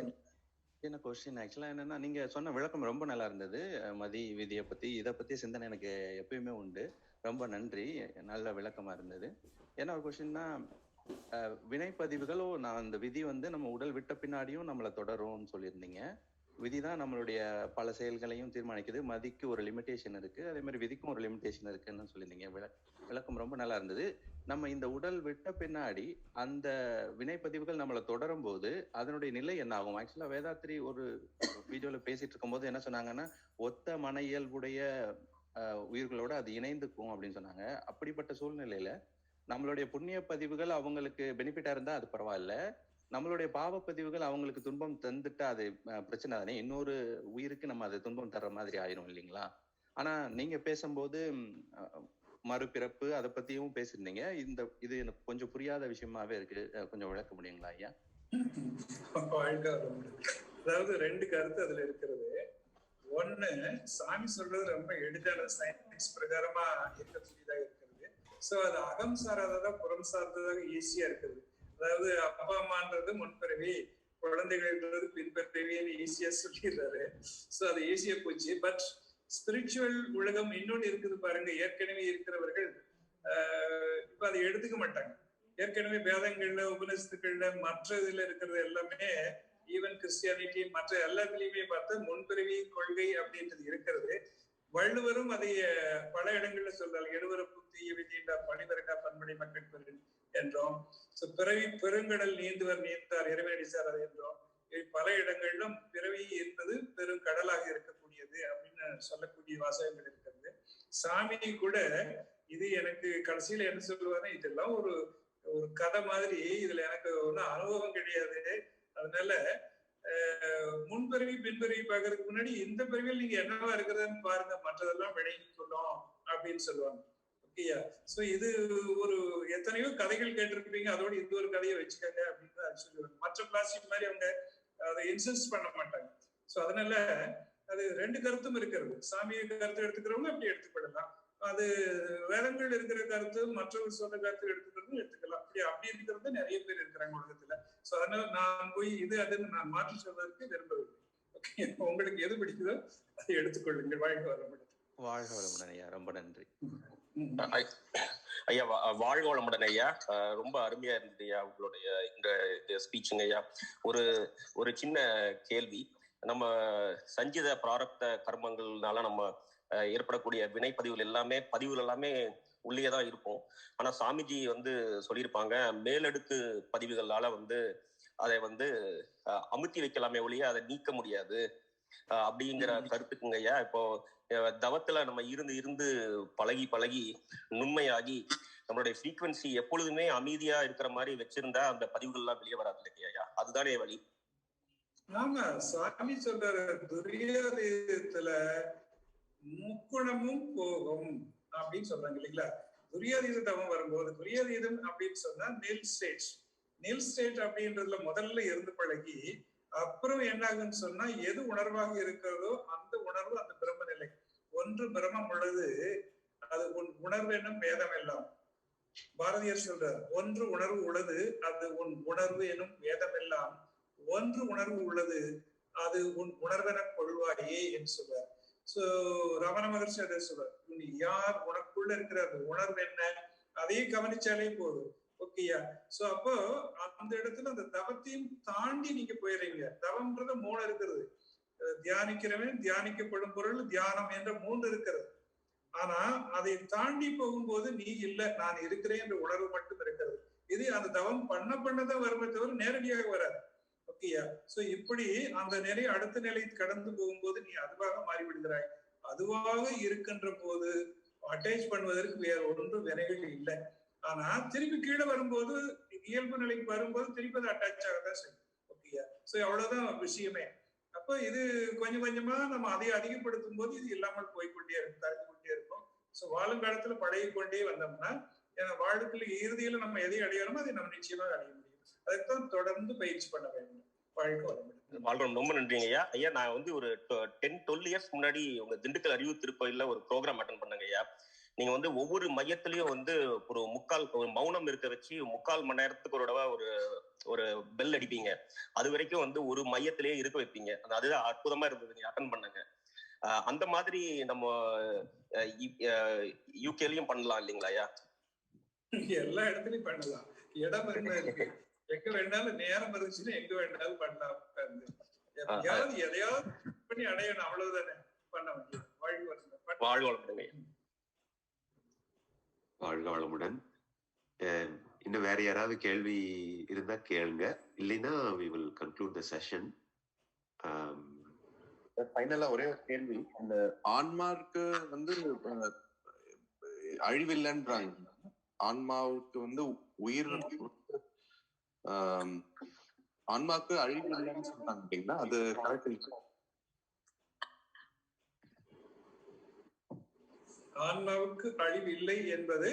சின்ன கொஸ்டின். ஆக்சுவலா என்னன்னா, நீங்க சொன்ன விளக்கம் ரொம்ப நல்லா இருந்தது. மதி விதியை பத்தி இதை பத்தி சிந்தனை எனக்கு எப்பயுமே உண்டு. ரொம்ப நன்றி, நல்ல விளக்கமா இருந்தது. என்ன ஒரு கொஸ்டின்னா, வினைப்பதிவுகளோ நான் அந்த விதி வந்து நம்ம உடல் விட்ட பின்னாடியும் நம்மளை தொடரும்னு சொல்லியிருந்தீங்க. விதிதான் நம்மளுடைய பல செயல்களையும் தீர்மானிக்குது. மதிக்கு ஒரு லிமிடேஷன் இருக்கு, அதே மாதிரி விதிக்கும் ஒரு லிமிடேஷன் இருக்குன்னு சொல்லியிருந்தீங்க. விளக்கம் ரொம்ப நல்லா இருந்தது. நம்ம இந்த உடல் விட்ட பின்னாடி அந்த வினைப்பதிவுகள் நம்மளை தொடரும் போது அதனுடைய நிலை என்ன ஆகும்? ஆக்சுவலா வேதாத்ரி ஒரு வீடியோல பேசிட்டு இருக்கும் போது என்ன சொன்னாங்கன்னா, ஒத்த மன இயல்புடைய உயிர்களோட அது இணைந்துக்கும் அப்படின்னு சொன்னாங்க. அப்படிப்பட்ட சூழ்நிலையில நம்மளுடைய புண்ணிய பதிவுகள் அவங்களுக்கு பெனிஃபிட்டா இருந்தா அது பரவாயில்ல, நம்மளுடைய பாவ பதிவுகள் அவங்களுக்கு துன்பம் தந்துட்டா அது பிரச்சனை தானே, இன்னொரு உயிருக்கு நம்ம அது துன்பம் தர்ற மாதிரி ஆயிரும் இல்லைங்களா? ஆனா நீங்க பேசும்போது மறுபிறப்பு அதை பத்தியும் பேசியிருந்தீங்க. இது எனக்கு கொஞ்சம் புரியாத விஷயமாவே இருக்கு, கொஞ்சம் விளக்க முடியுங்களா ஐயா? அதாவது ரெண்டு கருத்து அதுல இருக்கிறது. ஒண்ணு, சாமி சொல்றது ரொம்ப எளிதான சயின்ஸ் பிரகாரமா இருக்கக்கூடியதாக இருக்கிறது. சோ அது அகம் சாராததாக புறம் சார்ந்ததாக ஈஸியா இருக்குது. அதாவது அப்பா அம்மான்றது முன்பிறவி, குழந்தைகள்ன்றது பின்பிறவின்னு ஈஸியா சொல்லிடுறாரு. சோ அது ஈஸியா போச்சு. பட் ஸ்பிரிச்சுவல் உலகம் இன்னொன்னு இருக்குது பாருங்க. ஏற்கனவே இருக்கிறவர்கள் இப்ப அதை எடுத்துக்க மாட்டாங்க. ஏற்கனவே வேதங்கள்ல, உபநிஷத்துக்கள்ல, மற்ற இதுல இருக்கிறது எல்லாமே, ஈவன் கிறிஸ்டியானிட்டி மற்ற எல்லாத்துலயுமே பார்த்தா முன்பிறவி கொள்கை அப்படின்றது இருக்கிறது. வள்ளுவரும் அதை பல இடங்கள்ல சொல்றாரு. எழுவர புத்திய விதிண்டா பணிவரக்கா பன்மணி மக்கள் பெரு என்றோம். பிறவி பெருங்கடல் நீந்துவர் நீந்தார் இறைவனடி சார் என்றோம். பல இடங்களிலும் பிறவி என்பது பெரும் கடலாக இருக்கக்கூடியது அப்படின்னு சொல்லக்கூடிய வாசகங்கள் இருக்கிறது. சாமி கூட இது எனக்கு கடைசியில என்ன சொல்லுவாரு, இதெல்லாம் ஒரு கதை மாதிரி, இதுல எனக்கு ஒன்றும் அனுபவம் கிடையாது, அதனால முன்பிறவி பின்பிறவி பார்க்கறதுக்கு முன்னாடி இந்த பிறவியில் நீங்க என்னவா இருக்கிறதுன்னு பாருங்க, மற்றதெல்லாம் விளங்கி கொள்ளும் அப்படின்னு சொல்லுவாங்க. ஓகேயா? சோ இது ஒரு எத்தனையோ கதைகள் கேட்டிருப்பீங்க, அதோட இது ஒரு கதையை வச்சுக்கோங்க அப்படின்னு சொல்லுவாங்க. மற்ற பிளாஸ்டிக் மாதிரி அவங்க அதை இன்சிஸ்ட் பண்ண மாட்டாங்க. சோ அதனால அது ரெண்டு கருத்தும் இருக்கிறது. சாமியை கருத்து எடுத்துக்கிறவங்க அப்படி எடுத்துக்கொள்ளலாம், அது வேதங்கள் இருக்கிற கருத்து மற்றவர்கள் சொன்ன கருத்து எடுத்துக்கிறது எடுத்துக்கலாம். அப்படி இருக்கிறது நிறைய பேர் இருக்கிறாங்க உலகத்துல. சோ அதனால நான் போய் இது அதுன்னு நான் மாற்றி சொல்வதற்கு விரும்பவில்லை. ஓகே, உங்களுக்கு எது பிடிக்குதோ அதை எடுத்துக்கொள்ளுங்கள். வாழ்க வளமுடன். வாழ்க வளமுடன் ஐயா, ரொம்ப நன்றி ஐயா. வாழ்க வளமுடன் ஐயா. ரொம்ப அருமையா இருந்தது ஐயா உங்களுடைய இந்த ஸ்பீச்சுங்க ஐயா. ஒரு சின்ன கேள்வி. நம்ம சஞ்சித பிராரப்த கர்மங்கள்னால நம்ம ஏற்படக்கூடிய வினைப்பதிவுகள் எல்லாமே உள்ளேதான் இருக்கும். ஆனா சாமிஜி சொல்லியிருப்பாங்க, மேலடுக்கு பதிவுகளால அதை அமுத்தி வைக்கலாமே ஒழிய அதை நீக்க முடியாது அப்படிங்கிற கருத்துக்குங்க ஐயா. இப்போ தவத்துல நம்ம இருந்து பழகி நுண்மையாகி நம்மளுடைய ஃப்ரீக்வன்சி எப்பொழுதுமே அமைதியா இருக்கிற மாதிரி வச்சிருந்தா அந்த பதிவுகள் எல்லாம் வெளியே வராது இல்லையா? அதுதானே வழி. ஆமா, சாமி சொல்ற துரியாதீதத்துல முக்குணமும் போகும் அப்படின்னு சொல்றாங்க இல்லைங்களா? துரியாதீத தவம் வரும்போது, துரியாதீதம் அப்படின்னு சொன்னா நில் ஸ்டேட் அப்படின்றதுல முதல்ல இருந்து பழகி அப்புறம் என்ன ஆகுன்னு சொன்னா, எது உணர்வாக இருக்கிறதோ அந்த உணர்வு அந்த பிரம்ம நிலை. ஒன்று பிரம்மம் உள்ளது, அது உன் உணர்வு என்னும் வேதம் எல்லாம். பாரதியார் சொல்றார், ஒன்று உணர்வு உள்ளது, அது உன் உணர்வு எனும் வேதம் எல்லாம். ஒன்று உணர்வு உள்ளது, அது உன் உணர்வென கொள்வாயே என்று சொல்றார். சோ ரமண மகர்ஷி அதை சொல்றார், நீ யார், உனக்குள்ள இருக்கிற அந்த உணர்வு என்ன, அதையே கவனிச்சாலே போதும். ஓகேயா? சோ அப்போ அந்த இடத்துல அந்த தவத்தையும் தாண்டி நீங்க போயிடுறீங்க. தவம்ன்றது 3 இருக்கிறது. தியானிக்கிறவன், தியானிக்கப்படும் பொருள், தியானம் என்ற 3 இருக்கிறது. ஆனா அதை தாண்டி போகும்போது நீ இல்லை, நான் இருக்கிறேன் என்ற உணர்வு மட்டும் இருக்கிறது. இது அந்த தவம் பண்ணதான் வருமே தவிர நேரடியாக வராது. ஓகேயா? சோ இப்படி அந்த நிலை அடுத்த நிலை கடந்து போகும்போது நீ அதுவாக மாறிவிடுகிறாய். அதுவாக இருக்கின்ற போது அட்டாச் பண்ணுவதற்கு வேற ஒன்றும் வினைகள் இல்லை. ஆனா திருப்பி கீழே வரும்போது, இயல்பு நிலைக்கு வரும்போது திருப்பி அது அட்டாச் ஆகதான் செய்யும். ஓகேயா? சோ அவ்வளவுதான் விஷயமே. அப்போ இது கொஞ்சம் கொஞ்சமா நம்ம அதை அதிகப்படுத்தும் போது இது இல்லாமல் போய்கொண்டே இருக்கும், தரஞ்சு கொண்டே இருக்கும். சோ வாழும் காலத்துல பழகி கொண்டே வந்தோம்னா வாழ்க்கையில இறுதியில நம்ம எதை அடையணுமோ அதை நம்ம நிச்சயமாக அடைய முடியும். அதைத்தான் தொடர்ந்து பயிற்சி பண்ண வேண்டும். வாழ்றோம். ரொம்ப நன்றிங்க ஐயா. ஐயா, நான் ஒரு 10-12 இயர்ஸ் முன்னாடி உங்க திண்டுக்கல் அறிவு திருக்கோயில்ல ஒரு ப்ரோக்ராம் அட்டன் பண்ணங்க ஐயா. நீங்க ஒவ்வொரு மையத்திலயும் ஒரு மௌனம் இருக்க வச்சு 3/4 மணி நேரத்துக்கு ஒரு தடவை ஒரு பெல் அடிப்பீங்க. அது வரைக்கும் ஒரு மையத்திலேயே இருக்க வைப்பீங்க. அதுதான் அற்புதமா இருந்தது. நீங்க அட்டன் பண்ணுங்க. அந்த மாதிரி நம்ம யூகேலயும் பண்ணலாம் இல்லைங்களா ஐயா? எல்லா இடத்துலயும் பண்ணலாம். இடம் இருக்கு, எங்க வேணாலும் நேரம் இருந்துச்சுன்னா எங்க வேணாலும் பண்ணலாம். எதையாவது பண்ணி அடையணும், அவ்வளவுதானே பண்ண முடியும். வாழ்க வளமுடன். வாழ்க வளமுடன். இன்னும் வேற யாராவது கேள்வி இருந்தா கேளுங்க, இல்லைன்னா we will conclude the session. ஃபைனலா ஒரே ஒரு கேள்வி. அந்த ஆன்மார்க்கு வந்து அழிவில்லைன்றாங்க. ஆன்மாவுக்கு வந்து உயிர் ஆன்மாவுக்கு அழிவு இல்லைன்னு சொல்றாங்க இல்லைங்களா? அது கரெக்ட்? ஆன்மாவுக்கு அழிவு இல்லை என்பது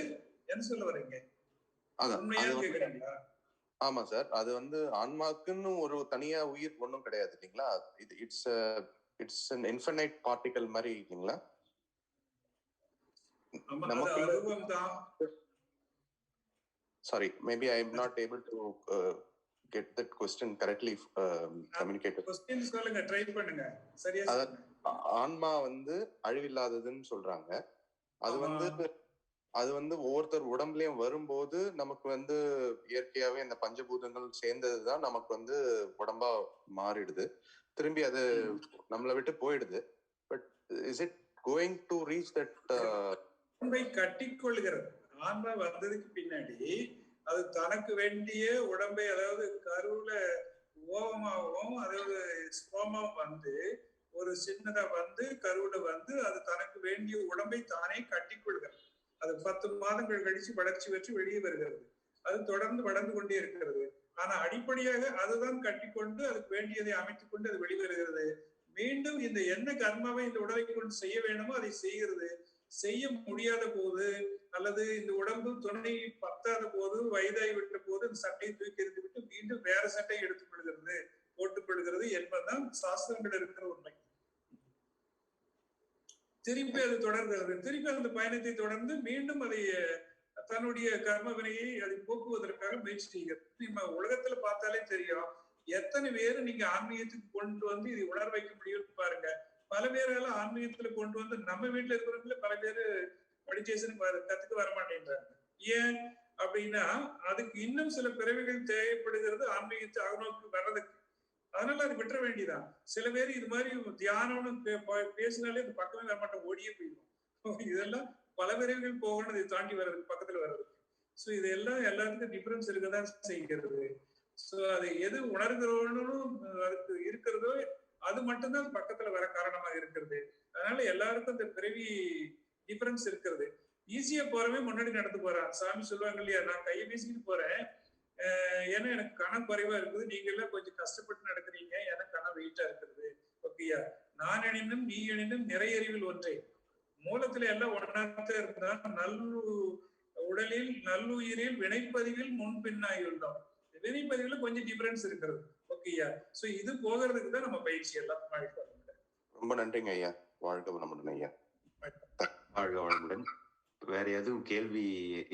என்ன சொல்ல வரீங்க? ஆமா சார், அது வந்து ஆன்மாக்குன்னு ஒரு தனியா உயிர் ஒன்றும் கிடையாது இல்லைங்களா? இது இட்ஸ் an infinite particle மாதிரி இல்லைங்களா? Sorry, maybe I am not able to get that question correctly communicated. Question சொல்லுங்க, ட்ரை பண்ணுங்க. சரியா ஆன்மா வந்து அழிவில்லாததுன்னு சொல்றாங்க. அது வந்து ஒவ்வொருத்தர் உடம்புலயும் வரும்போது நமக்கு வந்து இயற்கையாவே இந்த பஞ்சபூதங்கள் சேர்ந்ததுதான் நமக்கு வந்து உடம்பா மாறிடுது. திரும்பி அது நம்மளை விட்டு போயிடுது. But is it going to reach that உடம்பை கட்டிக்கொள்கிறது? ஆன்மா வந்ததுக்கு பின்னாடி அது தனக்கு வேண்டிய உடம்பை, அதாவது கருவுல ஓவமாகவும் அதாவது ஸ்போமாவும் வந்து ஒரு சின்னதா வந்து கருவுல வந்து அது தனக்கு வேண்டிய உடம்பை தானே கட்டிக்கொள்கிறது. அது 10 மாதங்கள் கழிச்சு வளர்ச்சி பெற்று வெளியே வருகிறது. அது தொடர்ந்து வளர்ந்து கொண்டே இருக்கிறது. ஆனா அடிப்படையாக அதுதான் கட்டிக்கொண்டு அதுக்கு வேண்டியதை அமைத்துக் கொண்டு அது வெளிவருகிறது. மீண்டும் இந்த என்ன கர்மாவை இந்த உடலை கொண்டு செய்ய வேண்டுமோ அதை செய்கிறது. செய்ய முடியாத போது அல்லது இந்த உடம்பு துணை பத்தாத போது, வயதாகி விட்ட போது இந்த சட்டையை தூக்கி எறிந்து விட்டு மீண்டும் வேற சட்டையை எடுத்துக் கொள்கிறது, போட்டுக் கொள்கிறது என்பதுதான் சாஸ்திரங்கள் இருக்கிற உண்மை. திருப்பி அது தொடர்கிறது. திருப்பி அந்த பயணத்தை தொடர்ந்து மீண்டும் அதை தன்னுடைய கர்ம வினையை அதை போக்குவதற்காக முயற்சி செய்கிறது. நம்ம உலகத்துல பார்த்தாலே தெரியும், எத்தனை பேர் நீங்க ஆன்மீகத்துக்கு கொண்டு வந்து இதை உணர வைக்க முடியும்னு பாருங்க. பல பேரால ஆன்மீகத்துல கொண்டு வந்து நம்ம வீட்டுல இருக்கிறவங்கள பல பேரு மெடிடேஷன் கத்துக்க வர மாட்டேன்றாங்க. ஏன் அப்படின்னா அதுக்கு இன்னும் சில பிறவிகள் தேவைப்படுகிறது ஆன்மீகத்தை அகநோக்கி வர்றதுக்கு. அதனால அது விட்டுற வேண்டியதான். சில பேர் இது மாதிரி தியானம்னு பேசினாலே இந்த பக்கமே வர மாட்டோம், ஓடியே போயிடும். இதெல்லாம் பல பிறவிகள் போகணும் இதை தாண்டி வர்றது, பக்கத்துல வர்றது. ஸோ இதெல்லாம் எல்லாத்துக்கும் டிஃபரன்ஸ் இருக்கதான் செய்கிறது. ஸோ அதை எது உணர்கிறோனும் அதுக்கு இருக்கிறதோ அது மட்டும்தான் பக்கத்துல வர காரணமாக இருக்கிறது. அதனால எல்லாருக்கும் இந்த பிறவி டிஃபரன்ஸ் இருக்கிறது. ஈஸியா போறவே முன்னாடி நடந்து போறான். சாமி சொல்லுவாங்க இல்லையா, நான் கையை வீசிக்கிட்டு போறேன், ஏன்னா எனக்கு கணம் குறைவா இருக்குது, நீங்க எல்லாம் கொஞ்சம் கஷ்டப்பட்டு நடக்கிறீங்க, எனக்கு கணம் வெயிட்டா இருக்கிறது. ஓகேயா, நான் எனினும் நீ எனினும் நிறையறிவில் ஒன்றை, மூலத்துல எல்லாம் ஒன்னாத்தான் இருந்தா உடலில் நல்லுயிரில் வினைப்பதிவில் முன்பின்னாயுள்ளோம். வினைப்பதிவுல கொஞ்சம் டிஃபரன்ஸ் இருக்கிறது. ஓகேயா, சோ இது போகிறதுக்கு தான் நம்ம பயிற்சி எல்லாம். ரொம்ப நன்றிங்க ஐயா. வாழ்க வளமுடன் ஐயா. வாழ்க வளமுடன். வேற எதுவும் கேள்வி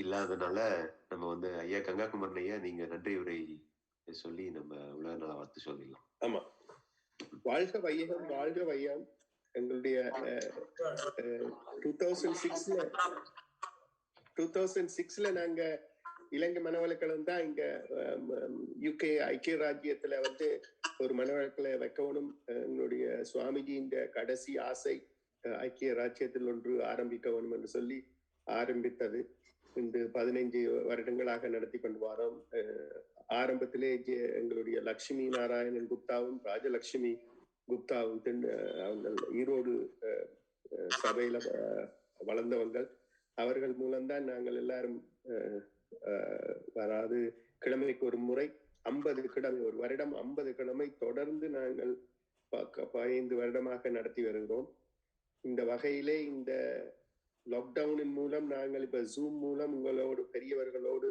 இல்லாதனால நம்ம வந்து ஐயா கங்காகுமரன் ஐயா, நீங்க நன்றி உரை சொல்லி நம்ம உலக நல வாழ்த்து சொல்லிடலாம். ஆமா, வாழ்க வையகம், வாழ்க வையம். எங்களுடைய 2006ல நாங்க இலங்கை மனவளக்கலம் தான் இங்க யுகே ஐக்கிய ராஜ்யத்துல வந்து ஒரு மனவளக்கலை வைக்கணும். எங்களுடைய சுவாமிஜியின் கடைசி ஆசை ஐக்கிய ராஜ்யத்தில் ஒன்று ஆரம்பிக்க வேணும் என்று சொல்லி ஆரம்பித்தது. இந்த 15 வருடங்களாக நடத்தி கொண்டு வரோம். ஆரம்பத்திலே எங்களுடைய லட்சுமி நாராயணன் குப்தாவும் ராஜலட்சுமி குப்தாவும் ஈரோடு சபையில வளர்ந்தவங்கள். அவர்கள் மூலம்தான் நாங்கள் எல்லாரும் வராது கிழமைக்கு ஒரு முறை 50 கிழமை, ஒரு வருடம் 50 கிழமை தொடர்ந்து நாங்கள் 15 வருடமாக நடத்தி வருகிறோம். இந்த வகையிலே இந்த லாக்டவுனின் மூலம் நாங்கள் இப்ப ஜூம் மூலம் உங்களோடு பெரியவர்களோடு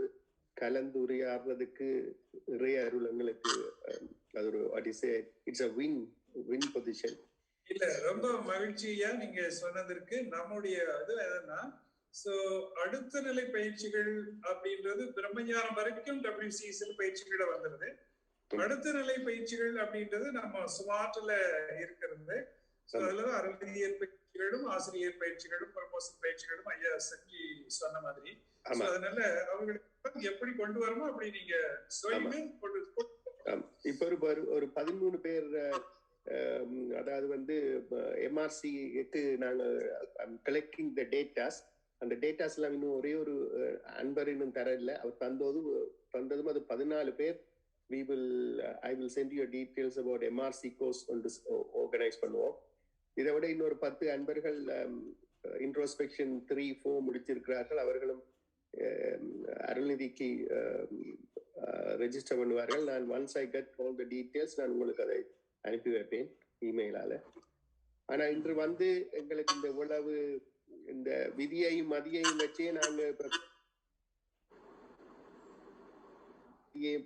கலந்துரையாடுறதுக்கு நிறைய அருள் எங்களுக்கு. அது ஒரு இட்ஸ் a win பொசிஷன். இல்ல, ரொம்ப மகிழ்ச்சியா நீங்க சொன்னதற்கு. நம்முடைய இது எதுன்னா, சோ அடுத்த நிலை பயிற்சிகள் அப்படின்றது பிரம்மஞானம் வரைக்கும் WCS பயிற்சிகள வந்துருது. அடுத்த நிலை பயிற்சிகள் அப்படின்றது நம்ம ஸ்மார்ட்ல இருக்கிறது. அதுலதான் அறிவியல் பயிற்சிகளும் ஆசிரியர் பயிற்சிகளும் ப்ரமோஷன் பயிற்சிகளும் ஐயா செஞ்சு சொன்ன மாதிரி. அதனால அவங்களுக்கு எப்படி கொண்டு வரணும் அப்படி நீங்க சொல்லி இப்ப ஒரு 13 பேர், அதாவது வந்து MRCக்கு நாங்கள் கலெக்டிங் த டேட்டாஸ். அந்த டேட்டாஸ் எல்லாம் இன்னும் ஒரே ஒரு அன்பர் இன்னும் தர இல்லை. அவர் தந்ததும் அது 14 பேர் I will send you details about MRC course வந்து ஆர்கனைஸ் பண்ணுவோம். இதை விட இன்னொரு 10 அன்பர்கள் இன்ட்ரோஸ்பெக்ஷன் 3-4 முடிச்சிருக்கிறார்கள். அவர்களும் அருள்நிதிக்கு ரெஜிஸ்டர் பண்ணுவார்கள். நான் once I get all the details நான் உங்களுக்கு அதை அனுப்பி வைப்பேன் இமெயிலால. ஆனா இன்று வந்து எங்களுக்கு இந்த உழவு இந்த விதியையும் மதியையும் வச்சே நாங்க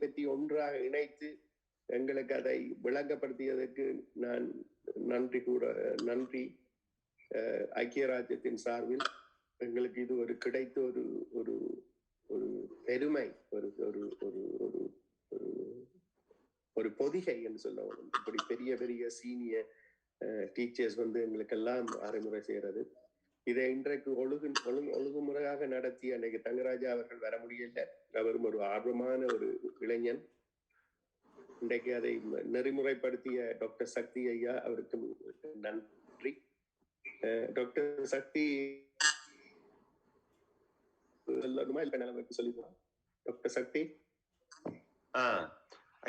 பற்றி ஒன்றாக இணைத்து எங்களுக்கு அதை விளங்கப்படுத்தியதற்கு நான் நன்றி ஐக்கிய ராஜ்யத்தின் சார்பில். எங்களுக்கு இது ஒரு கிடைத்த ஒரு ஒரு ஒரு பெருமை, ஒரு ஒரு ஒரு ஒரு ஒரு பொதிகை என்று சொல்ல வேண்டும். இப்படி பெரிய பெரிய சீனியர் டீச்சர்ஸ் வந்து எங்களுக்கெல்லாம் அறிமுறை செய்யறது. இதை இன்றைக்கு ஒழுங்குமுறையாக நடத்தி அன்னைக்கு தங்கராஜா அவர்கள் வர முடியல. அவரும் ஒரு ஆர்வமான ஒரு இளைஞன். இன்றைக்கு அதை நெறிமுறைப்படுத்திய டாக்டர் சக்தி ஐயா அவருக்கு நன்றி. டாக்டர் சக்தி சொல்லிடுவோம். டாக்டர் சக்தி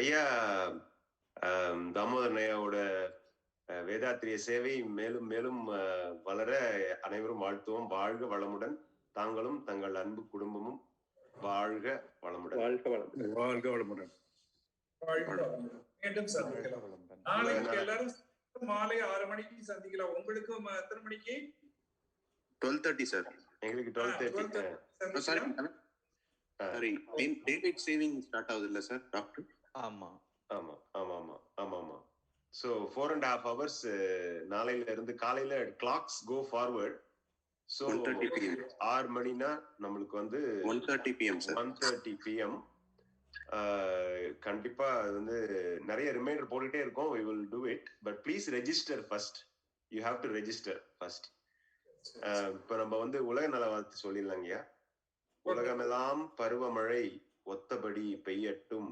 ஐயா, தாமோதரன் ஐயாவோட வேதாத்திரிய சேவை மேலும் மேலும் வளர அனைவரும் வாழ்த்துவோம். வாழ்க வளமுடன். தாங்களும் தங்கள் அன்பு குடும்பமும் வாழ்க வளமுடன். வாழ்க வளமுடன். வாழ்க வளமுடன். மீண்டும் சந்திக்கலாம். நாளைக்கு எல்லாரும் மாலை 6 மணிக்கு சந்திக்கலாம். உங்களுக்கும் எத்தனை மணிக்கு? 12:30 சார். எங்களுக்கு 12:30. சாரி, டேவிட் சேவிங் ஸ்டார்ட் ஆகுது இல்ல சார் டாக்டர்? ஆமா ஆமா ஆமா ஆமா ஆமா ஆமா. ஸோ 4.5 hours நாளையில இருந்து காலையில கிளாக்ஸ் கோ ஃபார்வர்ட். ஸோ 6 மணினா நம்மளுக்கு வந்து 1:30 PM சார். 1:30 PM. கண்டிப்பா அது வந்து நிறைய ரிமைண்டர் போட்டுட்டே இருக்கோம். we will do it, but please register first. you have to register first. இப்ப நம்ம வந்து உலக நல வாழ்த்து சொல்லிடலாங்கய்யா. உலகமெல்லாம் பருவமழை ஒத்தபடி பெய்யட்டும்,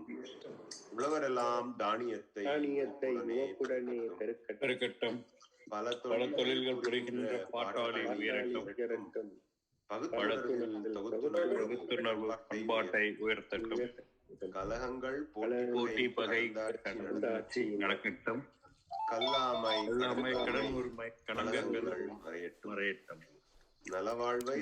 உழவரெல்லாம் தானியத்தை பெருக்கட்டும், பல தொழில்கள் புரிகின்ற பாட்டாளி உயரட்டும், பகுத்துணர்வு பண்பாட்டை உயர்த்தட்டும், கலகங்கள் போட்டி பகை நடக்கட்டும், கல்லாமை கடன் உரிமை கணக்குகள் மறையட்டும், நலவாழ்வை